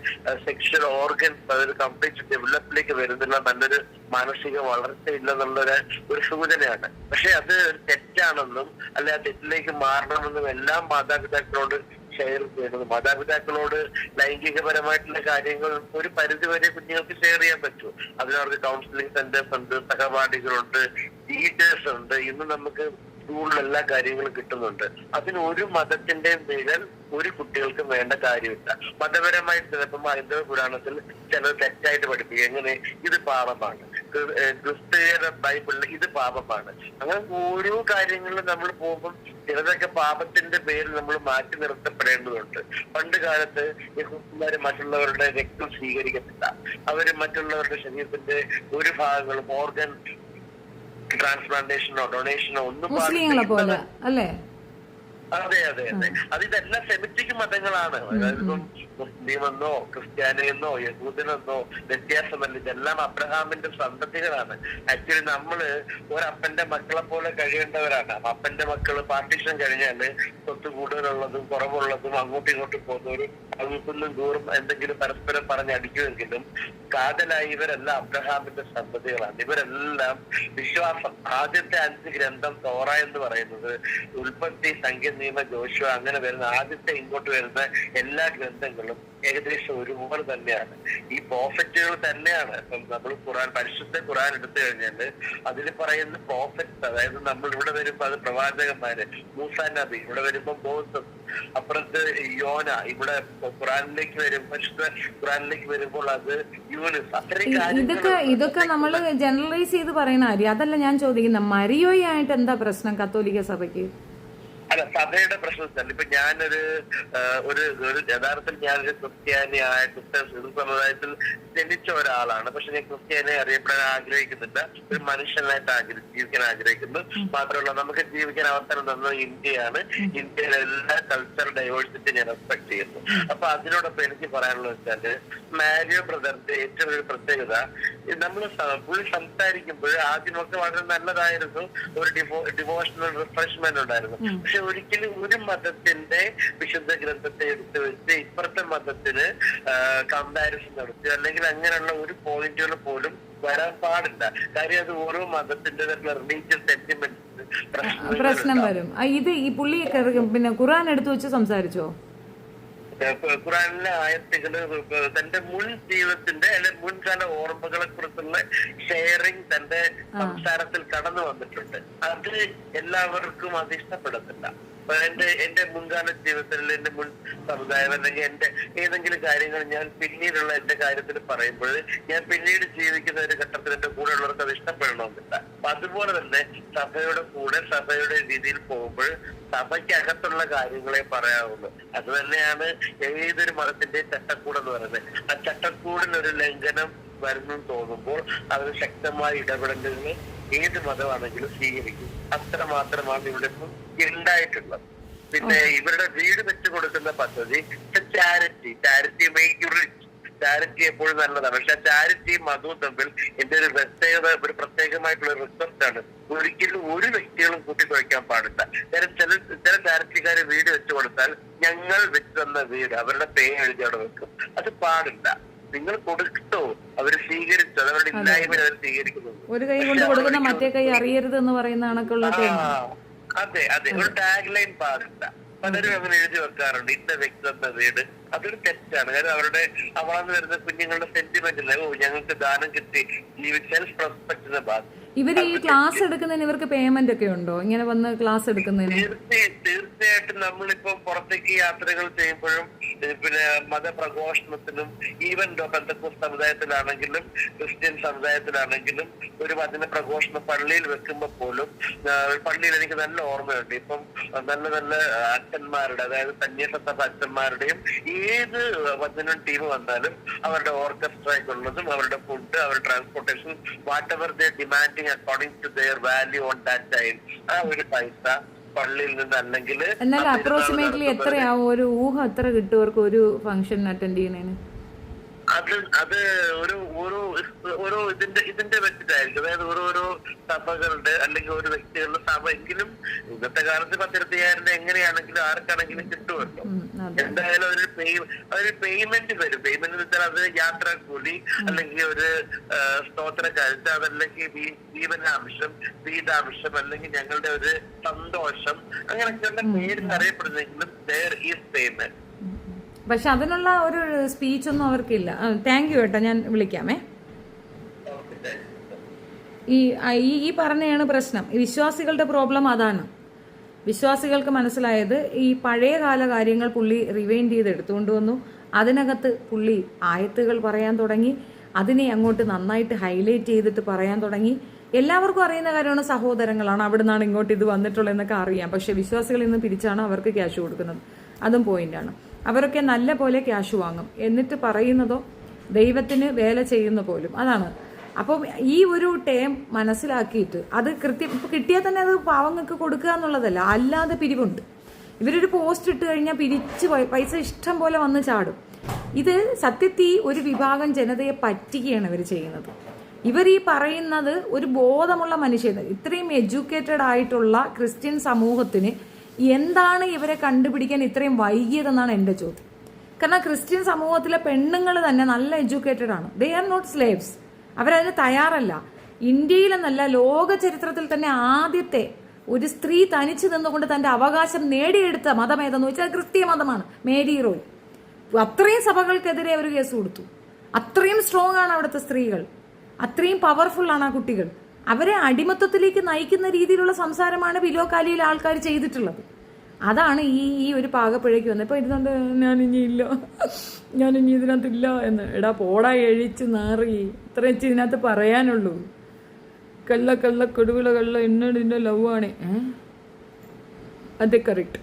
സെക്ഷൽ ഓർഗൻസ് അതൊരു കംപ്ലീറ്റ് ഡെവലപ്പിലേക്ക് വരുന്നില്ല, നല്ലൊരു മാനസിക വളർച്ചയില്ലെന്നുള്ള ഒരു സൂചനയാണ്. പക്ഷെ അത് തെറ്റാണെന്നും അല്ലെ ആ തെറ്റിലേക്ക് മാറണമെന്നും എല്ലാ മാതാപിതാക്കളോട് ഷെയർ ചെയ്യുന്നത്. മാതാപിതാക്കളോട് ലൈംഗികപരമായിട്ടുള്ള കാര്യങ്ങൾ ഒരു പരിധിവരെ കുഞ്ഞുങ്ങൾക്ക് ഷെയർ ചെയ്യാൻ പറ്റും. അതിനവർക്ക് കൗൺസിലിംഗ് സെന്റേഴ്സ് ഉണ്ട്, സഹപാഠികളുണ്ട്, ടീച്ചേഴ്സ് ഉണ്ട്. ഇന്ന് നമുക്ക് സ്കൂളിൽ എല്ലാ കാര്യങ്ങളും കിട്ടുന്നുണ്ട്. അതിന് ഒരു മതത്തിന്റെയും പേരിൽ ഒരു കുട്ടികൾക്കും വേണ്ട കാര്യമില്ല. മതപരമായിട്ട് ചിലപ്പം ഹൈന്ദവ പുരാണത്തിൽ ചിലത് തെറ്റായിട്ട് പഠിപ്പിക്കുക, എങ്ങനെ ഇത് പാപമാണ്, ക്രിസ്തീയ ബൈബിളിൽ ഇത് പാപമാണ്. അങ്ങനെ ഓരോ കാര്യങ്ങളിലും നമ്മൾ പോകുമ്പോൾ ചിലതൊക്കെ പാപത്തിന്റെ പേരിൽ നമ്മൾ മാറ്റി നിർത്തപ്പെടേണ്ടതുണ്ട്. പണ്ട് കാലത്ത് യഹൂദന്മാര് മറ്റുള്ളവരുടെ രക്തം സ്വീകരിക്കത്തില്ല. അവര് മറ്റുള്ളവരുടെ ശരീരത്തിന്റെ ഒരു ഭാഗങ്ങളും ഓർഗൻ ട്രാൻസ്പ്ലാന്റേഷനോ ഡൊണേഷനോ ഒന്നും പോലെ അല്ലേ? അതെ അതെ അതെ. ഇതെല്ലാം സെമിറ്റിക് മതങ്ങളാണ്. അതായത് ഇപ്പം മുസ്ലിമെന്നോ ക്രിസ്ത്യാനിയെന്നോ യഹൂദനെന്നോ വ്യത്യാസമല്ല. ഇതെല്ലാം അബ്രഹാമിന്റെ സന്തതികളാണ്. ആക്ച്വലി നമ്മള് ഒരപ്പന്റെ മക്കളെ പോലെ കഴിയേണ്ടവരാണ്. അപ്പന്റെ മക്കള് പാർട്ടീഷൻ കഴിഞ്ഞാല് സ്വത്ത് കൂടുതലുള്ളതും കുറവുള്ളതും അങ്ങോട്ടും ഇങ്ങോട്ടും പോകുന്നവരും അങ്ങോട്ടും ദൂരം എന്തെങ്കിലും പരസ്പരം പറഞ്ഞടിക്കുമെങ്കിലും കാതലായി ഇവരെല്ലാം അബ്രഹാമിന്റെ സന്തതികളാണ്. ഇവരെല്ലാം വിശ്വാസം, ആദ്യത്തെ 5 ഗ്രന്ഥം തോറ എന്ന് പറയുന്നത് ഉൽപ്പത്തി, സംഖ്യ, നിയമ, ജോഷുവ അങ്ങനെ വരുന്ന ആദ്യത്തെ ഇങ്ങോട്ട് വരുന്ന എല്ലാ ഗ്രന്ഥങ്ങളും ഏകദേശം ഒരുപോലെ തന്നെയാണ്. ഈ പ്രോഫറ്റുകൾ തന്നെയാണ്. ഇപ്പം നമ്മൾ പരിശുദ്ധ ഖുറാൻ എടുത്തു കഴിഞ്ഞാല് അതിൽ പറയുന്ന പ്രോഫറ്റ്സ്, അതായത് നമ്മൾ ഇവിടെ വരുമ്പോ അത് പ്രവാചകന്മാര്, മൂസാ നബി, ഇവിടെ വരുമ്പോ മോസസ്, അപ്പുറത്ത് യോന, ഇവിടെ ഖുറാനിലേക്ക് വരും, പരിശുദ്ധ ഖുറാനിലേക്ക് വരുമ്പോൾ അത് യൂനുസ്. അത്രയും ഇതൊക്കെ നമ്മൾ ജനറലൈസ് ചെയ്ത് പറയുന്ന കാര്യം. അതല്ല ഞാൻ ചോദിക്കുന്നത്, മരിയോയായിട്ട് എന്താ പ്രശ്നം കത്തോലിക്ക സഭയ്ക്ക്? അല്ല, സഭയുടെ പ്രശ്നത്തില്ല. ഇപ്പൊ ഞാനൊരു യഥാർത്ഥത്തിൽ ഞാനൊരു ക്രിസ്ത്യാനിയായ ക്രിസ്ത്യൻ സമുദായത്തിൽ ജനിച്ച ഒരാളാണ്. പക്ഷെ ഞാൻ ക്രിസ്ത്യാനിയെ അറിയപ്പെടാൻ ആഗ്രഹിക്കുന്നില്ല. ഒരു മനുഷ്യനായിട്ട് ജീവിക്കാൻ ആഗ്രഹിക്കുന്നു. മാത്രമല്ല, നമുക്ക് ജീവിക്കാൻ അവസരം തന്നത് ഇന്ത്യയാണ്. ഇന്ത്യയിലെ എല്ലാ കൾച്ചറൽ ഡൈവേഴ്സിറ്റി ഞാൻ റെസ്പെക്ട് ചെയ്യുന്നു. അപ്പൊ അതിനോടൊപ്പം എനിക്ക് പറയാനുള്ളത് വെച്ചാല്, മാരിയോ ബ്രദറിന്റെ ഏറ്റവും ഒരു പ്രത്യേകത, പുള്ളി സംസാരിക്കുമ്പോൾ ആദ്യമൊക്കെ വളരെ നല്ലതായിരുന്നു, ഒരു ഡിവോഷണൽ റിഫ്രഷ്മെന്റ് ഉണ്ടായിരുന്നു. പക്ഷെ ഒരിക്കലും ഒരു മതത്തിന്റെ വിശുദ്ധ ഗ്രന്ഥത്തെ എടുത്തു വെച്ച് ഇപ്പുറത്തെ മതത്തിന് കമ്പാരിസൺ നടത്തി അല്ലെങ്കിൽ അങ്ങനെയുള്ള ഒരു പോയിന്റുകൾ പോലും വരാൻ പാടില്ല. കാര്യം അത് ഓരോ മതത്തിന്റെ റിലീജിയസ് സെന്റിമെന്റ്സ് പ്രശ്നം വരും. ഇത് ഈ പുള്ളി പിന്നെ ഖുർആൻ എടുത്തു വെച്ച് സംസാരിച്ചോ? ഖുറാനിലെ ആയത്തുകള് തന്റെ മുൻ ജീവിതത്തിന്റെ അല്ലെങ്കിൽ മുൻകാല ഓർമ്മകളെ കുറിച്ചുള്ള ഷെയറിങ് തന്റെ സംസാരത്തിൽ കടന്നു വന്നിട്ടുണ്ട്. അത് എല്ലാവർക്കും അത് ഇഷ്ടപ്പെടത്തില്ല. എന്റെ മുൻകാല ജീവിതത്തിൽ എന്റെ മുൻ സമുദായം അല്ലെങ്കിൽ എന്റെ ഏതെങ്കിലും കാര്യങ്ങൾ ഞാൻ പിന്നീടുള്ള എന്റെ കാര്യത്തിൽ പറയുമ്പോൾ ഞാൻ പിന്നീട് ജീവിക്കുന്ന ഒരു ഘട്ടത്തിൽ എന്റെ കൂടെ ഉള്ളവർക്ക് അത് ഇഷ്ടപ്പെടണമെന്നില്ല. അപ്പൊ അതുപോലെ തന്നെ സഭയുടെ കൂടെ സഭയുടെ രീതിയിൽ പോകുമ്പോൾ സഭയ്ക്കകത്തുള്ള കാര്യങ്ങളെ പറയാവുള്ളൂ. അത് തന്നെയാണ് ഏതൊരു മതത്തിന്റെ ചട്ടക്കൂടെന്ന് പറയുന്നത്. ആ ചട്ടക്കൂടിനൊരു ലംഘനം വരുന്നു തോന്നുമ്പോൾ അതിന് ശക്തമായ ഇടപെടലുകൾ ഏത് മതമാണെങ്കിലും സ്വീകരിക്കും. അത്ര മാത്രമാണ് ഇവിടെ ഇപ്പം ഉണ്ടായിട്ടുള്ളത്. പിന്നെ ഇവരുടെ വീട് വെച്ച് കൊടുക്കുന്ന പദ്ധതി charity make you rich. Charity എപ്പോഴും നല്ലതാണ്. പക്ഷെ ചാരിറ്റിയും മതവും തമ്മിൽ എന്റെ ഒരു പ്രത്യേകമായിട്ടുള്ള റിക്വസ്റ്റ് ആണ്. ഒരിക്കലും ഒരു വ്യക്തികളും കൂട്ടിക്കുഴയ്ക്കാൻ പാടില്ല. ചില ചാരിറ്റിക്കാര് വീട് വെച്ച് കൊടുത്താൽ ഞങ്ങൾ വെച്ച് തന്ന വീട് അവരുടെ പേര് എഴുതി അവിടെ വെക്കും. അത് പാടില്ല. നിങ്ങൾ കൊടുത്തോ, അവര് സ്വീകരിച്ചു, അവരുടെ ഇല്ലായ്മ അവർ സ്വീകരിക്കുന്നു. ഒരു കൈ കൊണ്ട് കൊടുക്കുന്ന മറ്റേ കൈ അറിയരുത് എന്ന് പറയുന്ന കണക്കുള്ള അതെ അതെ. ഒരു ടാഗ് ലൈൻ പാടില്ല. പലരും അങ്ങനെ എഴുതി വെക്കാറുണ്ട്, ഇന്ന വ്യക്തി തന്ന വീട്. അതൊരു തെറ്റാണ്. കാരണം അവരുടെ അവളന്ന് വരുന്ന കുഞ്ഞുങ്ങളുടെ സെന്റിമെന്റ് ഇല്ല, ഞങ്ങൾക്ക് ദാനം കിട്ടി, സെൽഫ് റെസ്പെക്ടിനെ ബാധിക്കും. ഇവര് ഈ ക്ലാസ് എടുക്കുന്നതിന് ഇവർക്ക് പേയ്മെന്റ് ഒക്കെ ഉണ്ടോ? ഇങ്ങനെ വന്ന് ക്ലാസ് എടുക്കുന്നതിന്? തീർച്ചയായിട്ടും നമ്മളിപ്പോ പുറത്തേക്ക് യാത്രകൾ ചെയ്യുമ്പോഴും പിന്നെ മതപ്രഘോഷണത്തിനും ഈവൻ പെന്തക്കോസ്ത് സമുദായത്തിലാണെങ്കിലും ക്രിസ്ത്യൻ സമുദായത്തിലാണെങ്കിലും ഒരു വചന പ്രഘോഷണം പള്ളിയിൽ വെക്കുമ്പോൾ പോലും പള്ളിയിൽ എനിക്ക് നല്ല ഓർമ്മയുണ്ട്. ഇപ്പം നല്ല നല്ല അച്ഛന്മാരുടെ, അതായത് സന്യാസ അച്ഛന്മാരുടെയും ഏത് വചന ടീം വന്നാലും അവരുടെ ഓർക്കസ്ട്രയ്ക്കുള്ളതും അവരുടെ ഫുഡ്, അവരുടെ transportation, whatever they demanding according to their value on that time, ആ ഒരു പൈസ പള്ളിയിൽ നിന്ന് അല്ലെങ്കിൽ എന്നാൽ അപ്രോക്സിമേറ്റ്ലി എത്രയാവും, ഒരു ഊഹം എത്ര കിട്ടും അവർക്ക് ഒരു ഫംഗ്ഷൻ അറ്റൻഡ് ചെയ്യുന്നതിന്? അത് ഓരോ ഇതിന്റെ വെച്ചിട്ടായിരിക്കും. അതായത് ഓരോരോ സഭകളുടെ അല്ലെങ്കിൽ ഒരു വ്യക്തികളുടെ സഭ എങ്കിലും ഇന്നത്തെ കാലത്ത് 10,000 എങ്ങനെയാണെങ്കിലും ആർക്കാണെങ്കിലും കിട്ടുമല്ലോ. എന്തായാലും അതൊരു പേയ്മെന്റ് വരും. പേയ്മെന്റ് എന്ന് വെച്ചാൽ അത് യാത്രാക്കൂലി അല്ലെങ്കിൽ ഒരു സ്തോത്ര കാഴ്ച, അതല്ലെങ്കിൽ ജീവനാംശം, വീതാംശം, അല്ലെങ്കിൽ ഞങ്ങളുടെ ഒരു സന്തോഷം, അങ്ങനെയൊക്കെയുള്ള പേര് അറിയപ്പെടുന്നെങ്കിലും there is payment. പക്ഷെ അതിനുള്ള ഒരു സ്പീച്ച് ഒന്നും അവർക്കില്ല. താങ്ക് യു കേട്ടോ, ഞാൻ വിളിക്കാമേ. ഈ പറഞ്ഞതാണ് പ്രശ്നം. വിശ്വാസികളുടെ പ്രോബ്ലം അതാണ്. വിശ്വാസികൾക്ക് മനസ്സിലായത് ഈ പഴയകാല കാര്യങ്ങൾ പുള്ളി റിവൈൻഡ് ചെയ്ത് എടുത്തുകൊണ്ട് വന്നു. അതിനകത്ത് പുള്ളി ആയത്തുകൾ പറയാൻ തുടങ്ങി, അതിനെ അങ്ങോട്ട് നന്നായിട്ട് ഹൈലൈറ്റ് ചെയ്തിട്ട് പറയാൻ തുടങ്ങി. എല്ലാവർക്കും അറിയുന്ന കാര്യമാണ്, സഹോദരങ്ങളാണ്, അവിടെ നിന്നാണ് ഇങ്ങോട്ട് ഇത് വന്നിട്ടുള്ളതെന്നൊക്കെ അറിയാം. പക്ഷെ വിശ്വാസികളിൽ നിന്ന് പിരിച്ചാണ് അവർക്ക് ക്യാഷ് കൊടുക്കുന്നത്. അതും പോയിന്റാണ്. അവരൊക്കെ നല്ല പോലെ ക്യാഷ് വാങ്ങും, എന്നിട്ട് പറയുന്നതോ ദൈവത്തിന് വേല ചെയ്യുന്ന പോലും. അതാണ്. അപ്പം ഈ ഒരു ടേം മനസ്സിലാക്കിയിട്ട് അത് കൃത്യം ഇപ്പം കിട്ടിയാൽ തന്നെ അത് പാവങ്ങൾക്ക് കൊടുക്കുക എന്നുള്ളതല്ല, അല്ലാതെ പിരിവുണ്ട്. ഇവരൊരു പോസ്റ്റ് ഇട്ട് കഴിഞ്ഞാൽ പിരിച്ച് പൈസ ഇഷ്ടം പോലെ വന്ന് ചാടും. ഇത് സത്യത്തിൽ ഒരു വിഭാഗം ജനതയെ പറ്റിക്കുകയാണ് ഇവർ ചെയ്യുന്നത്. ഇവർ ഈ പറയുന്നത് ഒരു ബോധമുള്ള മനുഷ്യർ, ഇത്രയും എഡ്യൂക്കേറ്റഡ് ആയിട്ടുള്ള ക്രിസ്ത്യൻ സമൂഹത്തിന് എന്താണ് ഇവരെ കണ്ടുപിടിക്കാൻ ഇത്രയും വൈകിയതെന്നാണ് എൻ്റെ ചോദ്യം. കാരണം ക്രിസ്ത്യൻ സമൂഹത്തിലെ പെണ്ണുങ്ങൾ തന്നെ നല്ല എഡ്യൂക്കേറ്റഡ് ആണ്. They are not slaves. അവരതിന് തയ്യാറല്ല. ഇന്ത്യയിലെന്നല്ല, ലോക ചരിത്രത്തിൽ തന്നെ ആദ്യത്തെ ഒരു സ്ത്രീ തനിച്ചു നിന്നുകൊണ്ട് തന്റെ അവകാശം നേടിയെടുത്ത മതം ഏതെന്ന് വെച്ചാൽ ക്രിസ്തീയ മതമാണ്. മേരി റോയ്. അത്രയും സഭകൾക്കെതിരെ അവർ കേസ് കൊടുത്തു. അത്രയും സ്ട്രോങ് ആണ് അവിടുത്തെ സ്ത്രീകൾ, അത്രയും പവർഫുൾ ആണ് ആ കുട്ടികൾ. അവരെ അടിമത്തത്തിലേക്ക് നയിക്കുന്ന രീതിയിലുള്ള സംസാരമാണ് പിലോക്കാലിയിലെ ആൾക്കാർ ചെയ്തിട്ടുള്ളത്. അതാണ് ഈ ഒരു പാകപ്പിഴയ്ക്ക് വന്നത്. ഇപ്പൊ ഇരുന്നുണ്ട് ഞാനിനി ഇതിനകത്തില്ല എന്ന്. എടാ പോടാ, എഴിച്ച് നാറി, ഇത്ര വെച്ച് ഇതിനകത്ത് പറയാനുള്ളൂ. കൊടുവിള എന്നോട് ഇതിന്റെ ലവ് ആണ്. അതെ, കറക്റ്റ്.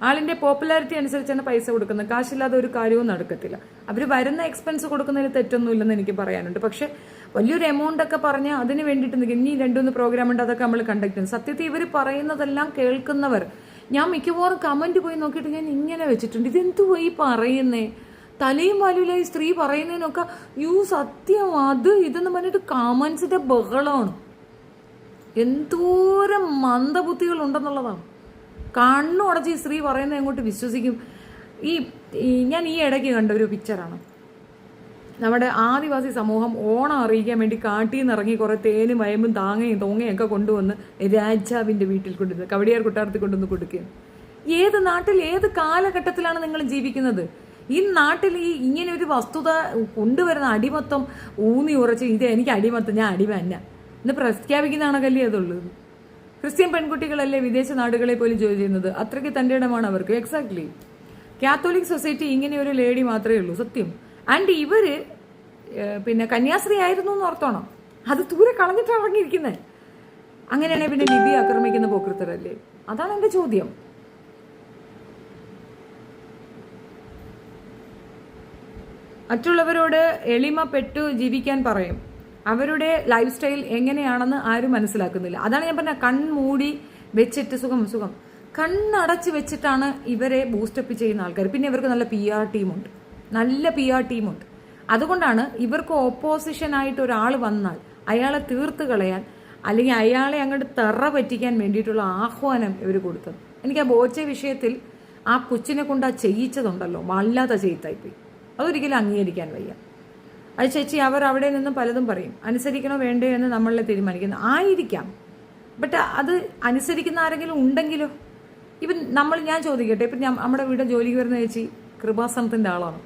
ആളിന്റെ പോപ്പുലാരിറ്റി അനുസരിച്ചാണ് പൈസ കൊടുക്കുന്നത്. കാശില്ലാതെ ഒരു കാര്യവും നടക്കത്തില്ല. അവർ വരുന്ന എക്സ്പെൻസ് കൊടുക്കുന്നതിന് തെറ്റൊന്നുമില്ലെന്ന് എനിക്ക് പറയാനുണ്ട്. പക്ഷെ വലിയൊരു എമൗണ്ട് ഒക്കെ പറഞ്ഞാൽ അതിന് വേണ്ടിയിട്ട് നിൽക്കും. ഇനി 2-3 പ്രോഗ്രാം ഉണ്ട്, അതൊക്കെ നമ്മൾ കണ്ടക്ട് ചെയ്യും. സത്യത്തിൽ ഇവർ പറയുന്നതെല്ലാം കേൾക്കുന്നവർ, ഞാൻ മിക്കവാറും കമന്റ് പോയി നോക്കിയിട്ട് ഞാൻ ഇങ്ങനെ വെച്ചിട്ടുണ്ട്, ഇതെന്തുവാ ഈ പറയുന്നേ, തലയും വാലുമില്ല ഈ സ്ത്രീ പറയുന്നതിനൊക്കെ സത്യം അത് ഇതെന്ന് പറഞ്ഞിട്ട് കമന്റ്സിന്റെ ബഹളമാണ്. എന്തോരം മന്ദബുദ്ധികൾ ഉണ്ടെന്നുള്ളതാണ്. കണ്ണുടച്ച് ഈ സ്ത്രീ പറയുന്നത് എങ്ങോട്ട് വിശ്വസിക്കും? ഞാൻ ഈ ഇടയ്ക്ക് കണ്ട ഒരു പിക്ചറാണ്. നമ്മുടെ ആദിവാസി സമൂഹം ഓണം അറിയിക്കാൻ വേണ്ടി കാട്ടിൽ നിന്ന് ഇറങ്ങി കുറെ തേനും വയമ്പും തോങ്ങയും ഒക്കെ കൊണ്ടുവന്ന് രാജാവിന്റെ വീട്ടിൽ കൊണ്ടുവന്ന് കവടിയാർ കൊട്ടാരത്തിൽ കൊണ്ടുവന്ന് കൊടുക്കുകയാണ്. ഏത് നാട്ടിൽ, ഏത് കാലഘട്ടത്തിലാണ് നിങ്ങൾ ജീവിക്കുന്നത്? ഈ നാട്ടിൽ ഇങ്ങനെ ഒരു വസ്തുത കൊണ്ടുവരുന്ന അടിമത്തം ഊന്നി ഉറച്ച് ഇത് എനിക്ക് അടിമത്തം, ഞാൻ അടിമ തന്നെ എന്ന് പ്രഖ്യാപിക്കുന്നതാണ് കല്ലേ അതുള്ളത്. ക്രിസ്ത്യൻ പെൺകുട്ടികളല്ലേ വിദേശ നാടുകളെ പോലും ജോലി ചെയ്യുന്നത്. അത്രയ്ക്ക് തൻ്റെ ഇടമാണ് അവർക്ക്. എക്സാക്ട്ലി. കാത്തോലിക് സൊസൈറ്റി ഇങ്ങനെ ഒരു ലേഡി മാത്രമേ ഉള്ളൂ, സത്യം. ആൻഡ് ഇവര് പിന്നെ കന്യാസ്ത്രീ ആയിരുന്നു എന്ന് ഓർത്തോണം. അത് ദൂരെ കളഞ്ഞിട്ട് ഇറങ്ങിയിരിക്കുന്നത്. അങ്ങനെയാണെങ്കിൽ പിന്നെ ലിബി ആക്രമിക്കുന്ന പോക്കൃത്തരല്ലേ? അതാണ് എന്റെ ചോദ്യം. മറ്റുള്ളവരോട് എളിമപ്പെട്ടു ജീവിക്കാൻ പറയും. അവരുടെ ലൈഫ് സ്റ്റൈൽ എങ്ങനെയാണെന്ന് ആരും മനസ്സിലാക്കുന്നില്ല. അതാണ് ഞാൻ പറഞ്ഞ കൺമൂടി വെച്ചിട്ട് സുഖം കണ്ണടച്ച് വെച്ചിട്ടാണ് ഇവരെ ബൂസ്റ്റപ്പ് ചെയ്യുന്ന ആൾക്കാർ. പിന്നെ ഇവർക്ക് നല്ല PR ടീമുണ്ട്. അതുകൊണ്ടാണ് ഇവർക്ക് ഓപ്പോസിഷനായിട്ട് ഒരാൾ വന്നാൽ അയാളെ തീർത്ത് കളയാൻ അല്ലെങ്കിൽ അയാളെ അങ്ങോട്ട് തെറ പറ്റിക്കാൻ വേണ്ടിയിട്ടുള്ള ആഹ്വാനം ഇവർ കൊടുത്തത്. എനിക്ക് ആ ബോച്ചെ വിഷയത്തിൽ ആ കൊച്ചിനെ കൊണ്ട് ആ ചെയ്യിച്ചതുണ്ടല്ലോ, വല്ലാത്ത ചെയ്ത്തായിപ്പോയി. അതൊരിക്കലും അംഗീകരിക്കാൻ വയ്യ. അത് ചേച്ചി അവർ അവിടെ നിന്നും പലതും പറയും. അനുസരിക്കണോ വേണ്ടോ എന്ന് നമ്മളെ തീരുമാനിക്കുന്നു ആയിരിക്കാം. ബട്ട് അത് അനുസരിക്കുന്ന ആരെങ്കിലും ഉണ്ടെങ്കിലോ? ഇപ്പം ഞാൻ ചോദിക്കട്ടെ, ഇപ്പം നമ്മുടെ വീട്ടിൽ ജോലിക്ക് വരുന്ന ചേച്ചി കൃപാസനത്തിൻ്റെ ആളാണ്.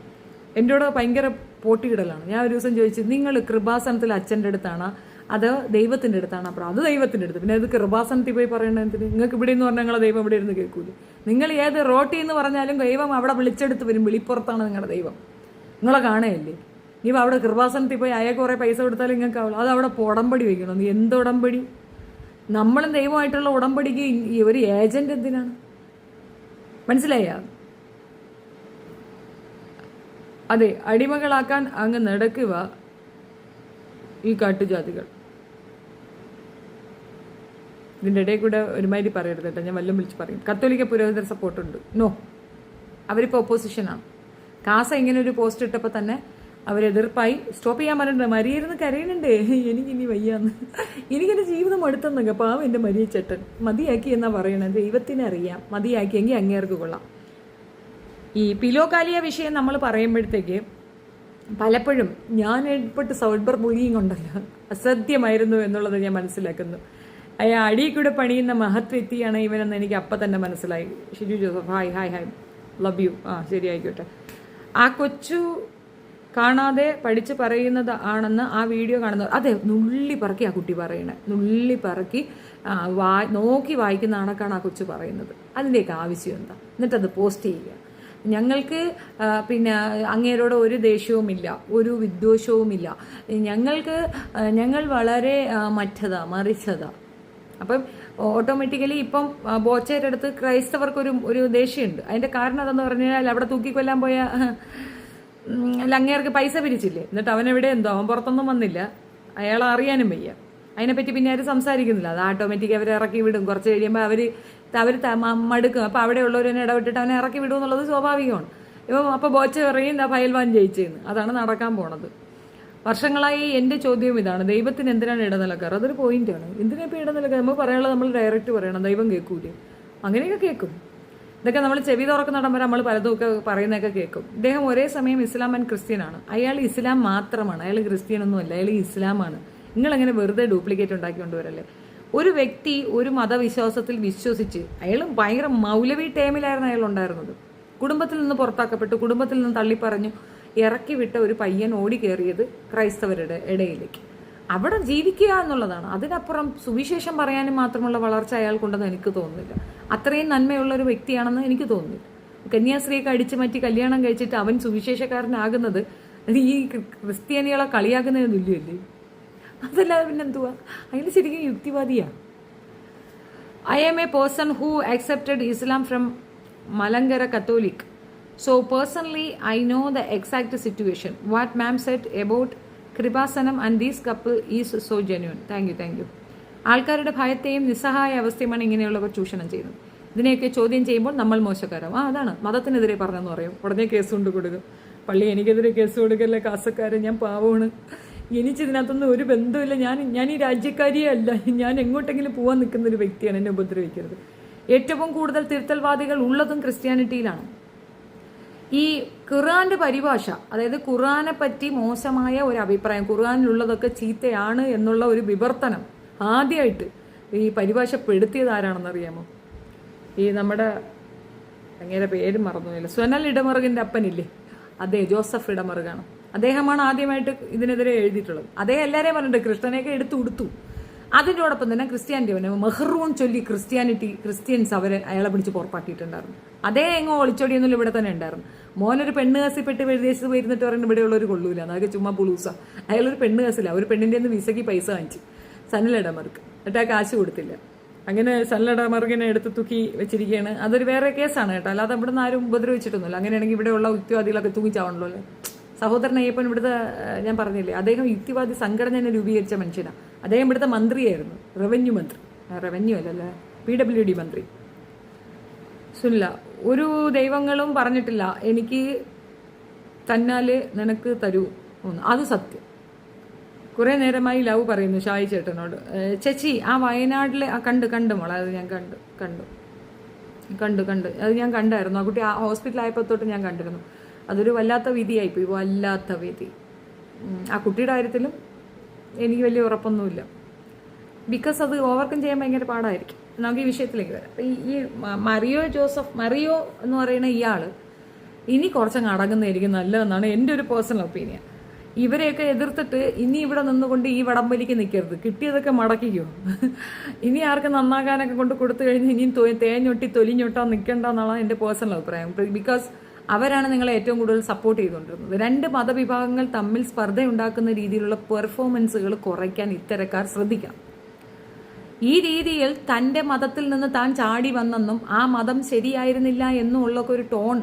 എൻ്റെ കൂടെ ഭയങ്കര പോട്ടിയിടലാണ്. ഞാൻ ഒരു ദിവസം ചോദിച്ചു, നിങ്ങൾ കൃപാസനത്തിൽ അച്ഛൻ്റെ അടുത്താണ് അത് ദൈവത്തിൻ്റെ അടുത്താണ്? അപ്പോൾ അത് ദൈവത്തിൻ്റെ അടുത്ത്. പിന്നെ അത് കൃപാസനത്തിൽ പോയി പറയണത് എന്തിന്? നിങ്ങൾക്ക് ഇവിടെ എന്ന് പറഞ്ഞാൽ നിങ്ങളെ ദൈവം ഇവിടെ ഇരുന്ന് കേൾക്കൂല. നിങ്ങൾ ഏത് റോട്ടി എന്ന് പറഞ്ഞാലും ദൈവം അവിടെ വിളിച്ചെടുത്ത് വരും. വിളിപ്പുറത്താണ് നിങ്ങളുടെ ദൈവം. നിങ്ങളെ കാണുകയല്ലേ? നീ അവിടെ കൃപാസനത്തിൽ പോയി അയാൾക്ക് കുറേ പൈസ കൊടുത്താലും നിങ്ങൾക്ക് ആവുള്ളൂ. അത് അവിടെ ഉടമ്പടി വയ്ക്കണം. നീ എന്ത് ഉടമ്പടി? നമ്മളും ദൈവമായിട്ടുള്ള ഉടമ്പടിക്ക് ഒരു ഏജന്റ് എന്തിനാണ്? മനസ്സിലായ? അതെ, അടിമകളാക്കാൻ അങ്ങ് നടക്കുക ഈ കാട്ടുജാതികൾ. ഇതിൻ്റെ ഇടയിൽ കൂടെ ഒരുമാതിരി പറയരുത് കേട്ടോ, ഞാൻ വല്ലതും വിളിച്ച് പറയും. കത്തോലിക്ക പുരോഹിതർ സപ്പോർട്ടുണ്ട്. നോ, അവരിപ്പോൾ ഒപ്പോസിഷനാണ്. കാസ ഇങ്ങനെ ഒരു പോസ്റ്റ് ഇട്ടപ്പോൾ തന്നെ അവരെതിർപ്പായി സ്റ്റോപ്പ് ചെയ്യാൻ പറഞ്ഞിട്ടുണ്ട്. മരിയിരുന്ന് കരയുന്നുണ്ട്, എനിക്കിനി വയ്യാന്ന്, എനിക്കെൻ്റെ ജീവിതം അടുത്തെന്നൊക്കെ. പാവം എൻ്റെ മരിയ ചേട്ടൻ മതിയാക്കി എന്നാ പറയണത്. ദൈവത്തിനെ അറിയാം, മതിയാക്കിയെങ്കിൽ അങ്ങേർക്ക് കൊള്ളാം. ഈ പിലോകാലിയ വിഷയം നമ്മൾ പറയുമ്പോഴത്തേക്ക് പലപ്പോഴും ഞാൻ ഏർപ്പെട്ട് സൈബർ ബുള്ളിങ് ഉണ്ടല്ലോ, അസത്യമായിരുന്നു എന്നുള്ളത് ഞാൻ മനസ്സിലാക്കുന്നു. അയാൾ അടിയിൽ കൂടെ പണിയുന്ന മഹത് വ്യക്തിയാണ് ഇവനെന്ന് എനിക്ക് അപ്പം തന്നെ മനസ്സിലായി. Shiju Joseph, hi, love you. ശരി, ആയിക്കോട്ടെ. ആ കൊച്ചു കാണാതെ പഠിച്ച് പറയുന്നത് ആണെന്ന് ആ വീഡിയോ കാണുന്നത്. അതെ, നുള്ളി പറക്കി ആ കുട്ടി പറയണേ, നുള്ളി പറക്കി നോക്കി വായിക്കുന്ന കണക്കാണ് ആ കൊച്ചു പറയുന്നത്. അതിൻ്റെയൊക്കെ ആവശ്യം എന്താ? എന്നിട്ടത് പോസ്റ്റ് ചെയ്യുക. ഞങ്ങൾക്ക് പിന്നെ അങ്ങേരോട് ഒരു ദേഷ്യവുമില്ല, ഒരു വിദ്വേഷവുമില്ല. ഞങ്ങൾ വളരെ മറിച്ചതാ. അപ്പം ഓട്ടോമാറ്റിക്കലി ഇപ്പം ബോച്ചയുടെ അടുത്ത് ക്രൈസ്തവർക്ക് ഒരു ദേഷ്യമുണ്ട്. അതിന്റെ കാരണം അതെന്ന് പറഞ്ഞാൽ അവിടെ തൂക്കിക്കൊല്ലാൻ പോയ അങ്ങേർക്ക് പൈസ പിരിച്ചില്ലേ, എന്നിട്ട് അവനെവിടെ എന്തോ, അവൻ പുറത്തൊന്നും വന്നില്ല, അയാളെ അറിയാനും വയ്യ. അതിനെപ്പറ്റി പിന്നെ ആരും സംസാരിക്കുന്നില്ല. അത് ഓട്ടോമാറ്റിക് അവരെ ഇറക്കി വിടും. കുറച്ച് കഴിയുമ്പോൾ അവർ മടുക്കും. അപ്പോൾ അവിടെയുള്ളവർ തന്നെ ഇടപെട്ടിട്ട് അവനെ ഇറക്കി വിടും എന്നുള്ളത് സ്വാഭാവികമാണ്. അപ്പോൾ ബോച്ച പറയും ഫയൽവാൻ ജയിച്ചെന്ന്. അതാണ് നടക്കാൻ പോണത്. വർഷങ്ങളായി എൻ്റെ ചോദ്യവും ഇതാണ്, ദൈവത്തിന് എന്തിനാണ് ഇടനിലക്കാർ? അതൊരു പോയിന്റാണ്. എന്തിനാ ഇപ്പോൾ ഇടനിലക്കാർ? നമ്മൾ പറയാനുള്ളത് നമ്മൾ ഡയറക്റ്റ് പറയണം. ദൈവം കേൾക്കൂലേ? അങ്ങനെയൊക്കെ കേൾക്കും. ഇതൊക്കെ നമ്മൾ ചെവി തുറക്കുന്നിടം വരെ നമ്മൾ പലതുമൊക്കെ പറയുന്നതൊക്കെ കേൾക്കും. ഇദ്ദേഹം ഒരേ സമയം ഇസ്ലാം ആൻഡ് ക്രിസ്ത്യനാണ്. അയാൾ ഇസ്ലാം മാത്രമാണ്, അയാൾ ക്രിസ്ത്യനൊന്നുമല്ല, അയാൾ ഇസ്ലാമാണ്. നിങ്ങളെങ്ങനെ വെറുതെ ഡ്യൂപ്ലിക്കേറ്റ് ഉണ്ടാക്കിക്കൊണ്ടുവരല്ലേ? ഒരു വ്യക്തി ഒരു മതവിശ്വാസത്തിൽ വിശ്വസിച്ച്, അയാൾ ഭയങ്കര മൗലവി ടൈമിലായിരുന്നു അയാൾ ഉണ്ടായിരുന്നത്. കുടുംബത്തിൽ നിന്ന് പുറത്താക്കപ്പെട്ടു, കുടുംബത്തിൽ നിന്ന് തള്ളിപ്പറഞ്ഞു ഇറക്കി വിട്ട ഒരു പയ്യൻ ഓടി കയറിയത് ക്രൈസ്തവരുടെ ഇടയിലേക്ക്. അവിടെ ജീവിക്കുക എന്നുള്ളതാണ്. അതിനപ്പുറം സുവിശേഷം പറയാനും മാത്രമുള്ള വളർച്ച അയാൾക്കുണ്ടെന്ന് എനിക്ക് തോന്നുന്നില്ല. അത്രയും നന്മയുള്ള ഒരു വ്യക്തിയാണെന്ന് എനിക്ക് തോന്നുന്നില്ല. കന്യാസ്ത്രീയൊക്കെ അടിച്ചു മാറ്റി കല്യാണം കഴിച്ചിട്ട് അവൻ സുവിശേഷക്കാരനാകുന്നത് ഈ ക്രിസ്ത്യാനികളെ കളിയാക്കുന്നതിന് തുല്യമല്ലേ? അതല്ലാതെ പിന്നെന്തുവാ? അയാൾ ശരിക്കും യുക്തിവാദിയാണ്. I am a person who accepted Islam from Malankara Catholic. So personally, I know the exact situation. What ma'am said about Kripasanam and this couple is so genuine. Thank you. ആൾക്കാരുടെ ഭയത്തെയും നിസ്സഹായ അവസ്ഥയുമാണ് ഇങ്ങനെയുള്ളവർ ചൂഷണം ചെയ്യുന്നത്. ഇതിനെയൊക്കെ ചോദ്യം ചെയ്യുമ്പോൾ നമ്മൾ മോശക്കാരാവും. അതാണ് മതത്തിനെതിരെ പറഞ്ഞെന്ന് പറയും, ഉടനെ കേസ് കൊണ്ട് കൊടുക്കും. പള്ളി എനിക്കെതിരെ കേസ് കൊടുക്കല്ലേ, കാസക്കാരൻ, ഞാൻ പാവമാണ്, എനിക്കിതിനകത്തൊന്നും ഒരു ബന്ധമില്ല, ഞാൻ ഈ രാജ്യക്കാരിയേ അല്ല, ഞാൻ എങ്ങോട്ടെങ്കിലും പോകാൻ നിൽക്കുന്ന ഒരു വ്യക്തിയാണ്, എന്നെ ഉപദ്രവിക്കരുത്. ഏറ്റവും കൂടുതൽ തിരുത്തൽവാദികൾ ഉള്ളതും ക്രിസ്ത്യാനിറ്റിയിലാണ്. ഈ ഖുർആന്റെ പരിഭാഷ, അതായത് ഖുർആനെ പറ്റി മോശമായ ഒരു അഭിപ്രായം, ഖുർആനിലുള്ളതൊക്കെ ചീത്തയാണ് എന്നുള്ള ഒരു വിവർത്തനം ആദ്യമായിട്ട് ഈ പരിഭാഷപ്പെടുത്തിയത് ആരാണെന്നറിയാമോ? ഈ നമ്മുടെ അങ്ങനെ പേര് മറന്നുപോയില്ല, സ്വനൽ ഇടമറുകിന്റെ അപ്പനില്ലേ, അതെ, ജോസഫ് ഇടമറുകാണ്. അദ്ദേഹമാണ് ആദ്യമായിട്ട് ഇതിനെതിരെ എഴുതിയിട്ടുള്ളത്. അദ്ദേഹം എല്ലാവരെയും പറഞ്ഞിട്ടുണ്ട്, കൃഷ്ണനെയൊക്കെ എടുത്തു കൊടുത്തു. അതിനോടൊപ്പം തന്നെ ക്രിസ്ത്യാനിറ്റി മെഹ്റൂൺ ചൊല്ലി ക്രിസ്ത്യൻസ് അയാളെ പിടിച്ച് പുറത്താക്കിയിട്ടുണ്ടായിരുന്നു. അതേ എങ്ങോ ഒളിച്ചോടിയൊന്നും ഇവിടെ തന്നെ ഉണ്ടായിരുന്നു. മോനൊരു പെണ്ണ് കസിപ്പെട്ട് വിദേശത്ത് പോയിരുന്നിട്ട് പറയുന്നത് ഇവിടെയുള്ളവർ കൊള്ളൂല, അതൊക്കെ ചുമ്മാ പുളൂസ. അയാളൊരു പെണ്ണ് കസില്ല, ഒരു പെണ്ണിൻ്റെ നിന്ന് വിസയ്ക്ക് പൈസ വാങ്ങിച്ചു സനലിടമർക്ക്, എന്നിട്ട് ആ കാശ് കൊടുത്തില്ല. അങ്ങനെ സനലിടമർക്കിനെ എടുത്ത് തൂക്കി വെച്ചിരിക്കുകയാണ്. അതൊരു വേറെ കേസാണ് കേട്ടോ, അല്ലാതെ ഇവിടെ നിന്ന് ആരും ഉപദ്രവിച്ചിട്ടൊന്നുമില്ല. അങ്ങനെയാണെങ്കിൽ ഇവിടെയുള്ള യുക്തിവാദികളൊക്കെ തൂങ്ങിച്ചാവണല്ലോ അല്ലേ. സഹോദരൻ അയ്യപ്പൻ ഇവിടുത്തെ ഞാൻ പറഞ്ഞില്ലേ, അദ്ദേഹം യുക്തിവാദി സംഘടന രൂപീകരിച്ച മനുഷ്യനാണ്. അദ്ദേഹം ഇവിടുത്തെ മന്ത്രിയായിരുന്നു, റവന്യൂ അല്ലല്ലേ, PWD മന്ത്രി. സുനില, ഒരു ദൈവങ്ങളും പറഞ്ഞിട്ടില്ല എനിക്ക് തന്നാല് നിനക്ക് തരൂ ഒന്ന്, അത് സത്യം. കുറെ നേരമായി ലവ് പറയുന്നു ഷായി ചേട്ടനോട്. ചേച്ചി, ആ വയനാട്ടിലെ കണ്ടു മോളെ, അത് ഞാൻ കണ്ടു അത് ഞാൻ കണ്ടായിരുന്നു. ആ കുട്ടി ആ ഹോസ്പിറ്റലായപ്പോൾ തൊട്ട് ഞാൻ കണ്ടിരുന്നു. അതൊരു വല്ലാത്ത വിധിയായിപ്പോയി, വല്ലാത്ത വിധി. ആ കുട്ടിയുടെ കാര്യത്തിലും എനിക്ക് വലിയ ഉറപ്പൊന്നുമില്ല, ബിക്കോസ് അത് ഓവർകം ചെയ്യാൻ ഭയങ്കര പാടായിരിക്കും. നമുക്ക് ഈ വിഷയത്തിലേക്ക് വരാം. ഈ മറിയോ എന്ന് പറയുന്ന ഇയാള് ഇനി കുറച്ചങ്ങ് അടങ്ങുന്നതായിരിക്കും നല്ലതെന്നാണ് എൻ്റെ ഒരു പേഴ്സണൽ ഒപ്പീനിയൻ. ഇവരെയൊക്കെ എതിർത്തിട്ട് ഇനി ഇവിടെ നിന്നുകൊണ്ട് ഈ വടംവലിക്ക് നിൽക്കരുത്, കിട്ടിയതൊക്കെ മടക്കിക്കോ. ഇനി ആർക്കും നന്നാകാനൊക്കെ കൊണ്ട് കൊടുത്തു കഴിഞ്ഞ് ഇനിയും തേഞ്ഞൊട്ടി തൊലിഞ്ഞൊട്ടാൻ നിൽക്കേണ്ടെന്നാണ് എൻ്റെ പേഴ്സണൽ അഭിപ്രായം. ബിക്കോസ് അവരാണ് നിങ്ങളെ ഏറ്റവും കൂടുതൽ സപ്പോർട്ട് ചെയ്തുകൊണ്ടിരുന്നത്. രണ്ട് മതവിഭാഗങ്ങൾ തമ്മിൽ സ്പർദ്ധ ഉണ്ടാക്കുന്ന രീതിയിലുള്ള പെർഫോമൻസുകൾ കുറയ്ക്കാൻ ഇത്തരക്കാർ ശ്രദ്ധിക്കണം. ഈ രീതിയിൽ തൻ്റെ മതത്തിൽ നിന്ന് താൻ ചാടി വന്നെന്നും ആ മതം ശരിയായിരുന്നില്ല എന്നുമുള്ളൊക്കെ ഒരു ടോൺ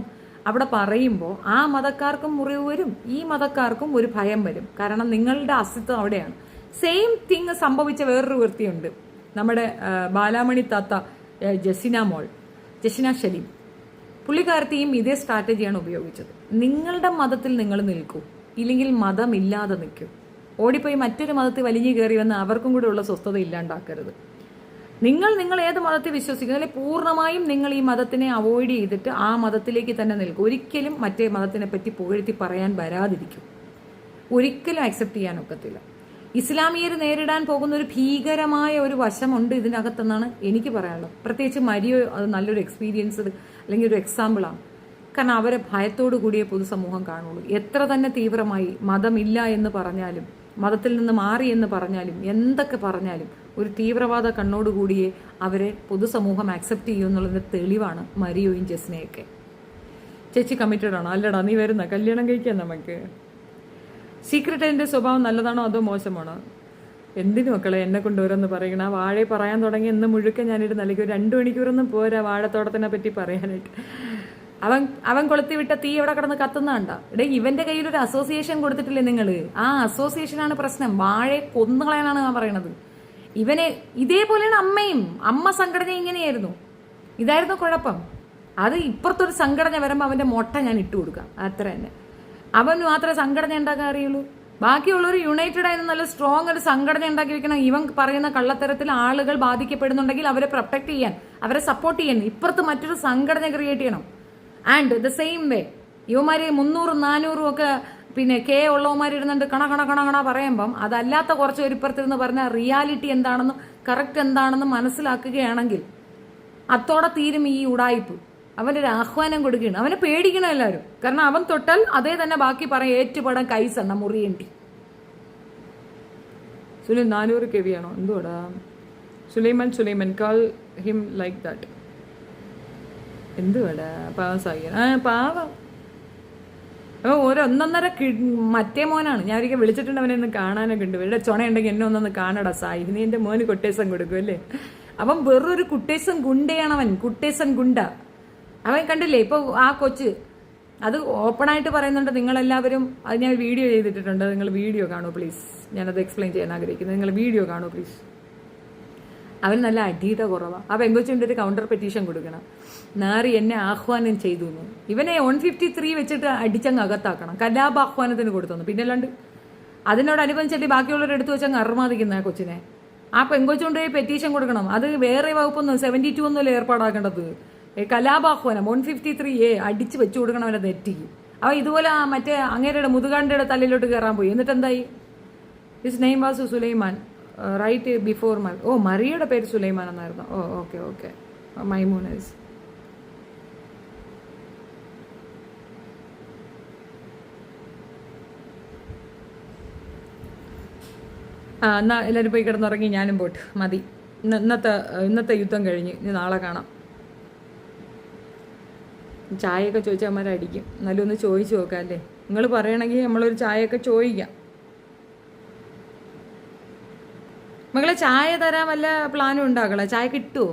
അവിടെ പറയുമ്പോൾ ആ മതക്കാർക്കും മുറിവ് വരും, ഈ മതക്കാർക്കും ഒരു ഭയം വരും. കാരണം നിങ്ങളുടെ അസ്തിത്വം അവിടെയാണ്. സെയിം തിങ് സംഭവിച്ച വേറൊരു വ്യക്തിയുണ്ട്, നമ്മുടെ ബാലാമണി താത്ത ജസിന ഷലീം. പുള്ളിക്കാരത്തെയും ഇതേ സ്ട്രാറ്റജിയാണ് ഉപയോഗിച്ചത്. നിങ്ങളുടെ മതത്തിൽ നിങ്ങൾ നിൽക്കൂ, ഇല്ലെങ്കിൽ മതമില്ലാതെ നിൽക്കൂ. ഓടിപ്പോയി മറ്റൊരു മതത്തിൽ വലിഞ്ഞു കയറി വന്ന് അവർക്കും കൂടെ ഉള്ള സ്വസ്ഥത ഇല്ലാണ്ടാക്കരുത്. നിങ്ങൾ ഏത് മതത്തിൽ വിശ്വസിക്കുന്നു, അല്ലെങ്കിൽ പൂർണ്ണമായും നിങ്ങൾ ഈ മതത്തിനെ അവോയ്ഡ് ചെയ്തിട്ട് ആ മതത്തിലേക്ക് തന്നെ നിൽക്കും. ഒരിക്കലും മറ്റേ മതത്തിനെ പറ്റി പുകഴ്ത്തി പറയാൻ വരാതിരിക്കും. ഒരിക്കലും അക്സെപ്റ്റ് ചെയ്യാൻ ഒക്കത്തില്ല. ഇസ്ലാമിയർ നേരിടാൻ പോകുന്ന ഒരു ഭീകരമായ ഒരു വശമുണ്ട് ഇതിനകത്തെന്നാണ് എനിക്ക് പറയാനുള്ളത്. പ്രത്യേകിച്ച് മരിയോ അത് നല്ലൊരു എക്സ്പീരിയൻസ് അല്ലെങ്കിൽ ഒരു എക്സാമ്പിളാണ്. കാരണം അവരെ ഭയത്തോടു കൂടിയേ പൊതുസമൂഹം കാണുള്ളൂ. എത്ര തന്നെ തീവ്രമായി മതമില്ല എന്ന് പറഞ്ഞാലും, മതത്തിൽ നിന്ന് മാറി എന്ന് പറഞ്ഞാലും, എന്തൊക്കെ പറഞ്ഞാലും ഒരു തീവ്രവാദ കണ്ണോടുകൂടിയേ അവരെ പൊതുസമൂഹം ആക്സെപ്റ്റ് ചെയ്യും എന്നുള്ളതിൻ്റെ തെളിവാണ് മരിയോയും ജസ്നയൊക്കെ. ചേച്ചി കമ്മിറ്റഡ് ആണോ? അല്ലടാ, നീ വരുന്ന കല്യാണം കഴിക്കാൻ നമുക്ക്. സീക്രട്ട് എൻ്റെ സ്വഭാവം നല്ലതാണോ അതോ മോശമാണോ? എന്തിനു മക്കളെ എന്നെ കൊണ്ടുവരുമെന്ന് പറയണം. ആ വാഴയെ പറയാൻ തുടങ്ങി എന്ന് മുഴുക്കെ ഞാനിട്ട് നൽകി. 2 മണിക്കൂറൊന്നും പോരാ വാഴത്തോട്ടത്തിനെ പറ്റി പറയാനായിട്ട്. അവൻ കൊളുത്തി വിട്ട തീ എവിടെ കിടന്ന് കത്തുന്നണ്ട. ഇടേ, ഇവന്റെ കയ്യിൽ ഒരു അസോസിയേഷൻ കൊടുത്തിട്ടില്ലേ നിങ്ങൾ? ആ അസോസിയേഷനാണ് പ്രശ്നം. വാഴയെ കൊന്നുകളയാനാണ് ഞാൻ പറയണത്. ഇവനെ ഇതേപോലെയാണ് അമ്മ സംഘടന ഇങ്ങനെയായിരുന്നു. ഇതായിരുന്നു കുഴപ്പം. അത് ഇപ്പുറത്തൊരു സംഘടന വരുമ്പോൾ അവന്റെ മൊട്ട ഞാൻ ഇട്ട് കൊടുക്കാം, അത്ര തന്നെ. അവന് മാത്രമേ സംഘടന ഉണ്ടാക്കാൻ അറിയുള്ളൂ. ബാക്കിയുള്ളവർ യുണൈറ്റഡ് ആയിരുന്നു നല്ല സ്ട്രോങ് ഒരു സംഘടന ഉണ്ടാക്കി വെക്കണം. ഇവൻ പറയുന്ന കള്ളത്തരത്തിൽ ആളുകൾ ബാധിക്കപ്പെടുന്നുണ്ടെങ്കിൽ അവരെ പ്രൊട്ടക്ട് ചെയ്യാൻ, അവരെ സപ്പോർട്ട് ചെയ്യാൻ ഇപ്പുറത്ത് മറ്റൊരു സംഘടന ക്രിയേറ്റ് ചെയ്യണം. ആൻഡ് ദ സെയിം വേ ഇവന്മാര് 300-400 ഒക്കെ പിന്നെ ഉള്ളവന്മാരിരുന്നുണ്ട് കണ പറയുമ്പം അതല്ലാത്ത കുറച്ച് ഒരു ഇപ്പുറത്തിരുന്ന് പറഞ്ഞ റിയാലിറ്റി എന്താണെന്നും കറക്റ്റ് എന്താണെന്നും മനസ്സിലാക്കുകയാണെങ്കിൽ അത്തോടെ തീരും ഈ ഉടായിപ്പ്. അവനൊരു ആഹ്വാനം കൊടുക്കുകയാണ്. അവനെ പേടിക്കണം എല്ലാവരും. കാരണം അവൻ തൊട്ടാൽ അതേ തന്നെ ബാക്കി പറയാം. ഏറ്റുപടാൻ കൈസെണ്ണ മുറിയേണ്ടി. സുലൈം 400 kV ആണോ? എന്തുവാടാ Sulaiman call him like that. എന്തുവാടാ പാവം സായിക്കാൻ. പാവം ഒരു 1.5 മറ്റേ മോനാണ്. ഞാൻ ഒരിക്കൽ വിളിച്ചിട്ടുണ്ട് അവനെ ഒന്ന് കാണാനൊക്കെ ഉണ്ട്. ഇവിടെ ചുണയുണ്ടെങ്കിൽ എന്നെ ഒന്നൊന്ന് കാണടാ സായി. നീ എൻ്റെ മോന് കൊട്ടേഷൻ കൊടുക്കും അല്ലേ? അവൻ വെറൊരു കുട്ടേസൻ ഗുണ്ടയാണ്. അവൻ കുട്ടേസൻ ഗുണ്ട. അവൻ കണ്ടില്ലേ ഇപ്പോൾ ആ കൊച്ച് അത് ഓപ്പണായിട്ട് പറയുന്നുണ്ട്. നിങ്ങളെല്ലാവരും അത് ഞാൻ വീഡിയോ ചെയ്തിട്ടുണ്ട്. നിങ്ങൾ വീഡിയോ കാണൂ പ്ലീസ്. ഞാനത് എക്സ്പ്ലെയിൻ ചെയ്യാൻ ആഗ്രഹിക്കുന്നത്. നിങ്ങൾ വീഡിയോ കാണൂ പ്ലീസ്. അവന് നല്ല അടിയുടെ കുറവാണ്. ആ പെങ്കൊച്ചിൻ്റെ ഒരു കൗണ്ടർ പെറ്റീഷൻ കൊടുക്കണം. നാറി എന്നെ ആഹ്വാനം ചെയ്തു എന്ന്. ഇവനെ 153 വെച്ചിട്ട് അടിച്ചങ്ങ് അകത്താക്കണം. കലാപാഹ്വാനത്തിന് കൊടുത്തു. പിന്നെ അല്ലാണ്ട് അതിനോടനുബന്ധിച്ചിട്ട് ബാക്കിയുള്ളവർ എടുത്തു വെച്ചങ്ങ് അർമാദിക്കുന്ന ആ കൊച്ചിനെ. ആ പെങ്കൊച്ചുകൊണ്ട് പെറ്റീഷൻ കൊടുക്കണം. അത് വേറെ വകുപ്പൊന്നും 72 ഒന്നുമല്ല ഏർപ്പാടാക്കേണ്ടത്. കലാപാഹ്വാനം 153A അടിച്ച് വെച്ചു കൊടുക്കണം അവനെ നെറ്റിക്ക്. അവൻ ഇതുപോലെ മറ്റേ അങ്ങേരുടെ മുതുകാണ്ടിയുടെ തലയിലോട്ട് കയറാൻ പോയി. എന്നിട്ട് എന്തായി? His name was Sulaiman right before മറിയയുടെ പേര് സുലൈമാൻ എന്നായിരുന്നു. ഓക്കെ മൈമൂനസ്. എന്നാ എല്ലാവരും പോയി കിടന്നുറങ്ങി. ഞാനും പോട്ട് മതി. ഇന്നത്തെ യുദ്ധം കഴിഞ്ഞ് ഇനി നാളെ കാണാം. ചായയൊക്കെ ചോദിച്ചാൽ അമ്മമാരടിക്കും. എന്നാലും ഒന്ന് ചോദിച്ചു നോക്കാം അല്ലേ? നിങ്ങൾ പറയണമെങ്കിൽ നമ്മളൊരു ചായയൊക്കെ ചോദിക്കാം. മകളെ ചായ തരാൻ വല്ല പ്ലാനും ഉണ്ടാക്കളെ? ചായ കിട്ടുമോ?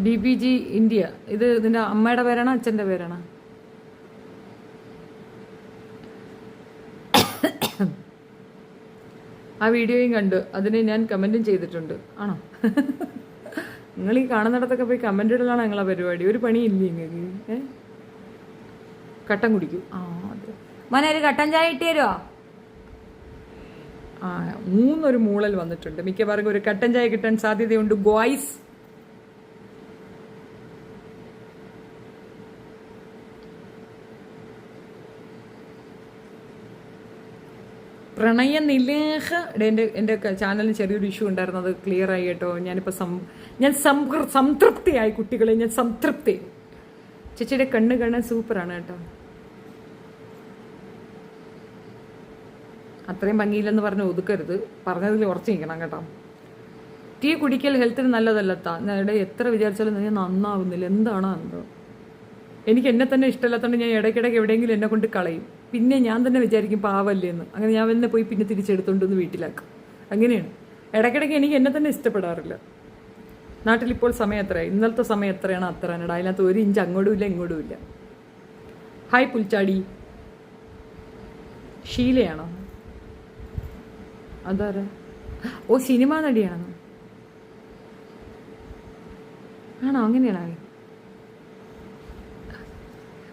DPG India. ഇത് ഇതിൻ്റെ അമ്മയുടെ പേരാണോ അച്ഛൻ്റെ പേരാണോ? ആ വീഡിയോയും കണ്ടു. അതിന് ഞാൻ കമൻറ്റും ചെയ്തിട്ടുണ്ട്. ആണോ? നിങ്ങൾ ഈ കാണുന്നിടത്തൊക്കെ പോയി കമൻ്റ് ഇടലാണ് നിങ്ങളെ പരിപാടി. ഒരു പണിയില്ലേ നിങ്ങൾക്ക്? കട്ടൻ കുടിക്കൂ. അത് മോനെ ഒരു കട്ടൻ ചായ ഇട്ട് തരുമോ? 3 മൂളൽ വന്നിട്ടുണ്ട്. മിക്കവാറും ഒരു കട്ടൻ ചായ കിട്ടാൻ സാധ്യതയുണ്ട് ഗോയ്സ്. പ്രണയ നിലേഹ എൻ്റെ ചാനലിന് ചെറിയൊരു ഇഷ്യൂ ഉണ്ടായിരുന്നു. അത് ക്ലിയർ ആയി കേട്ടോ. ഞാനിപ്പോൾ സംതൃപ്തിയായി കുട്ടികളെ. ഞാൻ സംതൃപ്തി. ചേച്ചിയുടെ കണ്ണ് കാണാൻ സൂപ്പറാണ് കേട്ടോ. അത്രയും ഭംഗിയില്ലെന്ന് പറഞ്ഞ് ഒതുക്കരുത്. പറഞ്ഞതിൽ ഉറച്ചു നിൽക്കണം കേട്ടോ. ടീ കുടിക്കൽ ഹെൽത്തിന് നല്ലതല്ലത്താ. ഇവിടെ എത്ര വിചാരിച്ചാലും ഞാൻ നന്നാവുന്നില്ല. എന്താണോ എന്തോ. എനിക്ക് എന്നെ തന്നെ ഇഷ്ടമല്ലാത്തതുകൊണ്ട് ഞാൻ ഇടയ്ക്കിടയ്ക്ക് എവിടെയെങ്കിലും എന്നെ കൊണ്ട് കളയും. പിന്നെ ഞാൻ തന്നെ വിചാരിക്കും പാവല്ലേ എന്ന്. അങ്ങനെ ഞാൻ തന്നെ പോയി പിന്നെ തിരിച്ചെടുത്തുകൊണ്ടൊന്ന് വീട്ടിലാക്കും. അങ്ങനെയാണ്. ഇടയ്ക്കിടയ്ക്ക് എനിക്ക് എന്നെ തന്നെ ഇഷ്ടപ്പെടാറില്ല. നാട്ടിലിപ്പോൾ സമയം എത്രയാണ്? ഇന്നലത്തെ സമയം എത്രയാണോ അത്രയാണടാ. അതിനകത്ത് 1 ഇഞ്ച് അങ്ങോട്ടും ഇല്ല ഇങ്ങോട്ടും ഇല്ല. ഹായ് പുൽച്ചാടി. ഷീലയാണോ? അതാരാ? സിനിമാ നടിയാണോ? ആണോ? അങ്ങനെയാണോ?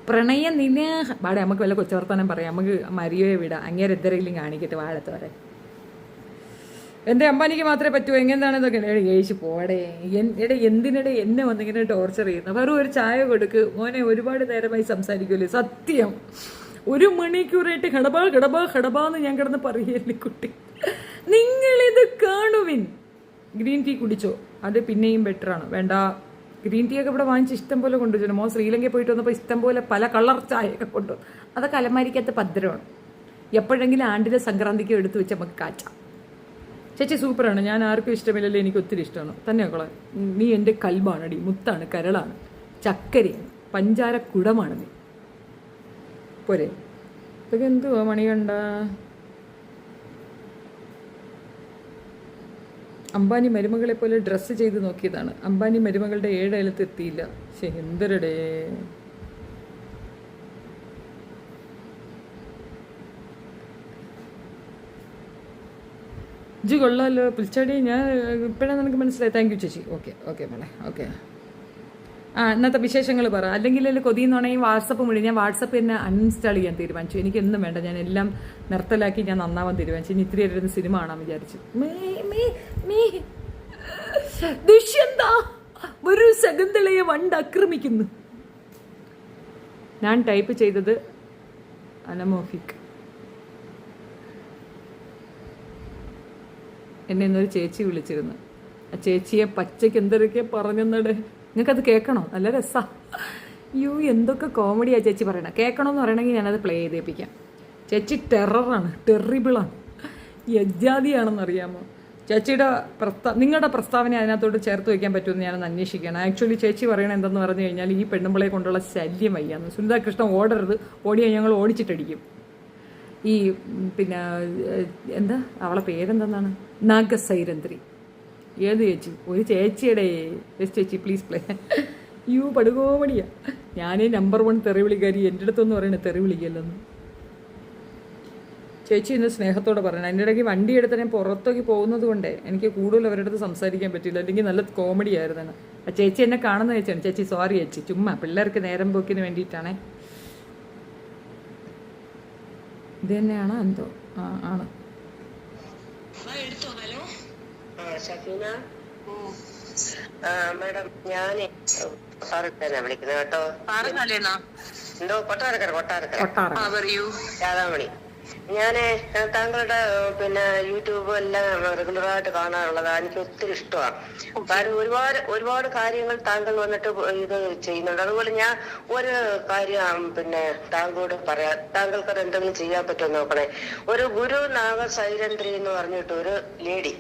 പ്രണയ നിലേഹ. പാടെ നമുക്ക് വല്ല കൊച്ചവർത്താനം പറയാം. നമുക്ക് മരിയോയെ വിടാം. അങ്ങേരെ എന്തെങ്കിലും കാണിക്കട്ടെ വാഴത്തോരെ. എൻ്റെ അമ്പാനിക്ക് മാത്രമേ പറ്റൂ. എങ്ങനെയാണ് ഇതൊക്കെ? ഏഴിച്ച് പോടെ. എന്തിനിടെ എന്നെ വന്നിങ്ങനെ ടോർച്ചർ ചെയ്യുന്നു? വെറും ഒരു ചായ കൊടുക്ക് മോനെ. ഒരുപാട് നേരമായി സംസാരിക്കുമല്ലേ? സത്യം 1 മണിക്കൂറായിട്ട് ഹടബാന്ന് ഞാൻ കിടന്ന് പറയല്ലേ കുട്ടി. നിങ്ങളിത് കാണുവിൻ. ഗ്രീൻ ടീ കുടിച്ചോ, അത് പിന്നെയും ബെറ്ററാണ്. വേണ്ട, ഗ്രീൻ ടീ ഒക്കെ ഇവിടെ വാങ്ങിച്ച് ഇഷ്ടം പോലെ കൊണ്ടുവച്ചു. മോൻ ശ്രീലങ്കയിൽ പോയിട്ട് വന്നപ്പോൾ ഇഷ്ടം പോലെ പല കളർ ചായയൊക്കെ കൊണ്ടുവന്നു. അതൊക്കെ അലമാരിക്കകത്ത് ഭദ്രമാണ്. എപ്പോഴെങ്കിലും ആണ്ടിലെ സംക്രാന്തിക്ക് എടുത്ത് വെച്ച് നമുക്ക് കാച്ചാം. ചേച്ചി സൂപ്പറാണ്, ഞാൻ ആർക്കും ഇഷ്ടമില്ലല്ലോ, എനിക്ക് ഒത്തിരി ഇഷ്ടമാണ്. തന്നെ മക്കളെ, നീ എൻ്റെ കൽബാണടി, മുത്താണ്, കരളാണ്, ചക്കരയാണ്, പഞ്ചാര കുടമാണ് നീ. പോരെ, ഇതൊക്കെ എന്തുവാ മണി കണ്ട. അംബാനി മരുമകളെ പോലെ ഡ്രസ്സ് ചെയ്ത് നോക്കിയതാണ്. അംബാനി മരുമകളുടെ 7 അയലത്ത് എത്തിയില്ല. ശരി, എന്തരടേ. ജി കൊള്ളാമല്ലോ പുൽച്ചാടി, ഞാൻ ഇപ്പോഴാണ് നിനക്ക് മനസ്സിലായി. താങ്ക് യു ചേച്ചി. ഓക്കെ ഓക്കെ മോളെ, ഓക്കെ. ഇന്നത്തെ വിശേഷങ്ങൾ പറ. അല്ലെങ്കിൽ കൊതിയെന്നുണ്ടെങ്കിൽ വാട്സപ്പ് മുഴുവൻ ഞാൻ വാട്സപ്പ് തന്നെ അൺഇൻസ്റ്റാൾ ചെയ്യാൻ തീരുമാനിച്ചു. എനിക്കൊന്നും വേണ്ട, ഞാൻ എല്ലാം നിർത്തലാക്കി ഞാൻ നന്നാവാൻ തീരുമാനിച്ചു. ഇനി ഇത്തിരി ഇരുന്ന് സിനിമ കാണാൻ വിചാരിച്ചു. ദുഷ്യന്ത ഒരു ശകുന്തളയെ വണ്ട് ആക്രമിക്കുന്നു. ഞാൻ ടൈപ്പ് ചെയ്തത് അനമോഫിക്. എന്നെ ഇന്നൊരു ചേച്ചി വിളിച്ചിരുന്നു. ആ ചേച്ചിയെ പച്ചയ്ക്ക് എന്തൊക്കെ പറഞ്ഞെന്നടെ. നിങ്ങൾക്കത് കേൾക്കണോ? നല്ല രസാ. യു എന്തൊക്കെ കോമഡിയാ ചേച്ചി പറയണേ. കേൾക്കണമെന്ന് പറയണമെങ്കിൽ ഞാനത് പ്ലേ ചെയ്തേപ്പിക്കാം. ചേച്ചി ടെററാണ്, ടെറിബിളാണ്, യജ്ജാതിയാണെന്നറിയാമോ. ചേച്ചിയുടെ നിങ്ങളുടെ പ്രസ്താവന അതിനകത്തോട്ട് ചേർത്ത് വയ്ക്കാൻ പറ്റുമെന്ന് ഞാനൊന്ന് അന്വേഷിക്കുകയാണ്. ആക്ച്വലി ചേച്ചി പറയണത് എന്തെന്ന് പറഞ്ഞു കഴിഞ്ഞാൽ ഈ പെണ്ണുമ്പിളെ കൊണ്ടുള്ള ശല്യം വയ്യാന്ന്. സുനിതാ കൃഷ്ണൻ ഓടരുത്, ഓടിയാൽ ഞങ്ങൾ ഓടിച്ചിട്ടടിക്കും. ഈ പിന്നെ എന്താ അവളെ പേരെന്തെന്നാണ്, നാഗസൈരന്ധ്രി. ഏത് ചേച്ചി? ഒരു ചേച്ചിയുടെ ചേച്ചി പ്ലീസ് പ്ലേ. യു പടുകോമടിയാ. ഞാനേ നമ്പർ 1 തെറിവിളിക്കാരി. എൻ്റെ അടുത്തൊന്നും പറയണേ തെറിവിളിക്കല്ലെന്ന്. ചേച്ചി ഇന്ന് സ്നേഹത്തോടെ പറയണം. എൻ്റെ ഇടയ്ക്ക് വണ്ടി എടുത്ത് ഞാൻ പുറത്തേക്ക് പോകുന്നത് കൊണ്ടേ എനിക്ക് കൂടുതൽ അവരുടെ അടുത്ത് സംസാരിക്കാൻ പറ്റില്ല. അല്ലെങ്കിൽ നല്ല കോമഡി ആയിരുന്നു. ആ ചേച്ചി എന്നെ കാണുന്ന ചേച്ചിയാണ്. ചേച്ചി സോറി ചേച്ചി, ചുമ്മാ പിള്ളേർക്ക് നേരം പോക്കിന് വേണ്ടിയിട്ടാണേ. ഇത് തന്നെയാണോ എന്തോ? ആണ്. മാഡം, ഞാന് കൊട്ടാരക്കര വിളിക്കുന്നത് കേട്ടോ. എന്തോ കൊട്ടാരക്കര രാധാമണി. ഞാന് താങ്കളുടെ പിന്നെ യൂട്യൂബ് എല്ലാം റെഗുലറായിട്ട് കാണാറുള്ളതാണ്. എനിക്ക് ഒത്തിരി ഇഷ്ടമാണ്. കാരണം ഒരുപാട് കാര്യങ്ങൾ താങ്കൾ വന്നിട്ട് ഇത് ചെയ്യുന്നുണ്ട്. അതുപോലെ ഞാൻ ഒരു കാര്യം പിന്നെ താങ്കളോട് പറയാം. താങ്കൾക്ക് അത് എന്തെങ്കിലും ചെയ്യാൻ പറ്റുമോ നോക്കണേ. ഒരു ഗുരു നാഗസൈരന്ധ്രി എന്ന് പറഞ്ഞിട്ട് ഒരു ലേഡി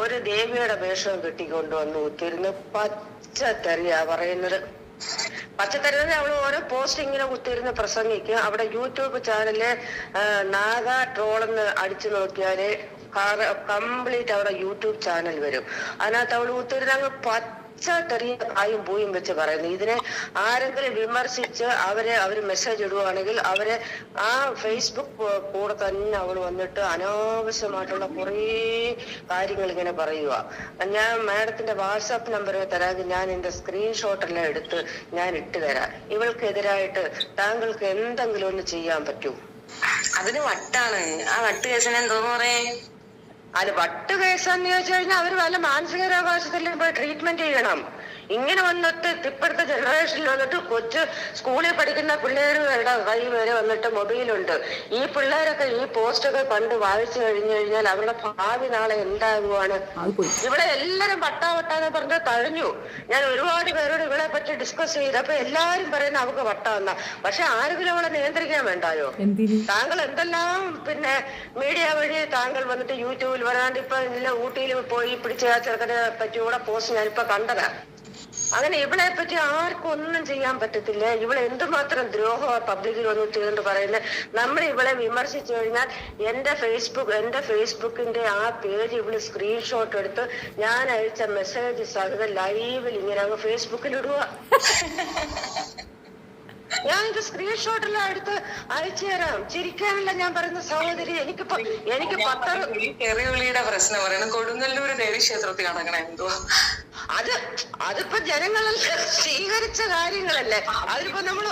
ഒരു ദേവിയുടെ വേഷം കെട്ടിക്കൊണ്ടുവന്ന് കുത്തിരുന്ന് പച്ചത്തെറിയാ പറയുന്നത്. പച്ചത്തരുന്നത് അവള് ഓരോ പോസ്റ്റ് ഇങ്ങനെ കുത്തിരുന്ന് പ്രസംഗിക്കും. അവിടെ യൂട്യൂബ് ചാനല് നാഗ ട്രോളെന്ന് അടിച്ചു നോക്കിയാല് കംപ്ലീറ്റ് അവിടെ യൂട്യൂബ് ചാനൽ വരും. അതിനകത്ത് അവള് കുത്തിരുന്ന് അങ്ങ് പച്ചത്തെറിയ കായും പൂയും വെച്ച് പറയുന്നു. ഇതിനെ ആരെങ്കിലും വിമർശിച്ച് അവര് മെസ്സേജ് ഇടുവാണെങ്കിൽ അവരെ ആ ഫേസ്ബുക്ക് കൂടെ തന്നെ അവൾ വന്നിട്ട് അനാവശ്യമായിട്ടുള്ള കുറേ കാര്യങ്ങൾ ഇങ്ങനെ പറയുക. ഞാൻ മാഡത്തിന്റെ വാട്സാപ്പ് നമ്പർ തരാമെങ്കിൽ ഞാൻ എന്റെ സ്ക്രീൻഷോട്ടെല്ലാം എടുത്ത് ഞാൻ ഇട്ട് തരാം. ഇവൾക്കെതിരായിട്ട് താങ്കൾക്ക് എന്തെങ്കിലും ഒന്ന് ചെയ്യാൻ പറ്റൂ? അതിന് വട്ടാണ്. ആ വട്ട് കേസിന് എന്തോന്ന് പറയേ? അത് വട്ട് കേസാന്ന് ചോദിച്ചു കഴിഞ്ഞാൽ അവര് വല്ല മാനസികാവകാശത്തിലും പോയി ട്രീറ്റ്മെന്റ് ചെയ്യണം. ഇങ്ങനെ വന്നിട്ട് ഇപ്പോഴത്തെ ജനറേഷനിൽ വന്നിട്ട് കൊച്ചു സ്കൂളിൽ പഠിക്കുന്ന പിള്ളേരുടെ കൈ വരെ വന്നിട്ട് മൊബൈലുണ്ട്. ഈ പിള്ളേരൊക്കെ ഈ പോസ്റ്റൊക്കെ കണ്ട് വായിച്ചു കഴിഞ്ഞാൽ അവരുടെ ഭാവി നാളെ എന്താകുവാണ്? ഇവിടെ എല്ലാരും വട്ടാന്ന് പറഞ്ഞ് തഴഞ്ഞു. ഞാൻ ഒരുപാട് പേരോട് ഇവളെ പറ്റി ഡിസ്കസ് ചെയ്ത് അപ്പൊ എല്ലാരും പറയുന്ന അവർക്ക് വട്ടാന്ന. പക്ഷെ ആരെങ്കിലും അവളെ നിയന്ത്രിക്കാൻ വേണ്ടായോ? താങ്കൾ എന്തെല്ലാം പിന്നെ മീഡിയ വഴി താങ്കൾ വന്നിട്ട് യൂട്യൂബിൽ വരാണ്ട് ഇപ്പൊ ഊട്ടിയിൽ പോയി പിടിച്ച ആ ചെറുക്കനെ പറ്റിയുള്ള പോസ്റ്റ് ഞാനിപ്പോ കണ്ടതാ. അങ്ങനെ ഇവളെ പറ്റി ആർക്കും ഒന്നും ചെയ്യാൻ പറ്റത്തില്ല. ഇവളെ എന്തുമാത്രം ദ്രോഹ പബ്ലിക്കിൽ വന്നിട്ട് പറയുന്നത്. നമ്മൾ ഇവളെ വിമർശിച്ചു കഴിഞ്ഞാൽ എന്റെ ഫേസ്ബുക്കിന്റെ ആ പേജ് ഇവള് സ്ക്രീൻഷോട്ട് എടുത്ത് ഞാൻ അയച്ച മെസ്സേജ് സഹിതം ലൈവിൽ ഇങ്ങനെ അങ്ങ് ഫേസ്ബുക്കിൽ ഇടുക. ഞാൻ ഇത് സ്ക്രീൻഷോട്ടെല്ലാം എടുത്ത് അയച്ചു തരാം. ചിരിക്കാനല്ല ഞാൻ പറയുന്ന സഹോദരി. എനിക്ക് തെറിവിളിയുടെ പ്രശ്നം പറയണം. കൊടുങ്ങല്ലൂർ ദേവീക്ഷേത്രത്തിൽ നടക്കണ എന്തോ അതിപ്പോ ജനങ്ങളെല്ലാം സ്വീകരിച്ച കാര്യങ്ങളല്ലേ. അതിപ്പോ നമ്മള്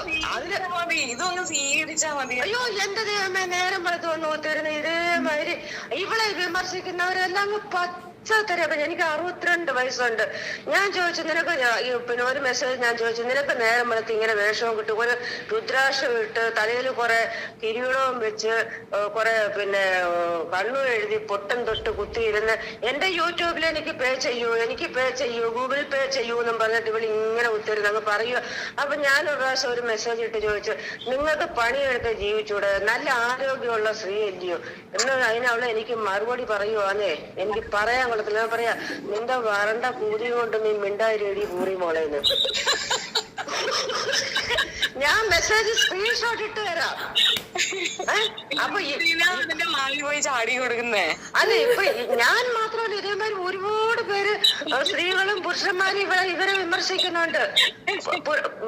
ഇതൊന്ന് സ്വീകരിച്ചാ മതി. അയ്യോ എന്റെ ദൈവമേ, നേരം വെളുത്ത് വന്ന് ഒത്തിരുന്ന് ഇതേമാതിരി ഇവളെ വിമർശിക്കുന്നവരെല്ലാം അങ്ങ് തരാം. അപ്പൊ എനിക്ക് 62 വയസ്സുണ്ട്. ഞാൻ ചോദിച്ചു നിനക്ക് പിന്നെ ഒരു മെസ്സേജ് ഞാൻ ചോദിച്ചു, നിനക്ക് നേരം വെളുത്ത് ഇങ്ങനെ വേഷവും കിട്ടും, ഒരു രുദ്രാക്ഷം ഇട്ട് തലയിൽ കുറെ കിരീടവും വെച്ച് കുറെ പിന്നെ കണ്ണു എഴുതി പൊട്ടം തൊട്ട് കുത്തിയിരുന്ന് എന്റെ യൂട്യൂബിൽ എനിക്ക് പേ ചെയ്യൂ ഗൂഗിൾ പേ ചെയ്യൂ എന്നും പറഞ്ഞിട്ട് ഇവിടെ ഇങ്ങനെ കുത്തിരുന്ന് അങ്ങ് പറയുക. അപ്പൊ ഞാൻ ഒരു പ്രാവശ്യം ഒരു മെസ്സേജ് ഇട്ട് ചോദിച്ചു, നിങ്ങൾക്ക് പണിയെടുത്ത് ജീവിച്ചൂടെ, നല്ല ആരോഗ്യമുള്ള സ്ത്രീ ഇല്ലയോ എന്ന്. അതിനവളെ എനിക്ക് മറുപടി പറയുവാന്നേ, എനിക്ക് പറയാൻ കൊള്ളത്തില്ല. ഞാൻ പറയാ, നിന്റെ വരണ്ട കൂതി കൊണ്ട് നീ മിണ്ടായിരേടി പൂറി മോളേന്ന്. ഞാൻ മെസ്സേജ് സ്ക്രീൻഷോട്ട് ഇട്ട് തരാം. അപ്പൊ പോയി ചാടി കൊടുക്കുന്നേ അതെ, ഇപ്പൊ ഞാൻ മാത്രമല്ല, ഇതേമാതിരി ഒരുപാട് പേര് സ്ത്രീകളും പുരുഷന്മാരും ഇവരെ വിമർശിക്കുന്നുണ്ട്.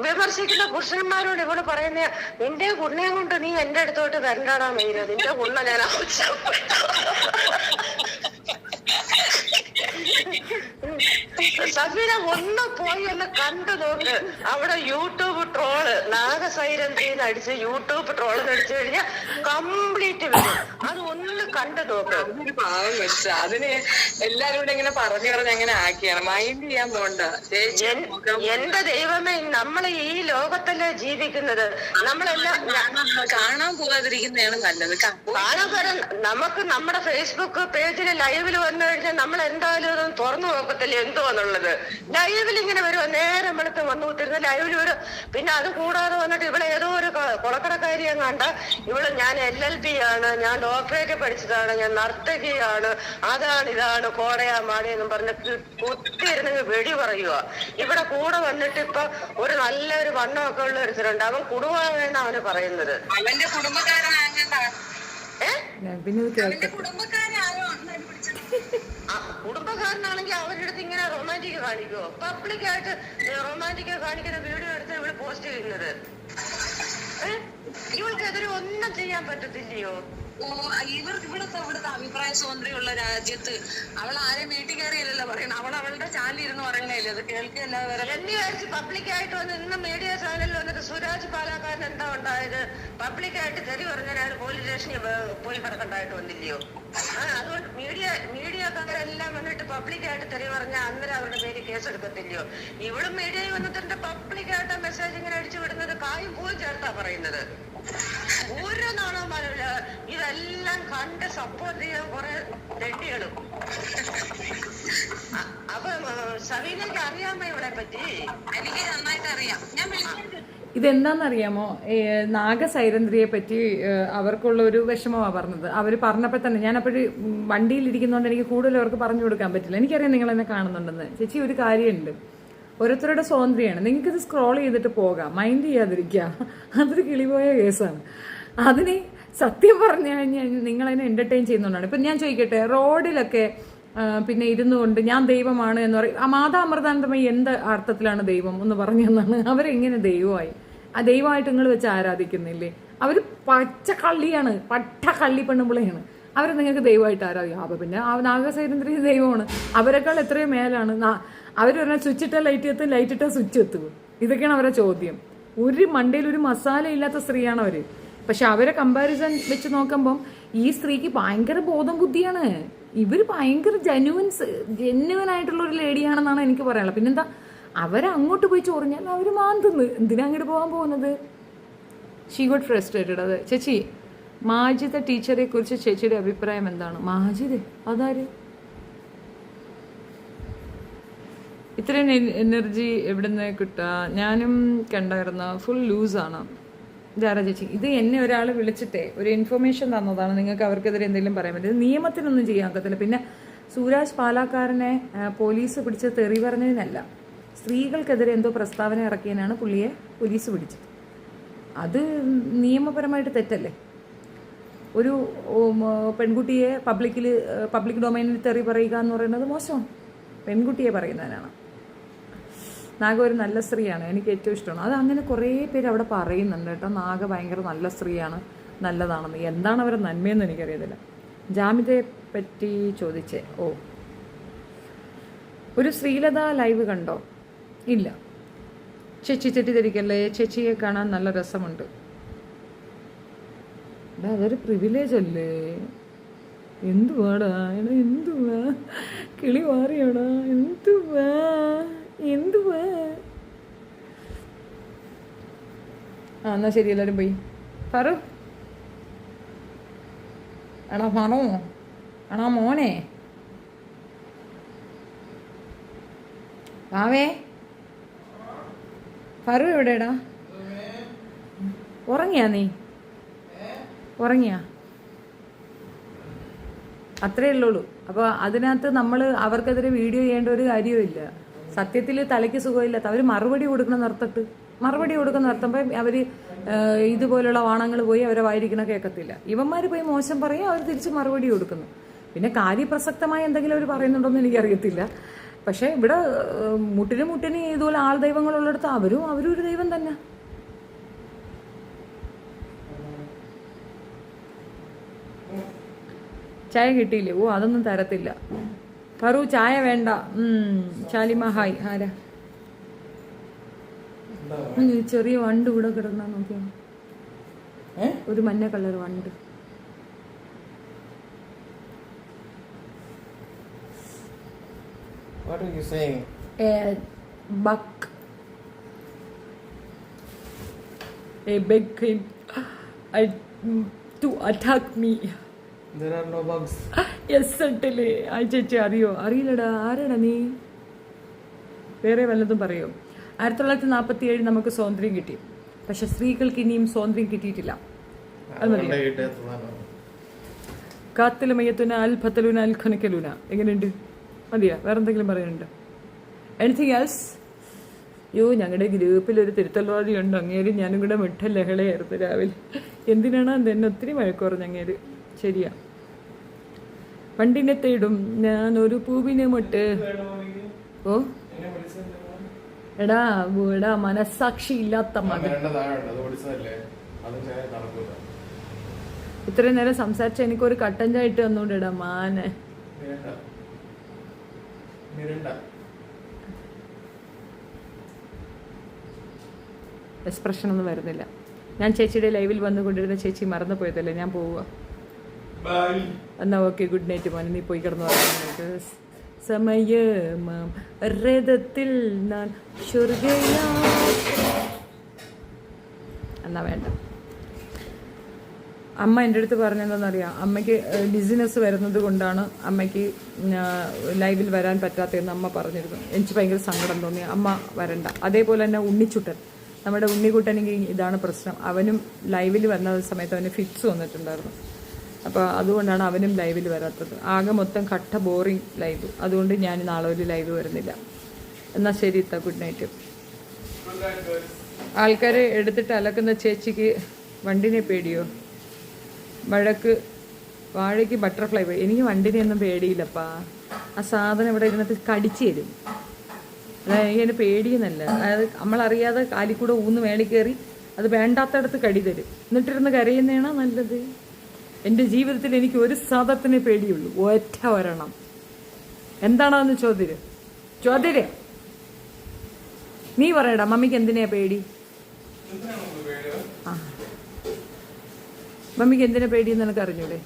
വിമർശിക്കുന്ന പുരുഷന്മാരോട് ഇവിടെ പറയുന്ന, നിന്റെ ഗുണ്ണയെ കൊണ്ട് നീ എന്റെ അടുത്തോട്ട് വരണ്ടാടാ മെയിന്, നിന്റെ ഗുണ്ണ ഞാൻ ആവശ്യപ്പെട്ടു. സബീന ഒന്ന് പോയി ഒന്ന് കണ്ടു നോക്ക്. അവിടെ യൂട്യൂബ് ട്രോള് നാഗസൈരന്തിന്ന് അടിച്ച് യൂട്യൂബ് ട്രോള് അടിച്ചു കഴിഞ്ഞാൽ കംപ്ലീറ്റ് വരും. അത് ഒന്ന് കണ്ടു നോക്ക്. പാവം വെച്ച അതിന് എല്ലാരും കൂടെ ഇങ്ങനെ പറഞ്ഞു അങ്ങനെ ആക്കിയാണ്, മൈൻഡ് ചെയ്യാൻ പോണ്ട. എന്റെ ദൈവമേ, നമ്മളെ ഈ ലോകത്തല്ലേ ജീവിക്കുന്നത്, നമ്മളെല്ലാം കാണാൻ പോകാതിരിക്കുന്നതാണ് നല്ലത്. കാണാൻ നമുക്ക് നമ്മുടെ ഫേസ്ബുക്ക് പേജിൽ ലൈവിൽ വന്നു കഴിഞ്ഞാൽ നമ്മൾ എന്തായാലും അതൊന്നും തുറന്നു നോക്കത്തില്ല എന്തോന്നുള്ളത്. ലൈവിൽ ഇങ്ങനെ വരുമോ, നേരം വെളുത്ത് വന്നു കുത്തിരുന്ന് ലൈവിൽ വരും. പിന്നെ അത് കൂടാതെ വന്നിട്ട് ഇവിടെ ഏതോ ഒരു കുളക്കടക്കാരിയും കണ്ട ഇവിടെ ഞാൻ LLB ആണ്, ഞാൻ ഡോക്ടറേറ്റ് പഠിച്ചതാണ്, ഞാൻ നർത്തകിയാണ്, അതാണ് ഇതാണ് കോടയാ മാടിയെന്നും പറഞ്ഞ് കുത്തിയിരുന്ന് വെടി പറയുക. ഇവിടെ കൂടെ വന്നിട്ട് ഇപ്പൊ ഒരു നല്ലൊരു വണ്ണമൊക്കെ ഉള്ള ഒരുത്തരുണ്ട്, അവൻ കുടുംബമാണ് അവന് പറയുന്നത്. അവന്റെ കുടുംബക്കാരനാകണ്ടാ കുടുംബക്കാരനാണെങ്കിൽ അവരുടെ അടുത്ത് ഇങ്ങനെ റൊമാൻറ്റിക് കാണിക്കുമോ? പബ്ലിക്കായിട്ട് റൊമാൻറ്റിക് കാണിക്കുന്ന വീഡിയോ എടുത്ത് ഇവിടെ പോസ്റ്റ് ചെയ്യുന്നത്. ഇവൾക്കെതിരെ ഒന്നും ചെയ്യാൻ പറ്റത്തില്ലയോ? ഇവിടുത്തെ അഭിപ്രായ സ്വാതന്ത്ര്യമുള്ള രാജ്യത്ത് അവൾ ആരെയും വീട്ടിൽ കയറിയല്ലോ പറയണം. അവളുടെ ചാനൽ ഇരുന്ന് പറയണല്ലേ, അത് കേൾക്കുകയല്ലാതെ വേറെ. എന്നെ വിചാരിച്ച് പബ്ലിക്കായിട്ട് വന്ന് ഇന്ന് മീഡിയ ചാനലിൽ വന്നിട്ട് സുരാജ് പാലാക്കാരൻ എന്താ ഉണ്ടായത്? പബ്ലിക്കായിട്ട് തെറി പറഞ്ഞാൽ അയാൾ പോലീസ് സ്റ്റേഷനിൽ പോയി കിടക്കണ്ടായിട്ട് വന്നില്ലയോ? അതുകൊണ്ട് മീഡിയക്കാരെല്ലാം വന്നിട്ട് പബ്ലിക്കായിട്ട് തെറി പറഞ്ഞാൽ അന്നേരം അവരുടെ പേര് കേസെടുക്കത്തില്ലയോ? ഇവളും മീഡിയയിൽ വന്നിട്ട് പബ്ലിക്കായിട്ട് മെസ്സേജ് ഇങ്ങനെ അടിച്ചു വിടുന്നത് കായും പോയി ചേർത്താ പറയുന്നത്. ഒരു നാണവന്മാരില്ല. ഇതെല്ലാം കണ്ട് സപ്പോർട്ട് ചെയ്യാൻ കുറെ തെണ്ടികളും. അപ്പൊ സവീനയ്ക്ക് അറിയാമോ ഇവളെ പറ്റി? എനിക്ക് നന്നായിട്ട് അറിയാം. ഞാൻ ഇതെന്താണെന്നറിയാമോ, നാഗസൈരന്ധ്രിയെ പറ്റി അവർക്കുള്ള ഒരു വിഷമമാണ് പറഞ്ഞത്. അവർ പറഞ്ഞപ്പോൾ തന്നെ ഞാനപ്പോഴ് വണ്ടിയിലിരിക്കുന്നതുകൊണ്ട് എനിക്ക് കൂടുതൽ അവർക്ക് പറഞ്ഞു കൊടുക്കാൻ പറ്റില്ല. എനിക്കറിയാം നിങ്ങൾ എന്നെ കാണുന്നുണ്ടെന്ന്. ചേച്ചി, ഒരു കാര്യമുണ്ട്, ഓരോരുത്തരുടെ സ്വാതന്ത്ര്യമാണ്. നിങ്ങൾക്കിത് സ്ക്രോൾ ചെയ്തിട്ട് പോകാം, മൈൻഡ് ചെയ്യാതിരിക്കുക. അതൊരു കിളിപോയ കേസാണ്. അതിന് സത്യം പറഞ്ഞു കഴിഞ്ഞാൽ നിങ്ങളതിനെ എൻ്റർടൈൻ ചെയ്യുന്നതുകൊണ്ടാണ്. ഇപ്പം ഞാൻ ചോദിക്കട്ടെ, റോഡിലൊക്കെ പിന്നെ ഇരുന്നു കൊണ്ട് ഞാൻ ദൈവമാണ് എന്ന് പറയും. ആ മാതാ അമൃതാനന്ദമയി എന്ത് അർത്ഥത്തിലാണ് ദൈവം എന്ന് പറഞ്ഞെന്നാണ്? അവരെങ്ങനെ ദൈവമായി? ആ ദൈവമായിട്ട് നിങ്ങൾ വെച്ച് ആരാധിക്കുന്നില്ലേ? അവർ പച്ച കള്ളിയാണ്, പട്ട കള്ളി പെണ്ണുമ്പിളയാണ്. അവരെ നിങ്ങൾക്ക് ദൈവമായിട്ട് ആരാധിക്കും. അപ്പം പിന്നെ ആ നാഗസൈരന്ധ്രി ദൈവമാണ്. അവരെക്കാൾ എത്രയോ മേലാണ്. അവർ പറഞ്ഞാൽ സ്വിച്ച് ഇട്ടാൽ ലൈറ്റ് എത്തും, ലൈറ്റ് ഇട്ടാൽ സ്വിച്ച് എത്തും. ഇതൊക്കെയാണ് അവരുടെ ചോദ്യം. ഒരു മണ്ടയിൽ ഒരു മസാല ഇല്ലാത്ത സ്ത്രീയാണ് അവർ. പക്ഷെ അവരെ കമ്പാരിസൺ വെച്ച് നോക്കുമ്പം ഈ സ്ത്രീക്ക് ഭയങ്കര ബോധം ബുദ്ധിയാണ്. ഇവർ ഭയങ്കര ജെന്യുവൻ ആയിട്ടുള്ള ഒരു ലേഡിയാണെന്നാണ് എനിക്ക് പറയാനുള്ളത്. പിന്നെന്താ, അവരങ്ങോട്ട് പോയി ചൊറിഞ്ഞാൽ അവർ മാന്തുന്നു. എന്തിനാ അങ്ങോട്ട് പോകാൻ പോകുന്നത്? She got frustrated. അത് ചേച്ചി, മാജിദ ടീച്ചറെ കുറിച്ച് ചേച്ചിയുടെ അഭിപ്രായം എന്താണ്? മാജിദ് അതാര്? ഇത്രയും എനർജി എവിടുന്ന് കിട്ടുക? ഞാനും കണ്ടായിരുന്ന ഫുൾ ലൂസാണ്. ജാര ചേച്ചി, ഇത് എന്നെ ഒരാൾ വിളിച്ചിട്ടേ ഒരു ഇൻഫർമേഷൻ തന്നതാണ്. നിങ്ങൾക്ക് അവർക്കെതിരെ എന്തെങ്കിലും പറയാൻ പറ്റും. നിയമത്തിനൊന്നും ചെയ്യാൻ ഒക്കത്തില്ല. പിന്നെ സൂരാജ് പാലാക്കാരനെ പോലീസ് പിടിച്ച് തെറി പറഞ്ഞതിനല്ല, സ്ത്രീകൾക്കെതിരെ എന്തോ പ്രസ്താവന ഇറക്കിയതിനാണ് പുള്ളിയെ പോലീസ് പിടിച്ചത്. അത് നിയമപരമായിട്ട് തെറ്റല്ലേ? ഒരു പെൺകുട്ടിയെ പബ്ലിക് ഡൊമൈനിൽ തെറി പറയുക എന്ന് പറയുന്നത് മോശമാണ്. പെൺകുട്ടിയെ പറയുന്നതിനാണ്. നാഗ ഒരു നല്ല സ്ത്രീയാണ്, എനിക്ക് ഏറ്റവും ഇഷ്ടമാണ്. അത് അങ്ങനെ കുറേ പേര് അവിടെ പറയുന്നുണ്ട് കേട്ടോ. നാഗ ഭയങ്കര നല്ല സ്ത്രീയാണ്, നല്ലതാണെന്ന്. എന്താണ് അവരുടെ നന്മയെന്ന് എനിക്കറിയത്തില്ല. ജാമിതയെ പറ്റി ചോദിച്ചേ. ഒരു ശ്രീലത ലൈവ് കണ്ടോ? ഇല്ല. ചേച്ചി തെറ്റിദ്ധരിക്കല്ലേ, ചേച്ചിയെ കാണാൻ നല്ല രസമുണ്ട്. അതൊരു പ്രിവിലേജ് അല്ലേ? എന്തുവാടാ എടാ, എന്തുവാ കിളി മാറിയാടാ, എന്തുവാ എന്തുവാ? ആ എന്നാ ശരി, എല്ലാവരും പോയി. ഫറു എടാ ഫറു, എടാ മോനെ, വാവേ, ഫറു എവിടെടാ? ഉറങ്ങിയാ നീ? ഉറങ്ങിയാ? അത്രേ ഉള്ളൂ. അപ്പോൾ അതിനകത്ത് നമ്മൾ അവർക്കെതിരെ വീഡിയോ ചെയ്യേണ്ട ഒരു കാര്യവുമില്ല. സത്യത്തിൽ തലയ്ക്ക് സുഖമില്ലാത്ത അവർ മറുപടി കൊടുക്കണം നിർത്തിട്ട്, മറുപടി കൊടുക്കുന്ന നിർത്തുമ്പോൾ അവർ ഇതുപോലുള്ള വാണങ്ങൾ പോയി അവരെ വായിരിക്കണ കേൾക്കത്തില്ല. ഇവന്മാർ പോയി മോശം പറയും, അവർ തിരിച്ച് മറുപടി കൊടുക്കുന്നു. പിന്നെ കാര്യപ്രസക്തമായ എന്തെങ്കിലും അവർ പറയുന്നുണ്ടോയെന്ന് എനിക്കറിയത്തില്ല. പക്ഷേ ഇവിടെ മുട്ടിന് ഇതുപോലെ ആൾ ദൈവങ്ങളുള്ളിടത്ത് അവരും ഒരു ദൈവം തന്നെ. ചായ കിട്ടിയില്ലേ? ഓ അതൊന്നും തരത്തില്ല. ഫറു ചായ വേണ്ട. ശാലിമ ഹായ്. ആരാ? ചെറിയ വണ്ട് ഇവിടെ കിടന്നാ നോക്കിയാ, ഒരു മഞ്ഞ കളർ വണ്ട്. What are you saying? A buck. A bug came to attack me. There are no bugs. Yes, certainly. ആ ചേച്ചി അറിയോ? അറിയില്ലടാ. ആരാടാ നീ? വേറെ വല്ലതും പറയോ? 1947 നമുക്ക് സ്വാതന്ത്ര്യം കിട്ടി. പക്ഷെ സ്ത്രീകൾക്ക് ഇനിയും സ്വാതന്ത്ര്യം കിട്ടിയിട്ടില്ല. അത് മതി. കാത്തലുമയത്തുന അൽഫത്തലുന അൽഖനക്കലുന. എങ്ങനെയുണ്ട്? മതിയാ? വേറെ എന്തെങ്കിലും പറയാനുണ്ട്? Anything else? യോ, ഞങ്ങളുടെ ഗ്രൂപ്പിൽ ഒരു തിരുത്തൽവാദി ഉണ്ട്. അങ്ങേര് ഞാനും കൂടെ മിഠ ലഹളയായിരുന്നു രാവിലെ. എന്തിനാണ് എന്നെ ഒത്തിരി മഴക്കുറഞ്ഞ അങ്ങേര്. ശരിയാ. പണ്ടിനെ തേടും ഞാൻ ഒരു പൂവിനെ മുട്ട്. ഓ എടാ എടാ, മനസ്സാക്ഷി ഇല്ലാത്ത മകൻ. ഇത്രയും നേരം സംസാരിച്ച എനിക്കൊരു കട്ടൻ ചായ ഇട്ട് തന്നോണ്ടിടാ മാനെ. എക്സ്പ്രഷൻ ഒന്നും വരുന്നില്ല. ഞാൻ ചേച്ചിയുടെ ലൈവിൽ വന്നുകൊണ്ടിരുന്ന ചേച്ചി മറന്നു പോയതല്ലേ, ഞാൻ പോവുക. എന്നാ ഓക്കെ, ഗുഡ് നൈറ്റ് മോനെ, നീ പോയി കിടന്നു പറയാനായിട്ട്. സമയമാം രഥത്തിൽ ഞാൻ എന്നാ വേണ്ട. അമ്മ എൻ്റെ അടുത്ത് പറഞ്ഞതെന്നറിയാം, അമ്മയ്ക്ക് ഡിസിനസ് വരുന്നത് കൊണ്ടാണ് അമ്മയ്ക്ക് ലൈവിൽ വരാൻ പറ്റാത്തതെന്ന് അമ്മ പറഞ്ഞിരുന്നു. എനിക്ക് ഭയങ്കര സങ്കടം തോന്നി. അമ്മ വരണ്ട. അതേപോലെ തന്നെ ഉണ്ണിച്ചുട്ടൻ, നമ്മുടെ ഉണ്ണിക്കുട്ടനെങ്കിൽ ഇതാണ് പ്രശ്നം. അവനും ലൈവിൽ വന്ന സമയത്ത് അവന് ഫിക്സ് വന്നിട്ടുണ്ടായിരുന്നു. അപ്പോൾ അതുകൊണ്ടാണ് അവനും ലൈവിൽ വരാത്തത്. ആകെ മൊത്തം കട്ട ബോറിങ് ലൈവ്. അതുകൊണ്ട് ഞാൻ നാളെ ഒരു ലൈവ് വരുന്നില്ല. എന്നാൽ ശരി ഇത്ത, ഗുഡ് നൈറ്റ്. ആൾക്കാരെ എടുത്തിട്ട് അലക്കുന്ന ചേച്ചിക്ക് വണ്ടിനെ പേടിയോ? വാഴയ്ക്ക് ബട്ടർഫ്ലൈ പേടി. എനിക്ക് വണ്ടിനെയൊന്നും പേടിയില്ലപ്പാ. ആ സാധനം ഇവിടെ ഇരുന്നിട്ട് കടിച്ചു തരും. അതായത് എനിക്കതിന് പേടിയെന്നല്ല, അതായത് നമ്മളറിയാതെ കാലിക്കൂടെ ഊന്ന് മേളിൽ കയറി അത് വേണ്ടാത്തടത്ത് കടി തരും. എന്നിട്ടിരുന്ന് കരയുന്നതാണ് നല്ലത്. എൻ്റെ ജീവിതത്തിൽ എനിക്ക് ഒരു സാധനത്തിനെ പേടിയുള്ളൂ, ഒറ്റ ഒരെണ്ണം. എന്താണെന്ന് ചോദ്യര് നീ പറയടാ. മമ്മിക്ക് എന്തിനാ പേടി? ആ, മമ്മിക്ക് എന്തിനാ പേടിയെന്ന് എനിക്ക് അറിഞ്ഞൂടെ?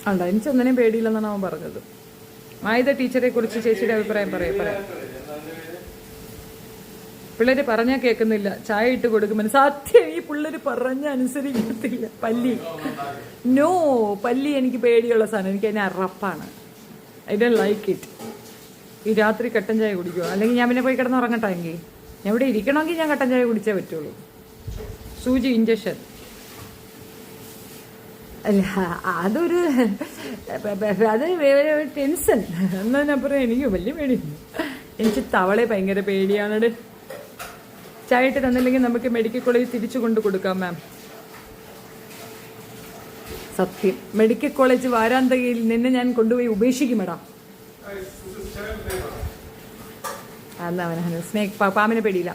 അല്ല, എനിക്കൊന്നിനെയും പേടിയില്ലെന്നാണ് അവൻ പറഞ്ഞത്. ആയുധ ടീച്ചറെ കുറിച്ച് ചേച്ചിയുടെ അഭിപ്രായം പറയാം. പിള്ളേര് പറഞ്ഞാൽ കേൾക്കുന്നില്ല. ചായ ഇട്ട് കൊടുക്കുമ്പോൾ സത്യം ഈ പിള്ളേര് പറഞ്ഞ അനുസരിക്കത്തില്ല. പല്ലി എനിക്ക് പേടിയുള്ള സാധനം. എനിക്ക് അതിനെ അറപ്പാണ്. I don't like it. ഈ രാത്രി കട്ടൻ ചായ കുടിക്കുമോ? അല്ലെങ്കിൽ ഞാൻ പിന്നെ പോയി കിടന്ന് ഉറങ്ങട്ടെങ്കിൽ? ഞാൻ ഇവിടെ ഇരിക്കണമെങ്കിൽ ഞാൻ കട്ടൻ ചായ കുടിച്ചേ പറ്റുള്ളൂ. സൂചി ഇഞ്ചക്ഷൻ അല്ല, അതൊരു ടെൻഷൻ എന്നാ ഞാൻ പറയാം. എനിക്ക് വലിയ പേടിയുണ്ട്. എനിക്ക് തവളെ ഭയങ്കര പേടിയാണത്. ചായ ഇട്ട് തന്നില്ലെങ്കിൽ നമുക്ക് മെഡിക്കൽ കോളേജിൽ തിരിച്ചു കൊണ്ട് കൊടുക്കാം മാം. സത്യം, മെഡിക്കൽ കോളേജ് വാരാന്തകയിൽ നിന്നെ ഞാൻ കൊണ്ടുപോയി ഉപേക്ഷിക്കും മേഡം. എന്നാ സ്നേക് പാമ്പിനെ പേടിയില്ല,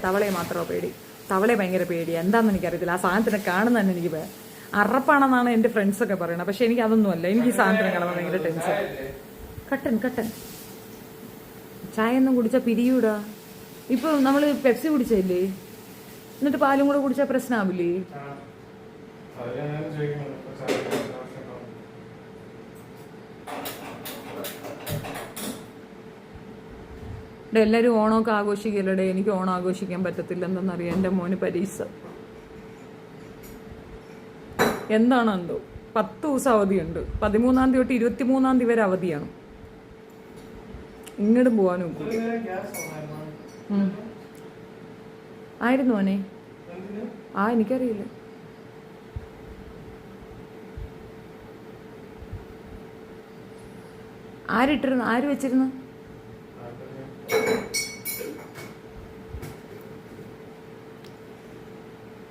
തവളയെ മാത്രമോ പേടി. തവളെ ഭയങ്കര പേടിയാണ്. എന്താണെന്ന് എനിക്കറിയത്തില്ല. ആ സാധനത്തിനെ കാണുന്ന തന്നെ എനിക്ക് അറപ്പാണെന്നാണ് എൻ്റെ ഫ്രണ്ട്സൊക്കെ പറയുന്നത്. പക്ഷെ എനിക്ക് അതൊന്നുമല്ല. എനിക്ക് ഈ സാധനത്തിനെ കാണുമ്പോൾ ഭയങ്കര ടെൻഷൻ. കട്ടൻ ചായ ഒന്നും കുടിച്ചാൽ പിരിയൂടാ. ഇപ്പോൾ നമ്മൾ പെപ്സി കുടിച്ചല്ലേ, എന്നിട്ട് പാലും കൂടെ കുടിച്ചാൽ പ്രശ്നമാവില്ലേ? എല്ലാവരും ഓണമൊക്കെ ആഘോഷിക്കല്ലേ, എനിക്ക് ഓണം ആഘോഷിക്കാൻ പറ്റത്തില്ല. എന്തെന്നറിയാം, എൻ്റെ മോന് പരീക്ഷ എന്താണെന്തോ 10 ദിവസം അവധിയുണ്ട്. 13-ാം തീയതി തൊട്ട് 23-ാം തീയതി വരെ അവധിയാണ്. ഇങ്ങോട്ടും പോകാനും ആയിരുന്നു മോനെ. എനിക്കറിയില്ല. ആര് വെച്ചിരുന്നു?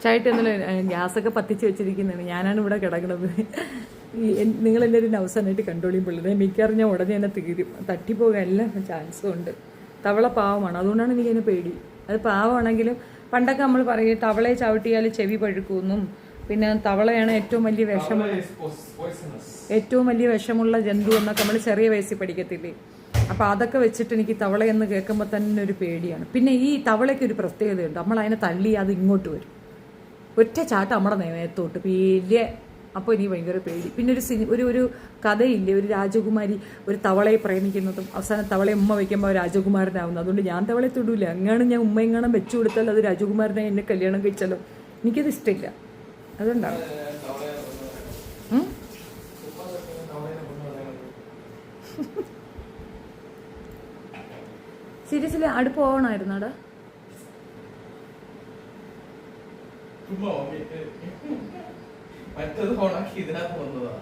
ചായിട്ട് എന്നല്ല, ഗ്യാസൊക്കെ പത്തിച്ച് വെച്ചിരിക്കുന്നതാണ്. ഞാനാണ് ഇവിടെ കിടക്കുന്നത്. നിങ്ങളെല്ലാവരും നവസാനായിട്ട് കണ്ടോളിയും പിള്ളേരെ. മിക്കറിഞ്ഞ ഉടനെ തന്നെ തീരും. തട്ടിപ്പോകാൻ എല്ലാ ചാൻസും ഉണ്ട്. തവള പാവമാണ്, അതുകൊണ്ടാണ് എനിക്കതിനെ പേടി. അത് പാവമാണെങ്കിലും പണ്ടൊക്കെ നമ്മൾ പറയും തവളയെ ചവിട്ടിയാൽ ചെവി പഴുക്കുമെന്നും, പിന്നെ തവളയാണ് ഏറ്റവും വലിയ വിഷമുള്ള ജന്തു എന്നൊക്കെ നമ്മൾ ചെറിയ വയസ്സിൽ പഠിക്കത്തില്ലേ. അപ്പോൾ അതൊക്കെ വെച്ചിട്ട് എനിക്ക് തവളയെന്ന് കേൾക്കുമ്പോൾ തന്നെ ഒരു പേടിയാണ്. പിന്നെ ഈ തവളയ്ക്ക് ഒരു പ്രത്യേകതയുണ്ട്, നമ്മൾ അതിനെ തള്ളി അത് ഇങ്ങോട്ട് വരും, ഒറ്റ ചാട്ടം നമ്മുടെ നേരത്തോട്ട് വലിയ. അപ്പോൾ എനിക്ക് ഭയങ്കര പേടി. പിന്നെ ഒരു കഥയില്ലേ, ഒരു രാജകുമാരി ഒരു തവളയെ പ്രേമിക്കുന്നതും അവസാനം തവളയെ ഉമ്മ വയ്ക്കുമ്പോൾ രാജകുമാരനാവുന്നു. അതുകൊണ്ട് ഞാൻ തവളയെ തൊടൂല. എങ്ങാനും ഞാൻ ഉമ്മയെങ്ങാനും വെച്ചു കൊടുത്താൽ അത് രാജകുമാരനായി എന്നെ കല്യാണം കഴിച്ചാലോ, എനിക്കത് ഇഷ്ടമില്ല. അതുകൊണ്ടാണ് സീരിയസ്ലി അടുപ്പ് പോകണമായിരുന്നു അവിടെ. മറ്റത് ഓണാക്കി ഇതിനകത്ത് വന്നതാ.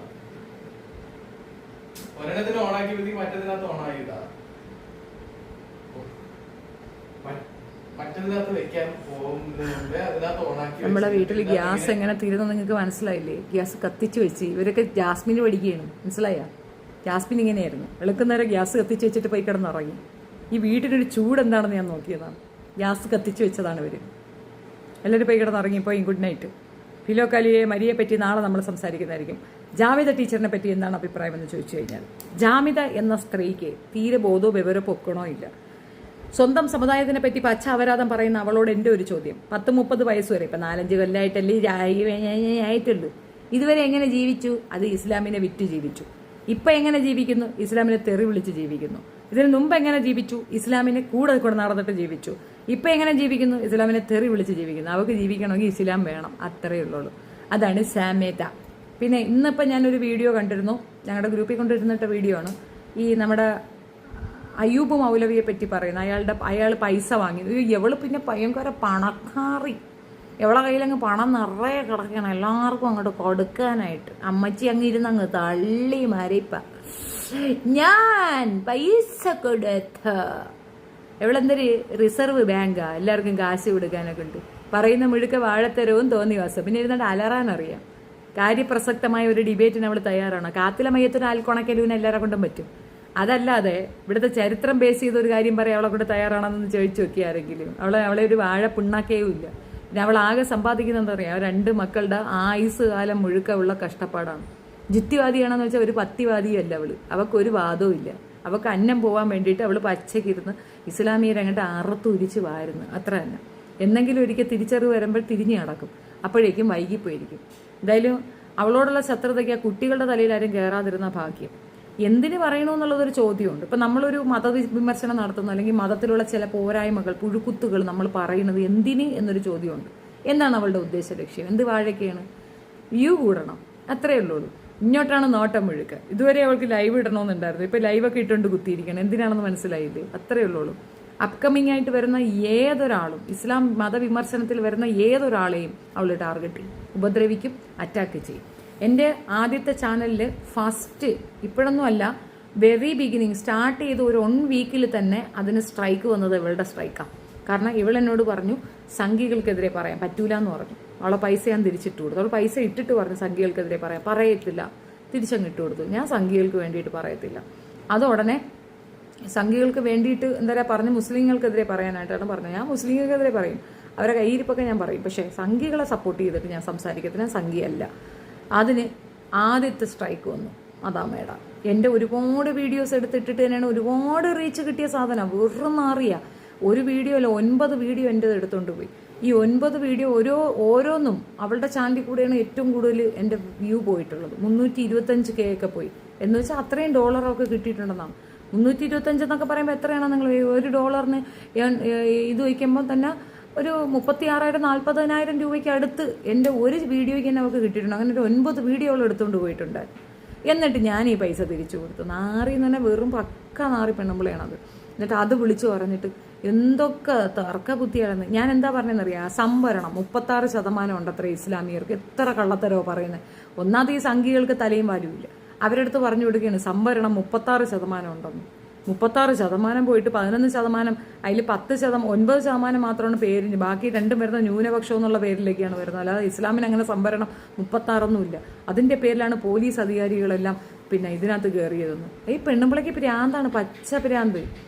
ഒരെണ്ണത്തിന് ഓണാക്കിയപ്പോഴത്തേക്ക് മറ്റതിനകത്ത് ഓണാക്കിയതാ. മറ്റതിനകത്ത് വെക്കാൻ പോകുന്നതിന് മുമ്പേ അതിനകത്ത് ഓണാക്കി. നമ്മുടെ വീട്ടിൽ ഗ്യാസ് എങ്ങനെ തീരുന്നു നിങ്ങൾക്ക് മനസ്സിലായില്ലേ? ഗ്യാസ് കത്തിച്ച് വെച്ച് ഇവരൊക്കെ ജാസ്മിന് പഠിക്കുകയാണ്, മനസ്സിലായ? ജാസ്മിൻ ഇങ്ങനെയായിരുന്നു, വെളുക്കുന്നേരം ഗ്യാസ് കത്തിച്ച് വെച്ചിട്ട് പോയി കിടന്നിറങ്ങി. ഈ വീട്ടിനൊരു ചൂട് എന്താണെന്ന് ഞാൻ നോക്കിയതാണ്. ഗ്യാസ് കത്തിച്ച് വെച്ചതാണ് ഇവർ. എല്ലാവരും പോയി കിടന്നിറങ്ങിപ്പോയി. Good night. ഫിലോക്കാലിയെ മരിയെ പറ്റി നാളെ നമ്മൾ സംസാരിക്കുന്നതായിരിക്കും. ജാമിദ ടീച്ചറിനെ പറ്റി എന്താണ് അഭിപ്രായം എന്ന് ചോദിച്ചു കഴിഞ്ഞാൽ, ജാമിദ എന്ന സ്ത്രീക്ക് തീരെ ബോധോ വിവരോ പൊക്കണോ ഇല്ല. സ്വന്തം സമുദായത്തിനെ പറ്റി പച്ച അപരാധം പറയുന്ന അവളോട് എൻ്റെ ഒരു ചോദ്യം, 10-30 വയസ്സ് വരെ, ഇപ്പം 4-5 കൊല്ലമായിട്ടല്ലേ ആയിട്ടുള്ളൂ, ഇതുവരെ എങ്ങനെ ജീവിച്ചു? അത് ഇസ്ലാമിനെ വിറ്റ് ജീവിച്ചു. ഇപ്പം എങ്ങനെ ജീവിക്കുന്നു? ഇസ്ലാമിനെ തെറി വിളിച്ച് ജീവിക്കുന്നു. ഇതിന് മുമ്പ് എങ്ങനെ ജീവിച്ചു? ഇസ്ലാമിനെ കൂടെ നടന്നിട്ട് ജീവിച്ചു. ഇപ്പം എങ്ങനെ ജീവിക്കുന്നു? ഇസ്ലാമിനെ തെറി വിളിച്ച് ജീവിക്കുന്നു. അവർക്ക് ജീവിക്കണമെങ്കിൽ ഇസ്ലാം വേണം, അത്രയേ ഉള്ളൂ. അതാണ് സാമ്യത. പിന്നെ ഇന്നിപ്പം ഞാനൊരു വീഡിയോ കണ്ടിരുന്നു, ഞങ്ങളുടെ ഗ്രൂപ്പിൽ കൊണ്ടിരുന്നിട്ട വീഡിയോ ആണ്. ഈ നമ്മുടെ അയ്യൂബ് മൗലവിയെ പറ്റി പറയുന്നത്. അയാൾ പൈസ വാങ്ങി. എവള് പിന്നെ ഭയങ്കര പണക്കാറി, എവളെ കയ്യിലങ്ങ് പണം നിറയെ കിടക്കണം, എല്ലാവർക്കും അങ്ങോട്ട് കൊടുക്കാനായിട്ട്. അമ്മച്ചി അങ്ങ് ഇരുന്ന് അങ്ങ് തള്ളി മരിപ്പ, ഞാൻ പൈസ കൊടുത്ത. എവളെന്തൊരു റിസർവ് ബാങ്കാ, എല്ലാവർക്കും കാശ് കൊടുക്കാനൊക്കെ ഉണ്ട്. പറയുന്ന മുഴുക്ക വാഴത്തരവും തോന്നിവാസം. പിന്നെ ഇരുന്നിട്ട് അലറാനറിയാം. കാര്യപ്രസക്തമായ ഒരു ഡിബേറ്റിന് അവൾ തയ്യാറാണ്. കാത്തില മയ്യത്തിന് ആൽക്കൊണക്കലുവിന് എല്ലാവരെ കൊണ്ടും പറ്റും. അതല്ലാതെ ഇവിടുത്തെ ചരിത്രം ബേസ് ചെയ്ത ഒരു കാര്യം പറയാം അവളെ കൊണ്ട് തയ്യാറാണെന്ന് ചോദിച്ചു നോക്കി ആരെങ്കിലും. അവളെ ഒരു വാഴ പിണ്ണാക്കേയും ഇല്ല. പിന്നെ അവൾ ആകെ സമ്പാദിക്കുന്നത് അറിയാം, 2 മക്കളുടെ ആയുസ് കാലം മുഴുക്കുള്ള കഷ്ടപ്പാടാണ്. ജിത്തിവാദിയാണെന്ന് വെച്ചാൽ ഒരു പത്തിവാദിയല്ല അവള്. അവൾക്കൊരു വാദവും ഇല്ല. അവൾക്ക് അന്നം പോകാൻ വേണ്ടിയിട്ട് അവൾ പച്ചക്കിരുന്ന് ഇസ്ലാമിയെ അങ്ങോട്ട് അറുത്തുരിച്ച് വാരുന്നു, അത്ര തന്നെ. എന്നെങ്കിലും ഒരിക്കൽ തിരിച്ചറിവ് വരുമ്പോൾ തിരിഞ്ഞു നടക്കും, അപ്പോഴേക്കും വൈകിപ്പോയിരിക്കും. എന്തായാലും അവളോടുള്ള ശത്രുതയ്ക്ക് ആ കുട്ടികളുടെ തലയിൽ ആരും കയറാതിരുന്ന ഭാഗ്യം. എന്തിന് പറയണമെന്നുള്ളതൊരു ചോദ്യമുണ്ട്. ഇപ്പം നമ്മളൊരു മതവിമർശനം നടത്തുന്നു, അല്ലെങ്കിൽ മതത്തിലുള്ള ചില പോരായ്മകൾ, പുഴുക്കുത്തുകൾ നമ്മൾ പറയുന്നത് എന്തിന് എന്നൊരു ചോദ്യമുണ്ട്. എന്താണ് അവളുടെ ഉദ്ദേശ ലക്ഷ്യം? എന്ത് വാഴയ്ക്കാണ്? വ്യൂ കൂടണം, അത്രയേ ഉള്ളൂ. ഇങ്ങോട്ടാണ് നോട്ടം മുഴുക്ക. ഇതുവരെ അവൾക്ക് ലൈവ് ഇടണമെന്നുണ്ടായിരുന്നു, ഇപ്പം ലൈവൊക്കെ ഇട്ടുകൊണ്ട് കുത്തിയിരിക്കണം. എന്തിനാണെന്ന് മനസ്സിലായില്ലേ? അത്രയേ ഉള്ളൂ. അപ്കമിങ് ആയിട്ട് വരുന്ന ഏതൊരാളും, ഇസ്ലാം മതവിമർശനത്തിൽ വരുന്ന ഏതൊരാളെയും അവൾ ടാർഗറ്റ് ചെയ്യും, ഉപദ്രവിക്കും, അറ്റാക്ക് ചെയ്യും. എൻ്റെ ആദ്യത്തെ ചാനലിൽ ഫസ്റ്റ്, ഇപ്പോഴൊന്നും അല്ല, വെരി ബിഗിനിങ് സ്റ്റാർട്ട് ചെയ്ത് ഒരു 1 വീക്കിൽ തന്നെ അതിന് സ്ട്രൈക്ക് വന്നത് ഇവളുടെ സ്ട്രൈക്കാണ്. കാരണം ഇവളെന്നോട് പറഞ്ഞു സംഘികൾക്കെതിരെ പറയാൻ പറ്റൂല എന്ന് പറഞ്ഞു. അവളെ പൈസ ഞാൻ തിരിച്ചിട്ട് കൊടുത്തു. അവൾ പൈസ ഇട്ടിട്ട് പറഞ്ഞു സംഘികൾക്കെതിരെ പറയത്തില്ല, തിരിച്ചങ്ങ് ഇട്ട് കൊടുത്തു. ഞാൻ സംഘികൾക്ക് വേണ്ടിയിട്ട് പറയത്തില്ല. അത് ഉടനെ സംഘികൾക്ക് വേണ്ടിയിട്ട് എന്താ പറഞ്ഞ് മുസ്ലിങ്ങൾക്കെതിരെ പറയാനായിട്ടാണ് പറഞ്ഞത്. ഞാൻ മുസ്ലിങ്ങൾക്കെതിരെ പറയും, അവരെ കയ്യിരിപ്പൊക്കെ ഞാൻ പറയും, പക്ഷേ സംഘികളെ സപ്പോർട്ട് ചെയ്തിട്ട് ഞാൻ സംസാരിക്കത്തില്ല, സംഘിയല്ല. അതിന് ആദ്യത്തെ സ്ട്രൈക്ക് വന്നു. അതാ മേഡം, എൻ്റെ ഒരുപാട് വീഡിയോസ് എടുത്തിട്ടിട്ട് തന്നെയാണ് ഒരുപാട് റീച്ച് കിട്ടിയ സാധനം. വെറും മാറിയ ഒരു വീഡിയോ അല്ല, 9 വീഡിയോ എൻ്റെ എടുത്തുകൊണ്ട് പോയി. ഈ 9 വീഡിയോ ഓരോന്നും അവളുടെ ചാനലിൽ കൂടെയാണ് ഏറ്റവും കൂടുതൽ എൻ്റെ വ്യൂ പോയിട്ടുള്ളത്. 325K ഒക്കെ പോയി. എന്ന് വെച്ചാൽ അത്രയും ഡോളറൊക്കെ കിട്ടിയിട്ടുണ്ടെന്നാണ്. 325 എന്നൊക്കെ പറയുമ്പോൾ എത്രയാണ് നിങ്ങൾ $1 ഇത് വയ്ക്കുമ്പോൾ തന്നെ ഒരു 36,000-40,000 രൂപയ്ക്ക് അടുത്ത് എൻ്റെ ഒരു വീഡിയോയ്ക്ക് തന്നെ അവൾക്ക് കിട്ടിയിട്ടുണ്ട്. അങ്ങനെ ഒരു 9 വീഡിയോകൾ എടുത്തുകൊണ്ട് പോയിട്ടുണ്ടായിരുന്നു. എന്നിട്ട് ഞാൻ ഈ പൈസ തിരിച്ചു കൊടുത്തു. നാറി എന്ന് പറഞ്ഞാൽ വെറും പക്ക നാറി പെണ്ണുമ്പിളയാണത്. എന്നിട്ട് അത് വിളിച്ചു പറഞ്ഞിട്ട് എന്തൊക്കെ തർക്ക ബുദ്ധിയാണെന്ന്. ഞാൻ എന്താ പറഞ്ഞതെന്നറിയാം, സംവരണം 36% ഉണ്ടത്ര ഇസ്ലാമിയർക്ക്. എത്ര കള്ളത്തരവോ പറയുന്നത്. ഒന്നാമത് ഈ സംഘികൾക്ക് തലയും വാലുമില്ല. അവരെടുത്ത് പറഞ്ഞു കൊടുക്കുകയാണ് സംവരണം 36% ഉണ്ടെന്ന്. 36% പോയിട്ട് 11%, അതിൽ 9% മാത്രമാണ് പേരിന്, ബാക്കി രണ്ടും വരുന്ന ന്യൂനപക്ഷം എന്നുള്ള പേരിലേക്കാണ് വരുന്നത്. അല്ലാതെ ഇസ്ലാമിന് അങ്ങനെ സംവരണം 36 അതിൻ്റെ പേരിലാണ് പോലീസ് അധികാരികളെല്ലാം പിന്നെ ഇതിനകത്ത് കയറിയതെന്ന്. ഈ പെണ്ണുമ്പിളയ്ക്ക് ഭ്രാന്താണ്, പച്ച ഭ്രാന്ത്.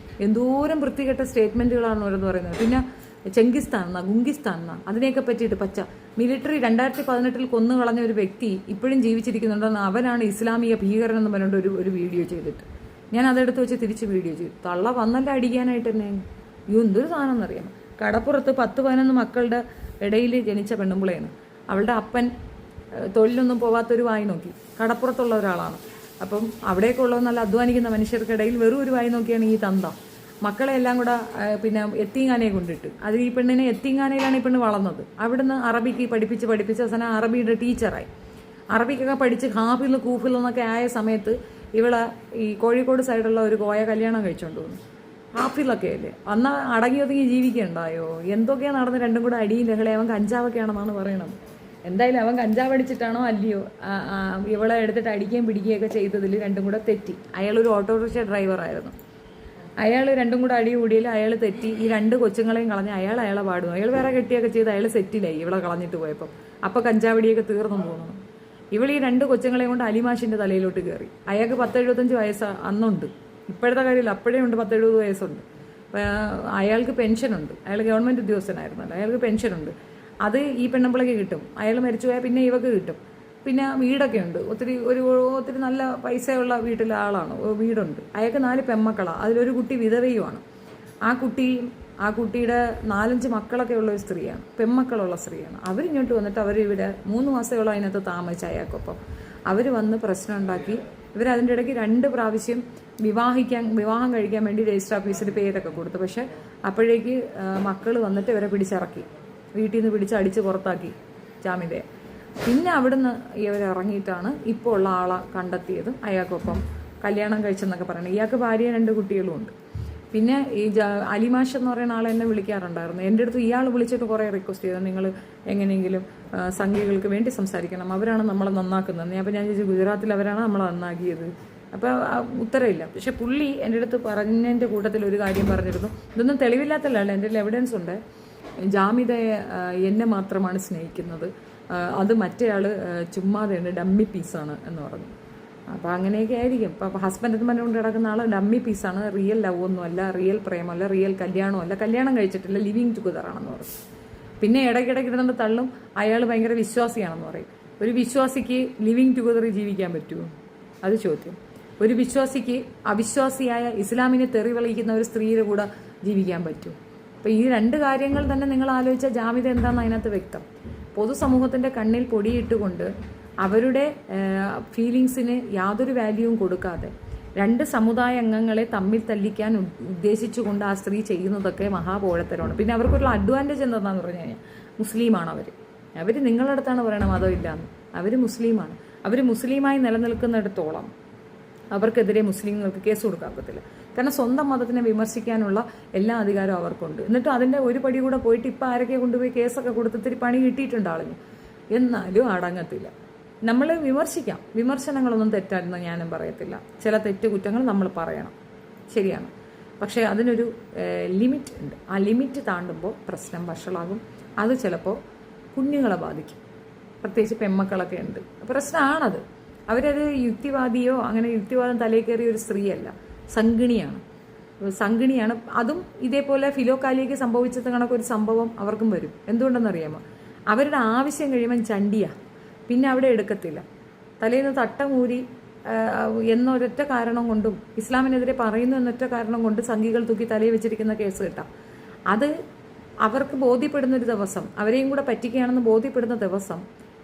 എന്തോരം വൃത്തികെട്ട സ്റ്റേറ്റ്മെന്റുകളാണ് ഓരോന്ന് പറയുന്നത്. പിന്നെ ചെങ്കിസ്ഥാൻ ഗുങ്കിസ്ഥാൻ അതിനെയൊക്കെ പറ്റിയിട്ട് പച്ച മിലിറ്ററി 2018 കൊന്നു കളഞ്ഞ ഒരു വ്യക്തി ഇപ്പോഴും ജീവിച്ചിരിക്കുന്നുണ്ടെന്ന് അവനാണ് ഇസ്ലാമിക ഭീകരൻ എന്ന് പറഞ്ഞിട്ട് ഒരു വീഡിയോ ചെയ്തിട്ട് ഞാൻ അതെടുത്ത് വെച്ച് തിരിച്ച് വീഡിയോ ചെയ്തു. തള്ള വന്നല്ല അടിക്കാനായിട്ട് തന്നെ. എന്തൊരു സാധനം എന്നറിയാം. കടപ്പുറത്ത് 10-11 മക്കളുടെ ഇടയിൽ ജനിച്ച പെണ്ണുമ്പിളയാണ്. അവളുടെ അപ്പൻ തൊഴിലൊന്നും പോവാത്തൊരു വായി നോക്കി കടപ്പുറത്തുള്ള ഒരാളാണ്. അപ്പം അവിടെയൊക്കെ ഉള്ള നല്ല അധ്വാനിക്കുന്ന മനുഷ്യർക്കിടയിൽ വെറും ഒരു വായി നോക്കിയാണ് ഈ തന്ത മക്കളെ എല്ലാം കൂടെ പിന്നെ എത്തിങ്ങാനയെ കൊണ്ടിട്ട്. അത് ഈ പെണ്ണിനെ എത്തിങ്ങാനയിലാണ് ഈ പെണ്ണ് വളർന്നത്. അവിടുന്ന് അറബിക്ക് പഠിപ്പിച്ച് അവസാനം അറബിയുടെ ടീച്ചറായി. അറബിക്കൊക്കെ പഠിച്ച് ഹാഫിൽ കൂഫിൽ എന്നൊക്കെ ആയ സമയത്ത് ഇവളെ ഈ കോഴിക്കോട് സൈഡുള്ള ഒരു കോയ കല്യാണം കഴിച്ചുകൊണ്ട് വന്നു. ഹാഫിലൊക്കെ അല്ലേ അന്ന് അടങ്ങി ഒതുങ്ങി ജീവിക്കണ്ടായോ. എന്തൊക്കെയാണ് നടന്ന് രണ്ടും കൂടെ അടിയും ലഹള. അവൻ കഞ്ചാവൊക്കെയാണെന്നാണ് പറയണത്. എന്തായാലും അവൻ കഞ്ചാവ് അടിച്ചിട്ടാണോ അല്ലയോ ഇവളെ എടുത്തിട്ട് അടിക്കുകയും പിടിക്കുകയൊക്കെ ചെയ്തതിൽ രണ്ടും കൂടെ തെറ്റി. അയാളൊരു ഓട്ടോറിക്ഷ ഡ്രൈവറായിരുന്നു. അയാൾ രണ്ടും കൂടെ അടി കൂടിയിൽ അയാൾ തെറ്റി. ഈ 2 കൊച്ചുങ്ങളെയും കളഞ്ഞ് അയാളെ പാടുന്നു. അയാൾ വേറെ കെട്ടിയൊക്കെ ചെയ്ത് അയാൾ സെറ്റിലായി ഇവളെ കളഞ്ഞിട്ട് പോയപ്പോൾ. അപ്പോൾ കഞ്ചാവടിയൊക്കെ തീർന്നു പോകുന്നു. ഇവൾ ഈ 2 കൊച്ചുങ്ങളെയും കൊണ്ട് അലിമാഷിൻ്റെ തലയിലോട്ട് കയറി. അയാൾക്ക് 10-75 വയസ്സ് അന്നുണ്ട്. ഇപ്പോഴത്തെ കാര്യമില്ല, അപ്പോഴേ ഉണ്ട് 10-70 വയസ്സുണ്ട്. അയാൾക്ക് പെൻഷനുണ്ട്. അയാൾ ഗവൺമെൻറ് ഉദ്യോഗസ്ഥനായിരുന്നല്ലോ. അയാൾക്ക് പെൻഷനുണ്ട്. അത് ഈ പെണ്ണുമ്പിളയ്ക്ക് കിട്ടും. അയാൾ മരിച്ചു പോയാൽ പിന്നെ ഇവക്ക് കിട്ടും. പിന്നെ വീടൊക്കെ ഉണ്ട്. ഒത്തിരി നല്ല പൈസയുള്ള വീട്ടിലെ ആളാണ്. വീടുണ്ട്. അയാൾക്ക് 4 പെൺമക്കളാണ്. അതിലൊരു കുട്ടി വിധവയുമാണ്. ആ കുട്ടിയുടെ 4-5 മക്കളൊക്കെ ഉള്ള ഒരു സ്ത്രീയാണ്. പെൺമക്കളുള്ള സ്ത്രീയാണ്. അവരിങ്ങോട്ട് വന്നിട്ട് അവരിവിടെ 3 മാസത്തോളം അതിനകത്ത് താമസിച്ച അയാൾക്കൊപ്പം അവർ വന്ന് പ്രശ്നം ഉണ്ടാക്കി. ഇവരതിൻ്റെ ഇടയ്ക്ക് 2 പ്രാവശ്യം വിവാഹം കഴിക്കാൻ വേണ്ടി രജിസ്റ്റർ ഓഫീസിൽ പേരൊക്കെ കൊടുത്തു. പക്ഷെ അപ്പോഴേക്ക് മക്കൾ വന്നിട്ട് ഇവരെ പിടിച്ചിറക്കി. വീട്ടിൽ നിന്ന് പിടിച്ചടിച്ച് പുറത്താക്കി ജാമ്യതയെ. പിന്നെ അവിടുന്ന് ഇവരിറങ്ങിയിട്ടാണ് ഇപ്പോൾ ഉള്ള ആളെ കണ്ടെത്തിയതും അയാൾക്കൊപ്പം കല്യാണം കഴിച്ചെന്നൊക്കെ പറയണം. ഇയാൾക്ക് ഭാര്യ 2 കുട്ടികളും ഉണ്ട്. പിന്നെ ഈ അലിമാഷ് എന്ന് പറയുന്ന ആൾ എന്നെ വിളിക്കാറുണ്ടായിരുന്നു. എൻ്റെ അടുത്ത് ഇയാൾ വിളിച്ചിട്ട് കുറേ റിക്വസ്റ്റ് ചെയ്തു, നിങ്ങൾ എങ്ങനെയെങ്കിലും സംഘികൾക്ക് വേണ്ടി സംസാരിക്കണം, അവരാണ് നമ്മളെ നന്നാക്കുന്നത്. അപ്പോൾ ഞാൻ ചോദിച്ചു ഗുജറാത്തിൽ അവരാണ് നമ്മളെ നന്നാക്കിയത്. അപ്പോൾ ഉത്തരവില്ല. പക്ഷെ പുള്ളി എൻ്റെ അടുത്ത് പറഞ്ഞതിൻ്റെ കൂട്ടത്തിൽ ഒരു കാര്യം പറഞ്ഞിരുന്നു. ഇതൊന്നും തെളിവില്ലാത്തല്ല, എൻ്റെ എവിഡൻസ് ഉണ്ട്. ജാമിദയെ എന്നെ മാത്രമാണ് സ്നേഹിക്കുന്നത്, അത് മറ്റേയാൾ ചുമ്മാതെയുണ്ട്, ഡമ്മി പീസാണ് എന്ന് പറഞ്ഞു. അപ്പോൾ അങ്ങനെയൊക്കെ ആയിരിക്കും. അപ്പോൾ ഹസ്ബൻഡ് എന്ന് പറഞ്ഞുകൊണ്ട് കിടക്കുന്ന ആൾ ഡമ്മി പീസാണ്, റിയൽ ലവ് ഒന്നുമല്ല, റിയൽ പ്രേമല്ല, റിയൽ കല്യാണമല്ല, കല്യാണം കഴിച്ചിട്ടില്ല, ലിവിങ് ടുഗദറാണെന്ന് പറയും. പിന്നെ ഇടയ്ക്കിടയ്ക്ക് ഇരുന്നുകൊണ്ട് തള്ളും അയാൾ ഭയങ്കര വിശ്വാസിയാണെന്ന് പറയും. ഒരു വിശ്വാസിക്ക് ലിവിങ് ടുഗദറിൽ ജീവിക്കാൻ പറ്റുമോ? അത് ചോദ്യം. ഒരു വിശ്വാസിക്ക് അവിശ്വാസിയായ ഇസ്ലാമിനെ തെറി വിളിക്കുന്ന ഒരു സ്ത്രീയുടെ കൂടെ ജീവിക്കാൻ പറ്റുമോ? അപ്പോൾ ഈ 2 കാര്യങ്ങൾ തന്നെ നിങ്ങൾ ആലോചിച്ചാൽ ജാമിദ എന്താണെന്ന് അതിനകത്ത് വ്യക്തം. പൊതുസമൂഹത്തിൻ്റെ കണ്ണിൽ പൊടിയിട്ടുകൊണ്ട് അവരുടെ ഫീലിങ്സിന് യാതൊരു വാല്യൂവും കൊടുക്കാതെ 2 സമുദായ അംഗങ്ങളെ തമ്മിൽ തല്ലിക്കാൻ ഉദ്ദേശിച്ചുകൊണ്ട് ആ സ്ത്രീ ചെയ്യുന്നതൊക്കെ മഹാപോഴത്തരമാണ്. പിന്നെ അവർക്കൊരു അഡ്വാൻറ്റേജ് എന്താണെന്ന് പറഞ്ഞു കഴിഞ്ഞാൽ മുസ്ലിമാണ് അവർ നിങ്ങളുടെ അടുത്താണ് പറയണത് മതമില്ലാന്ന്. അവർ മുസ്ലിമാണ്. അവർ മുസ്ലിമായി നിലനിൽക്കുന്നിടത്തോളം അവർക്കെതിരെ മുസ്ലിങ്ങൾക്ക് കേസ് കൊടുക്കാൻ പറ്റില്ല. കാരണം സ്വന്തം മതത്തിനെ വിമർശിക്കാനുള്ള എല്ലാ അധികാരവും അവർക്കുണ്ട്. എന്നിട്ടും അതിൻ്റെ ഒരു പടി കൂടെ പോയിട്ട് ഇപ്പം ആരൊക്കെ കൊണ്ടുപോയി കേസൊക്കെ കൊടുത്ത് ഇത്തിരി പണി കിട്ടിയിട്ടുണ്ട് ആളിന്. എന്നാലും അടങ്ങത്തില്ല. നമ്മൾ വിമർശിക്കാം, വിമർശനങ്ങളൊന്നും തെറ്റാണെന്ന് ഞാനും പറയത്തില്ല. ചില തെറ്റുകുറ്റങ്ങൾ നമ്മൾ പറയണം, ശരിയാണ്. പക്ഷേ അതിനൊരു ലിമിറ്റ് ഉണ്ട്. ആ ലിമിറ്റ് താണ്ടുമ്പോൾ പ്രശ്നം വഷളാകും. അത് ചിലപ്പോൾ കുഞ്ഞുങ്ങളെ ബാധിക്കും. പ്രത്യേകിച്ച് പെൺമക്കളൊക്കെ ഉണ്ട്, പ്രശ്നമാണത്. അവരത് യുക്തിവാദിയോ അങ്ങനെ യുക്തിവാദം തലയിൽ കയറിയ ഒരു സ്ത്രീയല്ല, സംഗിണിയാണ്. അതും ഇതേപോലെ ഫിലോകാലിയയ്ക്ക് സംഭവിച്ചത് കണക്കൊരു സംഭവം അവർക്കും വരും. എന്തുകൊണ്ടെന്നറിയാമോ? അവരുടെ ആവശ്യം കഴിയുമ്പം ചണ്ടിയാ, പിന്നെ അവിടെ എടുക്കത്തില്ല. തലേന്ന് തട്ടമൂരി എന്നൊരൊറ്റ കാരണം കൊണ്ടും ഇസ്ലാമിനെതിരെ പറയുന്നു എന്നൊറ്റ കാരണം കൊണ്ട് സംഘികൾ തൂക്കി തലയിൽ വെച്ചിരിക്കുന്ന കേസ് കിട്ടാം. അത് അവർക്ക് ബോധ്യപ്പെടുന്നൊരു ദിവസം, അവരെയും കൂടെ പറ്റിക്കുകയാണെന്ന് ബോധ്യപ്പെടുന്ന ദിവസം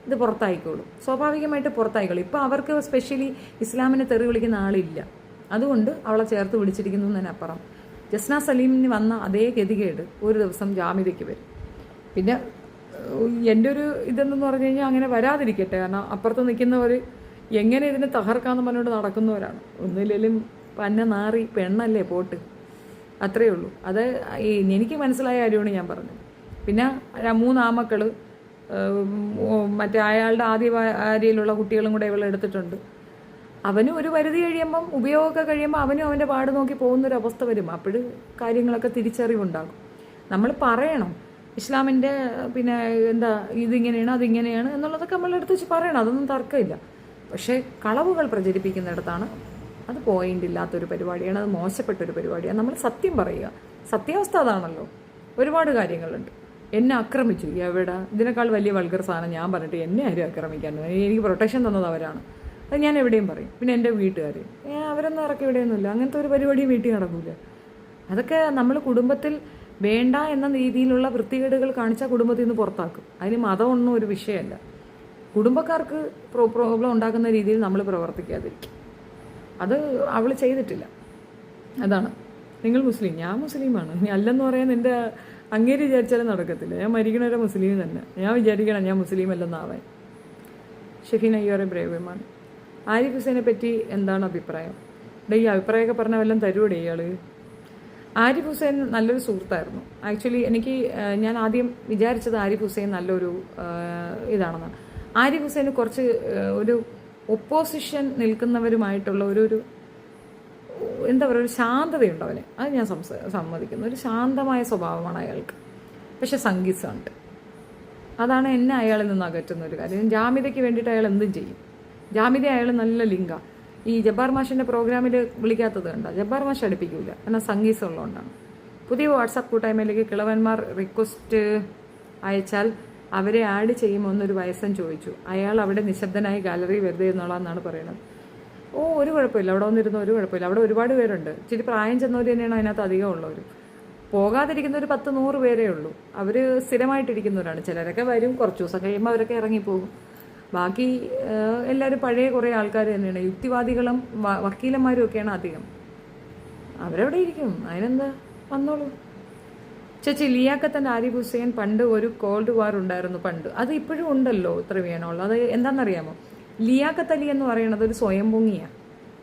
ഇത് പുറത്തായിക്കോളും, സ്വാഭാവികമായിട്ട് പുറത്തായിക്കോളും. ഇപ്പോൾ അവർക്ക് സ്പെഷ്യലി ഇസ്ലാമിനെ തെറി വിളിക്കുന്ന ആളില്ല, അതുകൊണ്ട് അവളെ ചേർത്ത് വിളിച്ചിരിക്കുന്നു എന്നതിനപ്പുറം ജസ്ന സലീമിന് വന്ന അതേ ഗതികേട് ഒരു ദിവസം ജാമിദയ്ക്ക് വരും. പിന്നെ എൻ്റെ ഒരു ഇതെന്ന് പറഞ്ഞു കഴിഞ്ഞാൽ അങ്ങനെ വരാതിരിക്കട്ടെ, കാരണം അപ്പുറത്ത് നിൽക്കുന്നവർ എങ്ങനെ ഇതിനെ തകർക്കാമെന്ന് പറഞ്ഞുകൊണ്ട് നടക്കുന്നവരാണ്. ഒന്നുമില്ലെങ്കിലും പന്ന നാറി പെണ്ണല്ലേ പോട്ട്, അത്രയേ ഉള്ളൂ. അത് എനിക്ക് മനസ്സിലായ കാര്യമാണ് ഞാൻ പറഞ്ഞത്. പിന്നെ 3 ആമക്കൾ, മറ്റേ അയാളുടെ ആദ്യ ഭാര്യയിലുള്ള കുട്ടികളും കൂടെ ഇവളെ എടുത്തിട്ടുണ്ട്. അവനും ഒരു പരിധി കഴിയുമ്പം, ഉപയോഗമൊക്കെ കഴിയുമ്പോൾ അവനും അവൻ്റെ പാട് നോക്കി പോകുന്നൊരവസ്ഥ വരും. അപ്പോൾ കാര്യങ്ങളൊക്കെ തിരിച്ചറിവുണ്ടാകും. നമ്മൾ പറയണം ഇസ്ലാമിൻ്റെ പിന്നെ എന്താ ഇതിങ്ങനെയാണ് അതിങ്ങനെയാണ് എന്നുള്ളതൊക്കെ നമ്മളെടുത്ത് വെച്ച് പറയണം, അതൊന്നും തർക്കമില്ല. പക്ഷേ കളവുകൾ പ്രചരിപ്പിക്കുന്നിടത്താണ് അത് പോയിന്റ് ഇല്ലാത്തൊരു പരിപാടിയാണ്, അത് മോശപ്പെട്ടൊരു പരിപാടിയാണ്. നമ്മൾ സത്യം പറയുക, സത്യാവസ്ഥ അതാണല്ലോ. ഒരുപാട് കാര്യങ്ങളുണ്ട്. എന്നെ ആക്രമിച്ചു, എവിടെ ഇതിനേക്കാൾ വലിയ വൾഗർ സാധനം ഞാൻ പറഞ്ഞിട്ട് എന്നെ ആരും ആക്രമിക്കാൻ, എനിക്ക് പ്രൊട്ടക്ഷൻ തന്നത് അവരാണ്, അത് ഞാൻ എവിടെയും പറയും. പിന്നെ എൻ്റെ വീട്ടുകാർ അവരൊന്നും ഇറക്കി എവിടെയൊന്നുമില്ല, അങ്ങനത്തെ ഒരു പരിപാടിയും വീട്ടിൽ നടക്കില്ല. അതൊക്കെ നമ്മൾ കുടുംബത്തിൽ വേണ്ട എന്ന രീതിയിലുള്ള വൃത്തികേടുകൾ കാണിച്ചാൽ കുടുംബത്തിൽ നിന്ന് പുറത്താക്കും. അതിന് മതമൊന്നും ഒരു വിഷയമല്ല. കുടുംബക്കാർക്ക് പ്രോബ്ലം ഉണ്ടാക്കുന്ന രീതിയിൽ നമ്മൾ പ്രവർത്തിക്കാതിരിക്കും. അത് അവൾ ചെയ്തിട്ടില്ല, അതാണ്. നിങ്ങൾ മുസ്ലിം, ഞാൻ മുസ്ലിമാണ്, ഇനി അല്ലെന്ന് പറയാൻ എൻ്റെ അങ്ങേര് വിചാരിച്ചാലും നടക്കത്തില്ല. ഞാൻ മരിക്കണവരെ മുസ്ലിം തന്നെ, ഞാൻ വിചാരിക്കണം ഞാൻ മുസ്ലിം അല്ലെന്നാവാൻ. Shefeena, you are a brave women. Arif ഹുസൈനെ പറ്റി എന്താണ് അഭിപ്രായം? ഈ അഭിപ്രായമൊക്കെ പറഞ്ഞ വല്ലതും തരുവിടെ ഇയാൾ? ആരിഫ് ഹുസൈൻ നല്ലൊരു സുഹൃത്തായിരുന്നു. ആക്ച്വലി ഞാൻ ആദ്യം വിചാരിച്ചത് ആരിഫ് ഹുസൈൻ നല്ലൊരു ഇതാണെന്ന്. ആരിഫ് ഹുസൈന് കുറച്ച് ഒരു ഒപ്പോസിഷൻ നിൽക്കുന്നവരുമായിട്ടുള്ള ഒരു എന്താ പറയുക, ഒരു ശാന്തതയുണ്ട് അവന്. അത് ഞാൻ സമ്മതിക്കുന്നു. ഒരു ശാന്തമായ സ്വഭാവമാണ് അയാൾക്ക്. പക്ഷെ സംഗീതമുണ്ട്, അതാണ് എന്നെ അയാളിൽ നിന്ന് അകറ്റുന്ന ഒരു കാര്യം. ജാമിദയ്ക്ക് വേണ്ടിയിട്ട് അയാൾ എന്തും ചെയ്യും. ജാമിദ അയാൾ നല്ല ലിങ്കാണ്. ഈ ജബ്ബാർ മാഷിൻ്റെ പ്രോഗ്രാമിൽ വിളിക്കാത്തത് കണ്ട ജബ്ബാർ മാഷ് അടുപ്പിക്കില്ല, എന്നാൽ സംഗീതം ഉള്ളതുകൊണ്ടാണ്. പുതിയ വാട്സാപ്പ് കൂട്ടായ്മയിലേക്ക് കിളവന്മാർ റിക്വസ്റ്റ് അയച്ചാൽ അവരെ ആഡ് ചെയ്യുമോ എന്നൊരു വയസ്സൻ ചോദിച്ചു. അയാൾ അവിടെ നിശബ്ദനായി ഗാലറി വെറുതെ ഇരുന്നോളാന്നാണ് പറയുന്നത്. ഒരു കുഴപ്പമില്ല, അവിടെ വന്നിരുന്ന ഒരു കുഴപ്പമില്ല. അവിടെ ഒരുപാട് പേരുണ്ട്, ഇച്ചിരി പ്രായം ചെന്നവർ തന്നെയാണ് അതിനകത്ത് അധികം ഉള്ളവർ. പോകാതിരിക്കുന്ന ഒരു 10-100 പേരേ ഉള്ളൂ. അവർ സ്ഥിരമായിട്ടിരിക്കുന്നവരാണ്. ചിലരൊക്കെ വരും, കുറച്ച് ദിവസം കഴിയുമ്പോൾ അവരൊക്കെ ഇറങ്ങിപ്പോകും. ബാക്കി എല്ലാവരും പഴയ കുറേ ആൾക്കാർ തന്നെയാണ്. യുക്തിവാദികളും വക്കീലന്മാരും ഒക്കെയാണ് അധികം. അവരവിടെ ഇരിക്കും, അതിനെന്താ, വന്നോളൂ. ചേച്ചി, ലിയാഖത്തൻ്റെ ആരിഫ് ഹുസൈൻ പണ്ട് ഒരു കോൾഡ് വാർ ഉണ്ടായിരുന്നു പണ്ട്. അത് ഇപ്പോഴും ഉണ്ടല്ലോ ഇത്ര വേണമല്ലോ. അത് എന്താണെന്നറിയാമോ? ലിയാഖത്ത് അലി എന്ന് പറയുന്നത് ഒരു സ്വയം പൊങ്ങിയാണ്.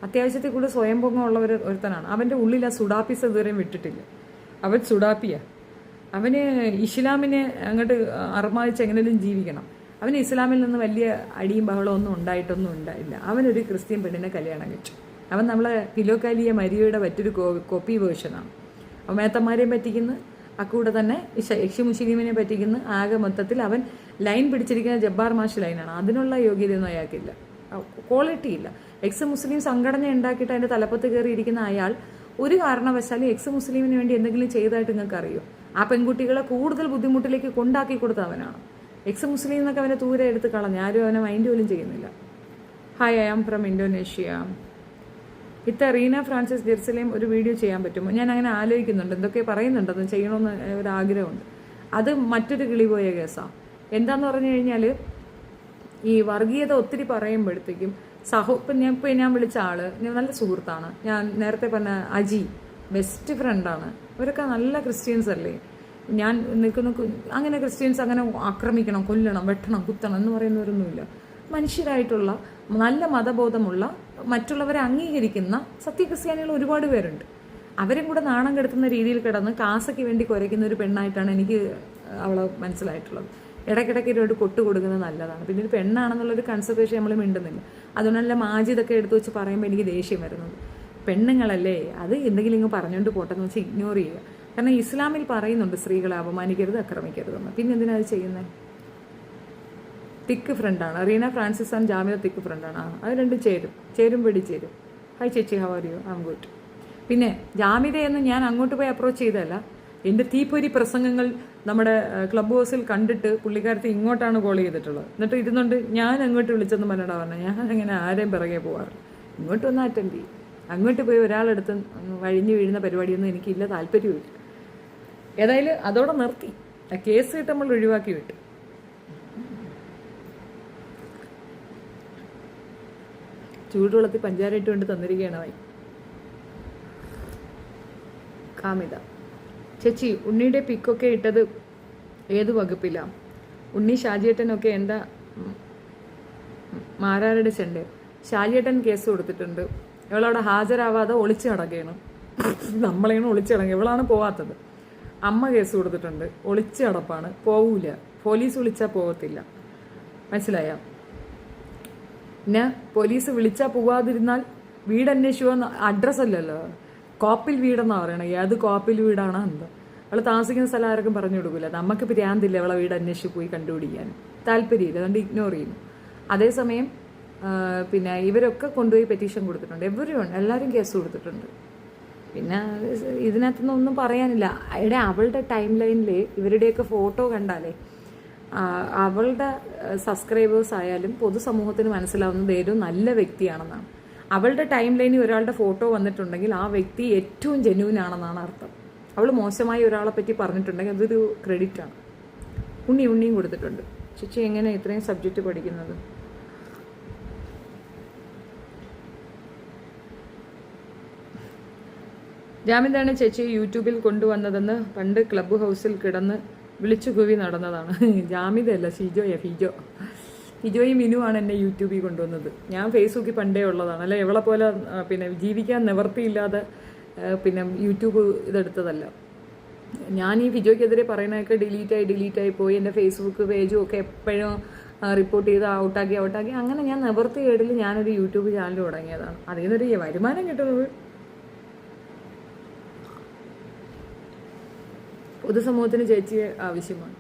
അത്യാവശ്യത്തിൽ കൂടെ സ്വയം പൊങ്ങുള്ള ഒരുത്തനാണ്. അവൻ്റെ ഉള്ളിൽ ആ സുഡാപ്പീസ് ഇതുവരെയും വിട്ടിട്ടില്ല. അവൻ സുഡാപ്പിയാണ്. അവന് ഇസ്ലാമിനെ അങ്ങോട്ട് അർമാദിച്ച് എങ്ങനെയും ജീവിക്കണം. അവന് ഇസ്ലാമിൽ നിന്ന് വലിയ അടിയും ബഹളവും ഒന്നും ഉണ്ടായില്ല. അവനൊരു ക്രിസ്ത്യൻ പെണ്ണിനെ കല്യാണം കഴിച്ചു. അവൻ നമ്മളെ ഫിലോക്കാലിയ മരിയയുടെ മറ്റൊരു കോപ്പി വേർഷനാണ്. അവൻ മേത്തന്മാരെയും പറ്റിക്കുന്നു, അക്കൂടെ തന്നെ യക്ഷി മുസ്ലിമിനെ പറ്റിക്കുന്നു. ആകെ മൊത്തത്തിൽ അവൻ ലൈൻ പിടിച്ചിരിക്കുന്ന ജബ്ബാർ മാഷ് ലൈനാണ്. അതിനുള്ള യോഗ്യതയൊന്നും അയാൾക്കില്ല, ക്വാളിറ്റി ഇല്ല. എക്സ് മുസ്ലിം സംഘടന ഉണ്ടാക്കിയിട്ട് അതിൻ്റെ തലപ്പത്ത് കയറിയിരിക്കുന്ന അയാൾ ഒരു കാരണവശാലും എക്സ് മുസ്ലിമിന് വേണ്ടി എന്തെങ്കിലും ചെയ്തതായിട്ട് നിങ്ങൾക്ക് അറിയോ? ആ പെൺകുട്ടികളെ കൂടുതൽ ബുദ്ധിമുട്ടിലേക്ക് കൊണ്ടാക്കി കൊടുത്ത അവനാണ്. എക്സ് മുസ്ലിം എന്നൊക്കെ അവനെ ദൂരെ എടുത്ത് കളഞ്ഞ് ആരും അവനെ മൈൻഡ് പോലും ചെയ്യുന്നില്ല. Hi, I am from Indonesia. Reena Francis Jerusalem ഒരു വീഡിയോ ചെയ്യാൻ പറ്റുമോ? ഞാൻ അങ്ങനെ ആലോചിക്കുന്നുണ്ട്, എന്തൊക്കെ പറയുന്നുണ്ട്, അത് ചെയ്യണമെന്ന് ഒരാഗ്രഹമുണ്ട്. അത് മറ്റൊരു കിളി പോയ കേസാണ്. എന്താന്ന് പറഞ്ഞു കഴിഞ്ഞാൽ, ഈ വർഗീയത ഒത്തിരി പറയുമ്പോഴത്തേക്കും ഇപ്പം ഞാൻ വിളിച്ച ആള് നല്ല സുഹൃത്താണ്. ഞാൻ നേരത്തെ പറഞ്ഞ അജി ബെസ്റ്റ് ഫ്രണ്ടാണ്. ഇവരൊക്കെ നല്ല ക്രിസ്ത്യൻസ് അല്ലേ. ഞാൻ നിൽക്കുന്ന അങ്ങനെ ക്രിസ്ത്യൻസ് അങ്ങനെ ആക്രമിക്കണം, കൊല്ലണം, വെട്ടണം, കുത്തണം എന്ന് പറയുന്നവരൊന്നുമില്ല. മനുഷ്യരായിട്ടുള്ള നല്ല മതബോധമുള്ള മറ്റുള്ളവരെ അംഗീകരിക്കുന്ന സത്യക്രിസ്ത്യാനികൾ ഒരുപാട് പേരുണ്ട്. അവരും കൂടെ നാണം കെടുത്തുന്ന രീതിയിൽ കിടന്ന് കാസയ്ക്ക് വേണ്ടി കുരയ്ക്കുന്ന ഒരു പെണ്ണായിട്ടാണ് എനിക്ക് അവളെ മനസ്സിലായിട്ടുള്ളത്. ഇടയ്ക്കിടയ്ക്ക് ഒരു കൊട്ട് കൊടുക്കുന്നത് നല്ലതാണ്. പിന്നെ ഒരു പെണ്ണാണെന്നുള്ളൊരു കൺസിഡറേഷൻ നമ്മൾ മിണ്ടുന്നില്ല. അതുകൊണ്ടല്ല മാജിദൊക്കെ എടുത്തു വെച്ച് പറയുമ്പോൾ എനിക്ക് ദേഷ്യം വരുന്നത്. പെണ്ണുങ്ങളല്ലേ, അത് എന്തെങ്കിലും ഇങ്ങ് പറഞ്ഞുകൊണ്ട് പോട്ടെന്ന് വെച്ച് ഇഗ്നോർ ചെയ്യുക. കാരണം ഇസ്ലാമിൽ പറയുന്നുണ്ട് സ്ത്രീകളെ അപമാനിക്കരുത്, ആക്രമിക്കരുതെന്ന്. പിന്നെ എന്തിനാ അത് ചെയ്യുന്നത്? തിക്ക് ഫ്രണ്ടാണ് Reena Francis and Jamida, thick ഫ്രണ്ടാണ്. അത് രണ്ടും ചേരും വെടിച്ചേരും. ഹായ് ചേച്ചി, how are you? I am good. പിന്നെ ജാമിദയെന്ന് ഞാൻ അങ്ങോട്ട് പോയി അപ്രോച്ച് ചെയ്തതല്ല. എൻ്റെ തീപ്പൊരി പ്രസംഗങ്ങൾ നമ്മുടെ ക്ലബ് ഹൗസിൽ കണ്ടിട്ട് പുള്ളിക്കാരത്തെ ഇങ്ങോട്ടാണ് കോൾ ചെയ്തിട്ടുള്ളത്. എന്നിട്ട് ഇരുന്നുകൊണ്ട് ഞാൻ അങ്ങോട്ട് വിളിച്ചെന്ന് പറഞ്ഞിട്ടാ പറഞ്ഞത്. ഞാൻ അങ്ങനെ ആരെയും പിറകെ പോകാറ്. ഇങ്ങോട്ട് വന്ന് അറ്റൻഡ് ചെയ്യും. അങ്ങോട്ട് പോയി ഒരാളെടുത്ത് വഴിഞ്ഞു വീഴുന്ന പരിപാടിയൊന്നും എനിക്കില്ല, താല്പര്യമില്ല. ഏതായാലും അതോടെ നിർത്തി, ആ കേസ് കിട്ട് നമ്മൾ ഒഴിവാക്കി വിട്ടു. ചൂടുവെള്ളത്തിൽ പഞ്ചാര ഇട്ട് കൊണ്ട് തന്നിരിക്കുകയാണ് ഭായി. കാമിത ചേച്ചി, ഉണ്ണിയുടെ പിക്കൊക്കെ ഇട്ടത് ഏത് വകുപ്പിലാണ്? ഉണ്ണി ഷാജിയേട്ടനൊക്കെ എന്താ മാരാരുടെ ചെണ്ട്? ഷാജിയേട്ടൻ കേസ് കൊടുത്തിട്ടുണ്ട്, ഇവളവിടെ ഹാജരാവാതെ ഒളിച്ചു നടക്കുകയാണ്. നമ്മളെയാണ് ഒളിച്ചു നടക്കുക, ഇവളാണ് പോവാത്തത്. അമ്മ കേസ് കൊടുത്തിട്ടുണ്ട്, ഒളിച്ചു നടപ്പാണ്, പോവൂല, പോലീസ് വിളിച്ചാൽ പോകത്തില്ല, മനസ്സിലായോ? പിന്നെ പോലീസ് വിളിച്ചാൽ പോവാതിരുന്നാൽ വീട് അന്വേഷിക്കുക, അഡ്രസ്സല്ലല്ലോ, കോപ്പിൽ വീടെന്നാണ് പറയണത്. ഏത് കോപ്പിൽ വീടാണോ എന്താ? അവൾ താമസിക്കുന്ന സ്ഥലം ആർക്കും പറഞ്ഞു കൊടുക്കില്ല. നമുക്ക് പ്രാന്തില്ല അവളെ വീട് അന്വേഷിച്ച് പോയി കണ്ടുപിടിക്കാൻ, താല്പര്യമില്ല, അതുകൊണ്ട് ഇഗ്നോർ ചെയ്യുന്നു. അതേസമയം പിന്നെ ഇവരൊക്കെ കൊണ്ടുപോയി പെറ്റീഷൻ കൊടുത്തിട്ടുണ്ട്, എല്ലാവരും കേസ് കൊടുത്തിട്ടുണ്ട്. പിന്നെ ഇതിനകത്തൊന്നും ഒന്നും പറയാനില്ല. അവളുടെ ടൈം ലൈനിൽ ഇവരുടെയൊക്കെ ഫോട്ടോ കണ്ടാലേ അവളുടെ സബ്സ്ക്രൈബേഴ്സ് ആയാലും പൊതുസമൂഹത്തിന് മനസ്സിലാവുന്നത് ഏതോ നല്ല വ്യക്തിയാണെന്നാണ്. അവളുടെ ടൈം ലൈനിൽ ഒരാളുടെ ഫോട്ടോ വന്നിട്ടുണ്ടെങ്കിൽ ആ വ്യക്തി ഏറ്റവും ജെന്യൂൻ ആണെന്നാണ് അർത്ഥം. അവൾ മോശമായി ഒരാളെ പറ്റി പറഞ്ഞിട്ടുണ്ടെങ്കിൽ അതൊരു ക്രെഡിറ്റാണ്. ഉണ്ണിയും കൊടുത്തിട്ടുണ്ട്. ചേച്ചി എങ്ങനെ ഇത്രയും സബ്ജക്റ്റ് പഠിക്കുന്നത്? ജാമിന്താണ് ചേച്ചി യൂട്യൂബിൽ കൊണ്ടുവന്നതെന്ന് പണ്ട് ക്ലബ് ഹൗസിൽ കിടന്ന് വിളിച്ചു കൂവി നടന്നതാണ്. ജാമിതല്ല, ഹിജോയും മിനുവാണ് എന്നെ യൂട്യൂബിൽ കൊണ്ടുവന്നത്. ഞാൻ ഫേസ്ബുക്കിൽ പണ്ടേ ഉള്ളതാണ്, അല്ലെ ഇവളെ പോലെ പിന്നെ ജീവിക്കാൻ നിവർത്തിയില്ലാതെ പിന്നെ യൂട്യൂബ് ഇതെടുത്തതല്ല. ഞാൻ ഈ ഫിജോയ്ക്കെതിരെ പറയുന്നതൊക്കെ ഡിലീറ്റായി പോയി. എൻ്റെ ഫേസ്ബുക്ക് പേജും ഒക്കെ എപ്പോഴും റിപ്പോർട്ട് ചെയ്ത് ഔട്ടാക്കി അങ്ങനെ ഞാൻ നിവർത്തി കേടിൽ ഞാനൊരു യൂട്യൂബ് ചാനൽ തുടങ്ങിയതാണ്. അതിൽ നിന്നൊരു വരുമാനം കിട്ടുന്നത് പൊതുസമൂഹത്തിന് ചേച്ചിയെ ആവശ്യമാണ്.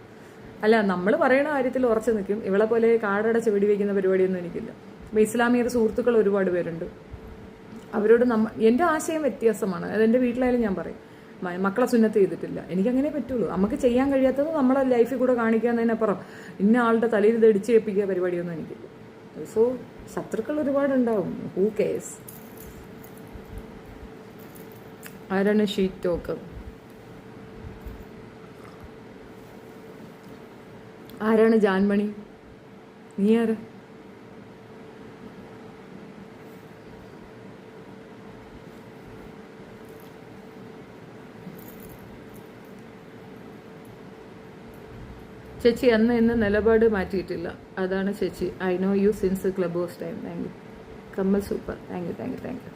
അല്ല, നമ്മൾ പറയുന്ന കാര്യത്തിൽ ഉറച്ചു നിൽക്കും. ഇവളെ പോലെ കാടടച്ച് വെടിവെക്കുന്ന പരിപാടിയൊന്നും എനിക്കില്ല. അപ്പോൾ ഇസ്ലാമിക സുഹൃത്തുക്കൾ ഒരുപാട് പേരുണ്ട്. അവരോട് എൻ്റെ ആശയം വ്യത്യാസമാണ്. അതെൻ്റെ വീട്ടിലായാലും ഞാൻ പറയും, മക്കളെ സുന്നത്ത് ചെയ്തിട്ടില്ല, എനിക്കങ്ങനെ പറ്റുള്ളൂ. നമുക്ക് ചെയ്യാൻ കഴിയാത്തത് നമ്മളെ ലൈഫിൽ കൂടെ കാണിക്കാന്നതിനപ്പുറം ഇന്ന ആളുടെ തലയിൽ ഇത് ഇടിച്ച് ഏൽപ്പിക്കുക പരിപാടിയൊന്നും എനിക്കില്ല. സോ ശത്രുക്കൾ ഒരുപാടുണ്ടാവും. Who cares? ആരാണ് ഷീറ്റ് ടോക്കർ? ആരാണ് ജാൻമണി? നീ ആരാ? ചേച്ചി അന്ന് ഇന്ന് നിലപാട് മാറ്റിയിട്ടില്ല, അതാണ് ചേച്ചി. I know you since Clubhouse time. Thank you കമ്മൽ, സൂപ്പർ, താങ്ക് യു.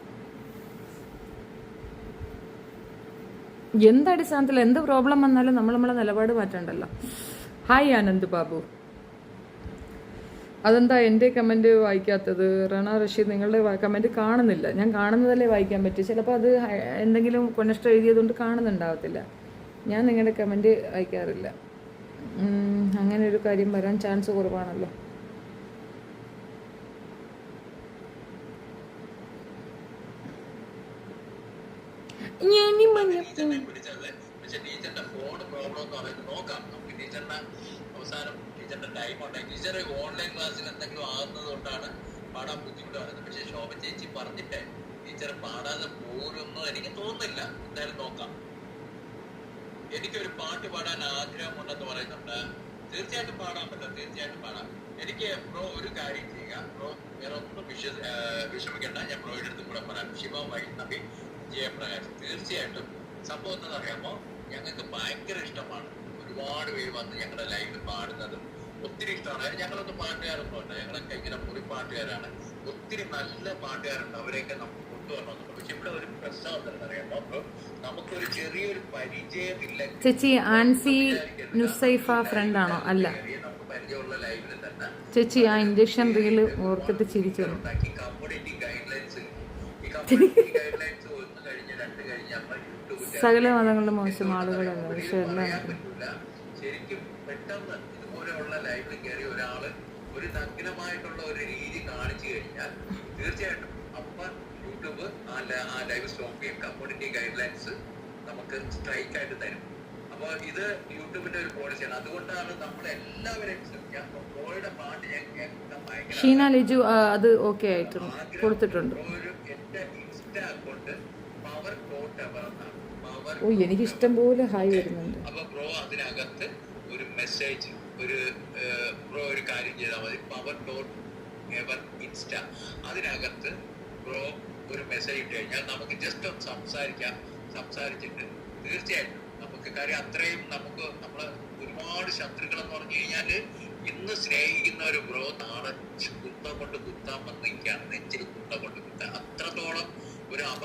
എന്തടിസ്ഥാനത്തിൽ എന്ത് പ്രോബ്ലം വന്നാലും നമ്മളെ നിലപാട് മാറ്റണ്ടല്ലോ. ഹായ് ആനന്ദ് ബാബു. അതെന്താ എൻ്റെ കമൻറ്റ് വായിക്കാത്തത്? റണ റഷീദ്, നിങ്ങളുടെ കമൻറ്റ് കാണുന്നില്ല. ഞാൻ കാണുന്നതല്ലേ വായിക്കാൻ പറ്റും. ചിലപ്പോൾ അത് എന്തെങ്കിലും കൊനഷ്ടം എഴുതിയതുകൊണ്ട് കാണുന്നുണ്ടാവത്തില്ല. ഞാൻ നിങ്ങളുടെ കമൻറ്റ് വായിക്കാറില്ല. അങ്ങനെ ഒരു കാര്യം വരാൻ ചാൻസ് കുറവാണല്ലോ. അവസാനം ടീച്ചറിന്റെ ടൈം ഉണ്ടായി. ടീച്ചർ ഓൺലൈൻ ക്ലാസ്സിൽ എന്തെങ്കിലും ആകുന്നത് കൊണ്ടാണ് പാടാൻ ബുദ്ധിമുട്ടാണ്. പക്ഷെ ശോഭ ചേച്ചി പറഞ്ഞിട്ട് ടീച്ചർ പാടാതെ പോരുമെന്ന് എനിക്ക് തോന്നുന്നില്ല. എന്തായാലും നോക്കാം. എനിക്കൊരു പാട്ട് പാടാൻ ആഗ്രഹമുണ്ടെന്ന് പറയുന്നുണ്ട്. തീർച്ചയായിട്ടും പാടാൻ പറ്റും, തീർച്ചയായിട്ടും പാടാം. എനിക്ക് ബ്രോ ഒരു കാര്യം ചെയ്യുക, ബ്രോ വേറെ ഒന്നും വിഷമിക്കണ്ട. ഞാൻ ബ്രോയുടെ അടുത്തും കൂടെ പറയാം. ശിവ വൈഷ്ണവി ജയപ്രകാശ്, തീർച്ചയായിട്ടും സംഭവം എന്താണെന്നറിയാമോ, ഞങ്ങൾക്ക് ഭയങ്കര ഇഷ്ടമാണ്. ഒരുപാട് പേര് വന്ന് ഞങ്ങളുടെ ലൈവിൽ പാടുന്നത് ഒത്തിരി ഇഷ്ടമാണ്. ഞങ്ങളൊന്നും പാട്ടുകാരൊന്നും ഉണ്ട്, ഞങ്ങളൊക്കെ ഇങ്ങനെ മുറി പാട്ടുകാരാണ്. ഒത്തിരി നല്ല പാട്ടുകാരുണ്ട്, അവരെയൊക്കെ നമുക്ക് കൊണ്ടുവരണമെന്നുണ്ട്. പക്ഷെ ഇവിടെ ഒരു പ്രശ്നം എന്താണെന്നറിയാമോ, നമുക്കൊരു ചെറിയൊരു പരിചയമില്ല. ചേച്ചി ആൻസി നുസൈഫ ഫ്രണ്ട് ആണോ? അല്ല നമുക്ക് പരിചയമുള്ള ലൈവിൽ തന്നെ ചേച്ചി ആ ഇഞ്ചക്ഷൻ റീല് ഓർത്തിട്ട് ചിരിച്ചു. കമ്മ്യൂണിറ്റി ഗൈഡ് ലൈൻസ്, ഈ കമ്മ്യൂണിറ്റി ഗൈഡ് ലൈൻസ് ഒന്ന് കഴിഞ്ഞ് രണ്ട് കഴിഞ്ഞ് നമ്മൾ യൂട്യൂബിൽ സകല മതങ്ങളുടെ മോശം ആളുകളല്ല, പക്ഷെ എല്ലാം ശരിക്കും പെട്ടെന്ന് ഇതുപോലെയുള്ള ലൈവിൽ കയറി ഒരാള് ഒരു നഗ്നമായിട്ടുള്ള ഒരു രീതി കാണിച്ചു കഴിഞ്ഞാൽ തീർച്ചയായിട്ടും അപ്പം യൂട്യൂബ് ആ ലൈവ് സ്റ്റോപ്പ് ചെയ്യും. കമ്മ്യൂണിറ്റി ഗൈഡ് ലൈൻസ് നമുക്ക് സ്ട്രൈക്ക് ആയിട്ട് തരും. അപ്പൊ ഇത് യൂട്യൂബിന്റെ ഒരു പോളിസിയാണ്. അതുകൊണ്ടാണ് നമ്മൾ എല്ലാവരെയും ശ്രമിക്കാം. പ്രോയുടെ പാട്ട് ഞാൻ കേൾക്കാൻ ഭയങ്കര ഷീന ലിജു അത് ഓക്കെ ആയിട്ട് കൊടുത്തിട്ടുണ്ട്. ഒരു എന്റെ insta account power dot ever എന്നാണ്. പവർ ഓ എനിക്ക് ഇഷ്ടം പോലെ ഹായ് വരുന്നുണ്ട്. അപ്പൊ ബ്രോ അതിനകത്ത് ഒരു മെസ്സേജ് ബ്രോ ഒരു കാര്യം ചെയ്താൽ മതി. power.ever ഇൻസ്റ്റ അതിനകത്ത് ബ്രോ ഒരു മെസ്സേജ് ഇട്ട് കഴിഞ്ഞാൽ നമുക്ക് ജസ്റ്റ് ഒന്ന് സംസാരിച്ചിട്ട് തീർച്ചയായിട്ടും നമുക്ക് കാര്യം അത്രയും നമ്മള് ഒരുപാട് ശത്രുക്കളെന്ന് പറഞ്ഞു കഴിഞ്ഞാല് ഇന്ന് സ്നേഹിക്കുന്ന ഒരു ബ്രോ നാളെ കുന്തം കൊണ്ട് കുത്താൻ വന്നിരിക്കുകയാണ്, നെഞ്ചിൽ കുന്തം കൊണ്ട് കുത്താൻ അത്രത്തോളം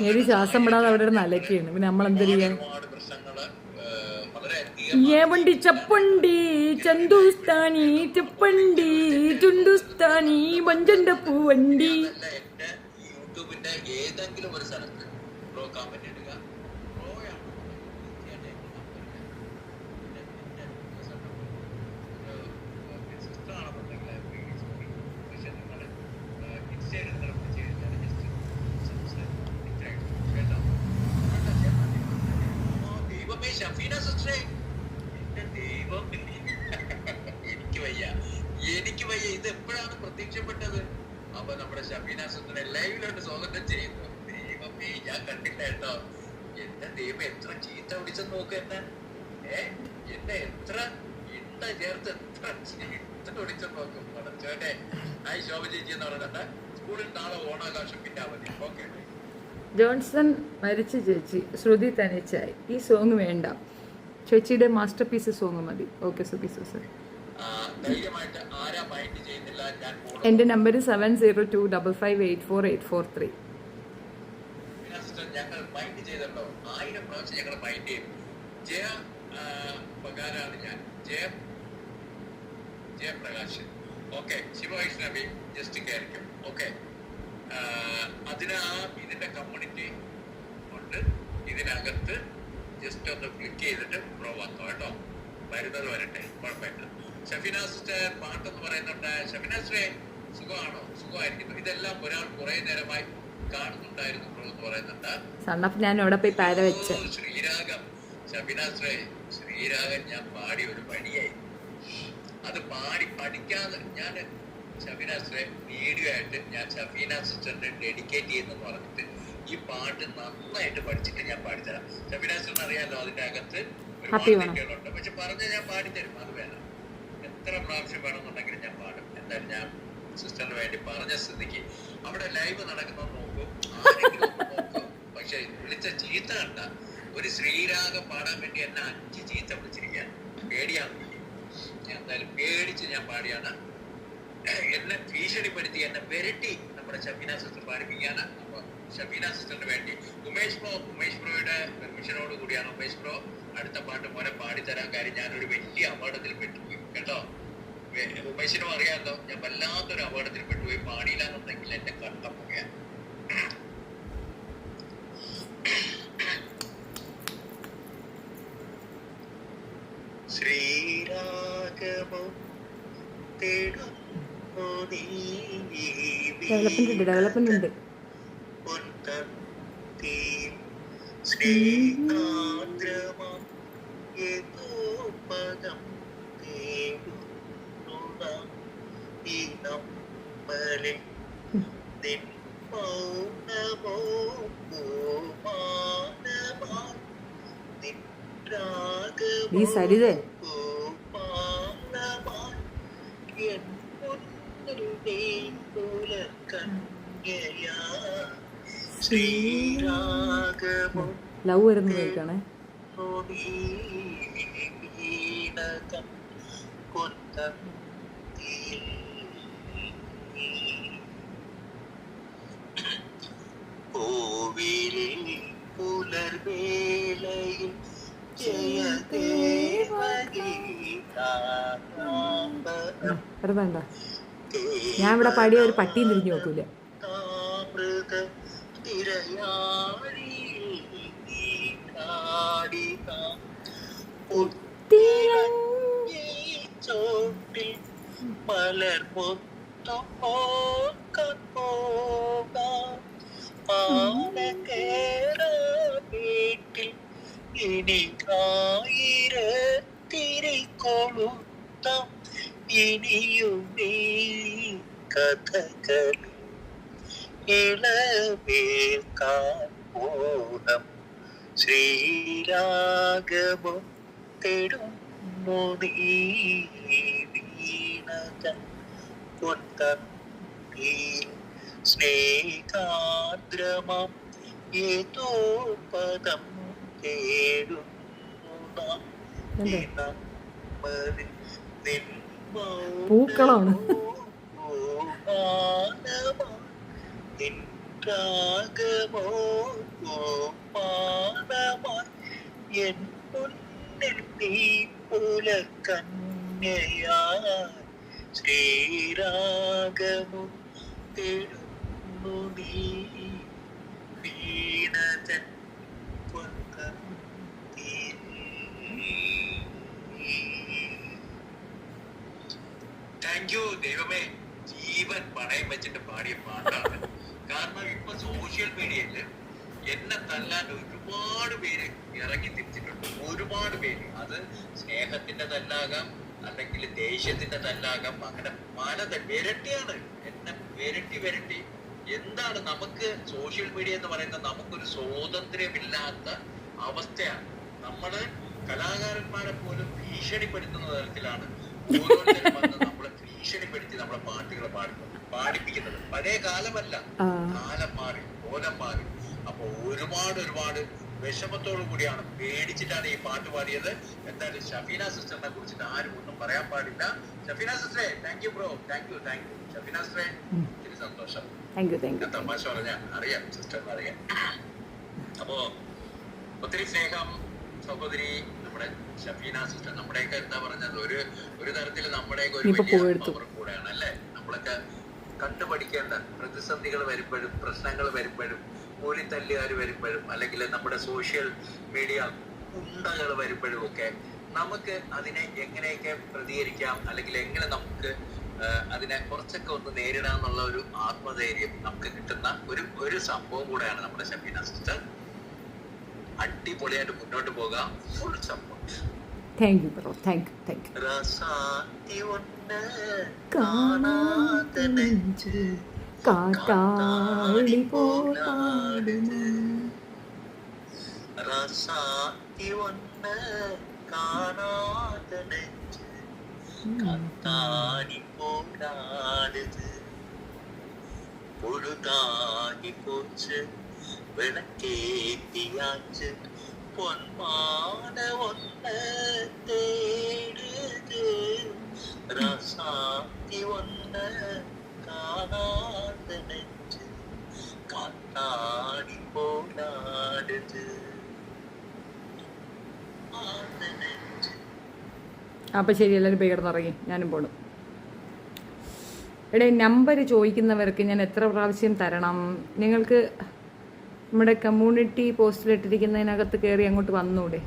ഒരു ശ്വാസം വിടാതെ അവിടെ നലക്കാണ്. പിന്നെ നമ്മളെന്ത് ചെയ്യാൻ? ഒരുപാട് പ്രശ്നങ്ങള് ഏവണ്ടി ചപ്പണ്ടി ചന്ദുസ്ഥാനി ചപ്പണ്ടി ചുണ്ടുസ്ഥാനി മഞ്ചണ്ട പൂവണ്ടി. എന്റെ യൂട്യൂബിന്റെ ഏതെങ്കിലും ഒരു സ്ഥലത്ത് ബ്രോ കമന്റ് ഇടുക. എനിക്ക് വയ്യ ഇത് എപ്പോഴാണ് പ്രത്യക്ഷപ്പെട്ടത്? അപ്പൊ നമ്മുടെ ഷഫീന സിസ്റ്ററെ ലൈവിലോട്ട് സ്വാഗതം ചെയ്യുന്നു. ദൈവമേ ഞാൻ കണ്ടില്ല കേട്ടോ. എന്റെ ദൈവം എത്ര ചീത്ത വിളിച്ചെന്ന് നോക്ക് എന്നെ. എന്നെ എത്ര ഇണ്ട ചേർത്ത് എത്ര ചീത്ത വിളിച്ചെന്ന് നോക്കും. ചേട്ടെ ആയി ശോഭ ചേച്ചി എന്ന് പറഞ്ഞിട്ട് സ്കൂളിൽ നാളെ ഓണാഘോഷം പിന്നെ അവധി. ഓക്കെ. ജോൺസൺ മരിച്ച ചേച്ചി ശ്രുതി തനിച്ചായി. ഈ സോങ് വേണ്ട, ചേച്ചിയുടെ മാസ്റ്റർ പീസ് സോങ് മതി. Okay Sukhi sir. എൻ്റെ നമ്പർ 7025584843. ഞങ്ങൾ മൈൻഡ് ചെയ്തല്ലോ 1000 പ്രാവശ്യം ഞങ്ങൾ മൈൻഡ് ചെയ്യും. ജയപ്രകാശാണ് ഞാൻ, ജയപ്രകാശ്. ഓക്കെ. ശിവവൈഷ്ണവി ജസ്റ്റ് കയറിക്കും. ഓക്കെ. ഇതിന്റെ കമ്മ്യൂണിറ്റി കൊണ്ട് ഇതിനകത്ത് ജസ്റ്റ് ഒന്ന് ക്ലിക്ക് ചെയ്തിട്ട് പ്രോ വന്നോ കേട്ടോ. വരുന്നത് വരട്ടെ, കുഴപ്പമില്ല. ഷഫീന സിസ്റ്റർ പാട്ടെന്ന് പറയുന്നുണ്ട്. ഷഫീന സിസ്റ്ററെ സുഖമാണോ? സുഖമായിരിക്കുന്നു. ഇതെല്ലാം ഒരാൾ കുറെ നേരമായി കാണുന്നുണ്ടായിരുന്നു പ്രോ എന്ന് പറയുന്നുണ്ട്. ശ്രീരാഗം. ഷഫീന സിസ്റ്ററെ ശ്രീരാഗം ഞാൻ പാടി ഒരു പണിയായി. അത് പാടി പഠിക്കാതെ ഞാൻ ഷഫീന സിസ്റ്ററെ വീഡിയോ ആയിട്ട് ഞാൻ ഷഫീന സിസ്റ്ററിനെ ഡെഡിക്കേറ്റ് ചെയ്യുന്നു പറഞ്ഞിട്ട് ഈ പാട്ട് നന്നായിട്ട് പഠിച്ചിട്ട് ഞാൻ പാടിത്തരാം. ഷഫീന സിസ്റ്ററിന് അറിയാലോ അതിന്റെ അകത്ത് ഒരുപാട് തെറ്റുകളുണ്ട്. പക്ഷെ പറഞ്ഞാൽ ഞാൻ പാടിത്തരും. അത് വേണം, എത്ര പ്രാവശ്യം വേണമെന്നുണ്ടെങ്കിലും ഞാൻ പാടും. എന്തായാലും ഞാൻ സിസ്റ്ററിന് വേണ്ടി പറഞ്ഞ സ്ഥിതിക്ക് അവിടെ ലൈവ് നടക്കുന്നത് നോക്കും, ആരെങ്കിലും നോക്കും. പക്ഷെ വിളിച്ച ചീത്ത കണ്ട ഒരു ശ്രീരാഗം പാടാൻ വേണ്ടി എന്നെ 5 ചീത്ത വിളിച്ചിരിക്കാൻ പേടിയാണ്. ഞാൻ എന്തായാലും പേടിച്ച് ഞാൻ പാടിയാണ്. എന്നെ ഭീഷണിപ്പെടുത്തി എന്നെ വിരട്ടി നമ്മുടെ ഷഫീന സിസ്റ്റർ പാടിപ്പിക്കുകയാണ്. അപ്പൊ ഷഫീന സിസ്റ്ററിന് വേണ്ടി ഉമേഷ് ബ്രോയുടെ പെർമിഷനോട് കൂടിയാണ് ഉമേഷ് ബ്രോ അടുത്ത പാട്ട് മോനെ പാടിത്തരാൻ. കാര്യം ഞാനൊരു വലിയ അപകടത്തിൽ പെട്ടുപോയി കേട്ടോ. ഉമേഷിനും അറിയാമല്ലോ, ഞാൻ വല്ലാത്തൊരു അപകടത്തിൽ പെട്ടുപോയി. പാടിയില്ലാന്നുണ്ടെങ്കിൽ എന്റെ കട്ടപ്പുകയാണ്. ശ്രീരാഗമോ ഡെവലപ്മെന്റ് ഉണ്ട്. ഈ സരിതേ ലവ് വരുന്ന കേൾക്കണേ. പുലർവേളയിൽ വേണ്ട, ഞാൻ ഇവിടെ പാടിയ ഒരു പട്ടിയും തിരിഞ്ഞു നോക്കൂല. മലർ മൊത്തം വീട്ടിൽ ഇനി 1000 കൊളുത്തം ഇനിയും ഈ കഥകളിൽ ഇളവേൽക്കാൻ മോഹം ശ്രീരാഗമോ തേടുന്നു നീ വീണതൻ പൊൻതന്തിയിൽ സ്നേഹാർദ്രമാം ഏതോ പദം തേടുന്നു നാം നമ്മളിൽ നിൻ പൂക്കളാണ്. രാഗമോ എൻ പൊന്നിൽ നീ പുലകന്യയായി ശ്രീരാഗമോ തേടുന്നു നീ വീണതൻ താങ്ക് യു ദൈവമേ. ജീവൻ പണയം വെച്ചിട്ട് പാടിയ പാട്ടാണ്. കാരണം ഇപ്പൊ സോഷ്യൽ മീഡിയയില് എന്നെ തല്ലാൻ ഒരുപാട് പേര് ഇറങ്ങി തിരിച്ചിട്ടുണ്ട്. ഒരുപാട് പേര്. അത് സ്നേഹത്തിന്റെ തല്ലാകാം, അല്ലെങ്കിൽ ദേഷ്യത്തിന്റെ തല്ലാകാം. അങ്ങനെ പല വിരട്ടിയാണ്. എന്നെ വിരട്ടി എന്താണ് നമുക്ക് സോഷ്യൽ മീഡിയ എന്ന് പറയുന്നത്? നമുക്കൊരു സ്വാതന്ത്ര്യമില്ലാത്ത അവസ്ഥയാണ്. നമ്മള് കലാകാരന്മാരെ പോലും ഭീഷണിപ്പെടുത്തുന്ന തരത്തിലാണ് ഓരോരുത്തരും വന്ന് നമ്മളെ ഭീഷണിപ്പെടുത്തി നമ്മളെ പാട്ടുകൾ പാടിപ്പിക്കുന്നത്. പഴയ കാലമല്ല, കാലം മാറി, കോലം മാറി. അപ്പൊ ഒരുപാട് വിഷമത്തോടു കൂടിയാണ്, പേടിച്ചിട്ടാണ് ഈ പാട്ട് പാടിയത്. എന്തായാലും ഷഫീന സിസ്റ്ററിനെ കുറിച്ചിട്ട് ആരും ഒന്നും പറയാൻ പാടില്ല. ഷഫീന സിസ്റ്ററെ thank you bro, thank U. Shafeena സിസ്റ്ററെ ഒത്തിരി സന്തോഷം. തമാശ പറഞ്ഞാൽ അറിയാം, സിസ്റ്ററിന് അറിയാം. അപ്പോ ഒത്തിരി സ്നേഹം സഹോദരി നമ്മുടെ ഷഫീന സിസ്റ്റർ. നമ്മുടെയൊക്കെ എന്താ പറഞ്ഞത്, ഒരു തരത്തിൽ നമ്മുടെയൊക്കെ ഒരു പവർ കൂടെയാണ് അല്ലേ. നമ്മളൊക്കെ കണ്ടുപഠിക്കേണ്ട പ്രതിസന്ധികൾ വരുമ്പോഴും, പ്രശ്നങ്ങൾ വരുമ്പോഴും, കൂലിത്തല്ലുകാർ വരുമ്പോഴും, അല്ലെങ്കിൽ നമ്മുടെ സോഷ്യൽ മീഡിയ ഉണ്ടകൾ വരുമ്പോഴും ഒക്കെ നമുക്ക് അതിനെ എങ്ങനെയൊക്കെ പ്രതികരിക്കാം, അല്ലെങ്കിൽ എങ്ങനെ നമുക്ക് അതിനെ കുറച്ചൊക്കെ ഒന്ന് നേരിടാന്നുള്ള ഒരു ആത്മധൈര്യം നമുക്ക് കിട്ടുന്ന ഒരു സംഭവം കൂടെയാണ് നമ്മുടെ ഷഫീന സിസ്റ്റർ. അടിപൊളിയായിട്ട് മുന്നോട്ട് പോകാം. Full support. Thank you bro, thank you. കാട്ടാളി പോലാടുന്നു റസാത്തി ഒന്ന് കാണാത്ത നെഞ്ച് കാട്ടാടി പോലാടുത് പൊഴുതായി പോച്ച് വിളക്കേത്തിയാച്ച് പൊന്മാന ഒന്ന് തേടുത് റസാത്തി ഒന്ന് കാണാത്ത നെഞ്ച് കാട്ടാടി പോലാടുത്. അപ്പം ശരി, എല്ലാവരും പോയി കിടന്നുറങ്ങി, ഞാനും പോണു. ഇവിടെ നമ്പർ ചോദിക്കുന്നവർക്ക് ഞാൻ എത്ര പ്രാവശ്യം തരണം? നിങ്ങൾക്ക് നമ്മുടെ കമ്മ്യൂണിറ്റി പോസ്റ്റിലിട്ടിരിക്കുന്നതിനകത്ത് കയറി അങ്ങോട്ട് വന്നൂടെ?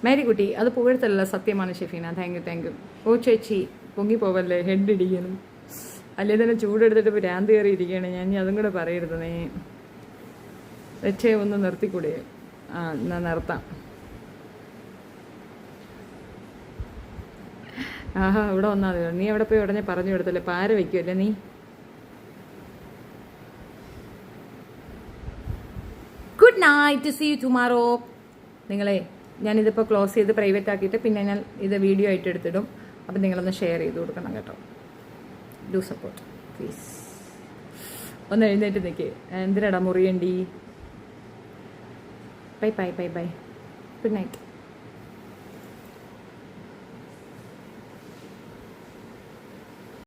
മേരിക്കുട്ടി, അത് പുകഴ്ത്തല്ല, സത്യമാണ് ഷെഫീന. Thank you. ഓ ചേച്ചി, പൊങ്ങിപ്പോവല്ലേ, ഹെഡ് ഇടിക്കണം. അല്ലേ തന്നെ ചൂടെടുത്തിട്ട് ഭ്രാന്ത് കയറി ഇരിക്കുകയാണ് ഞാൻ. അതും കൂടെ പറയരുതേ. വെച്ചേ ഒന്ന് നിർത്തിക്കൂടെ? എന്നാ നിർത്താം. ആഹാ, ഇവിടെ വന്നാൽ മതി. നീ എവിടെ പോയി ഉടനെ പറഞ്ഞു കൊടുത്തല്ലേ, പാര വയ്ക്കുമല്ലേ നീ? Good night, see you tomorrow. നിങ്ങളെ ഞാനിതിപ്പോൾ ക്ലോസ് ചെയ്ത് പ്രൈവറ്റ് ആക്കിയിട്ട് പിന്നെ ഞാൻ ഇത് വീഡിയോ ആയിട്ട് എടുത്തിടും. അപ്പം നിങ്ങളൊന്ന് ഷെയർ ചെയ്ത് കൊടുക്കണം കേട്ടോ. Do support please. ഒന്ന് എഴുന്നേറ്റ് നിൽക്കേ. എന്തിനാടാ മുറിയണ്ടി? ബൈ. Good night.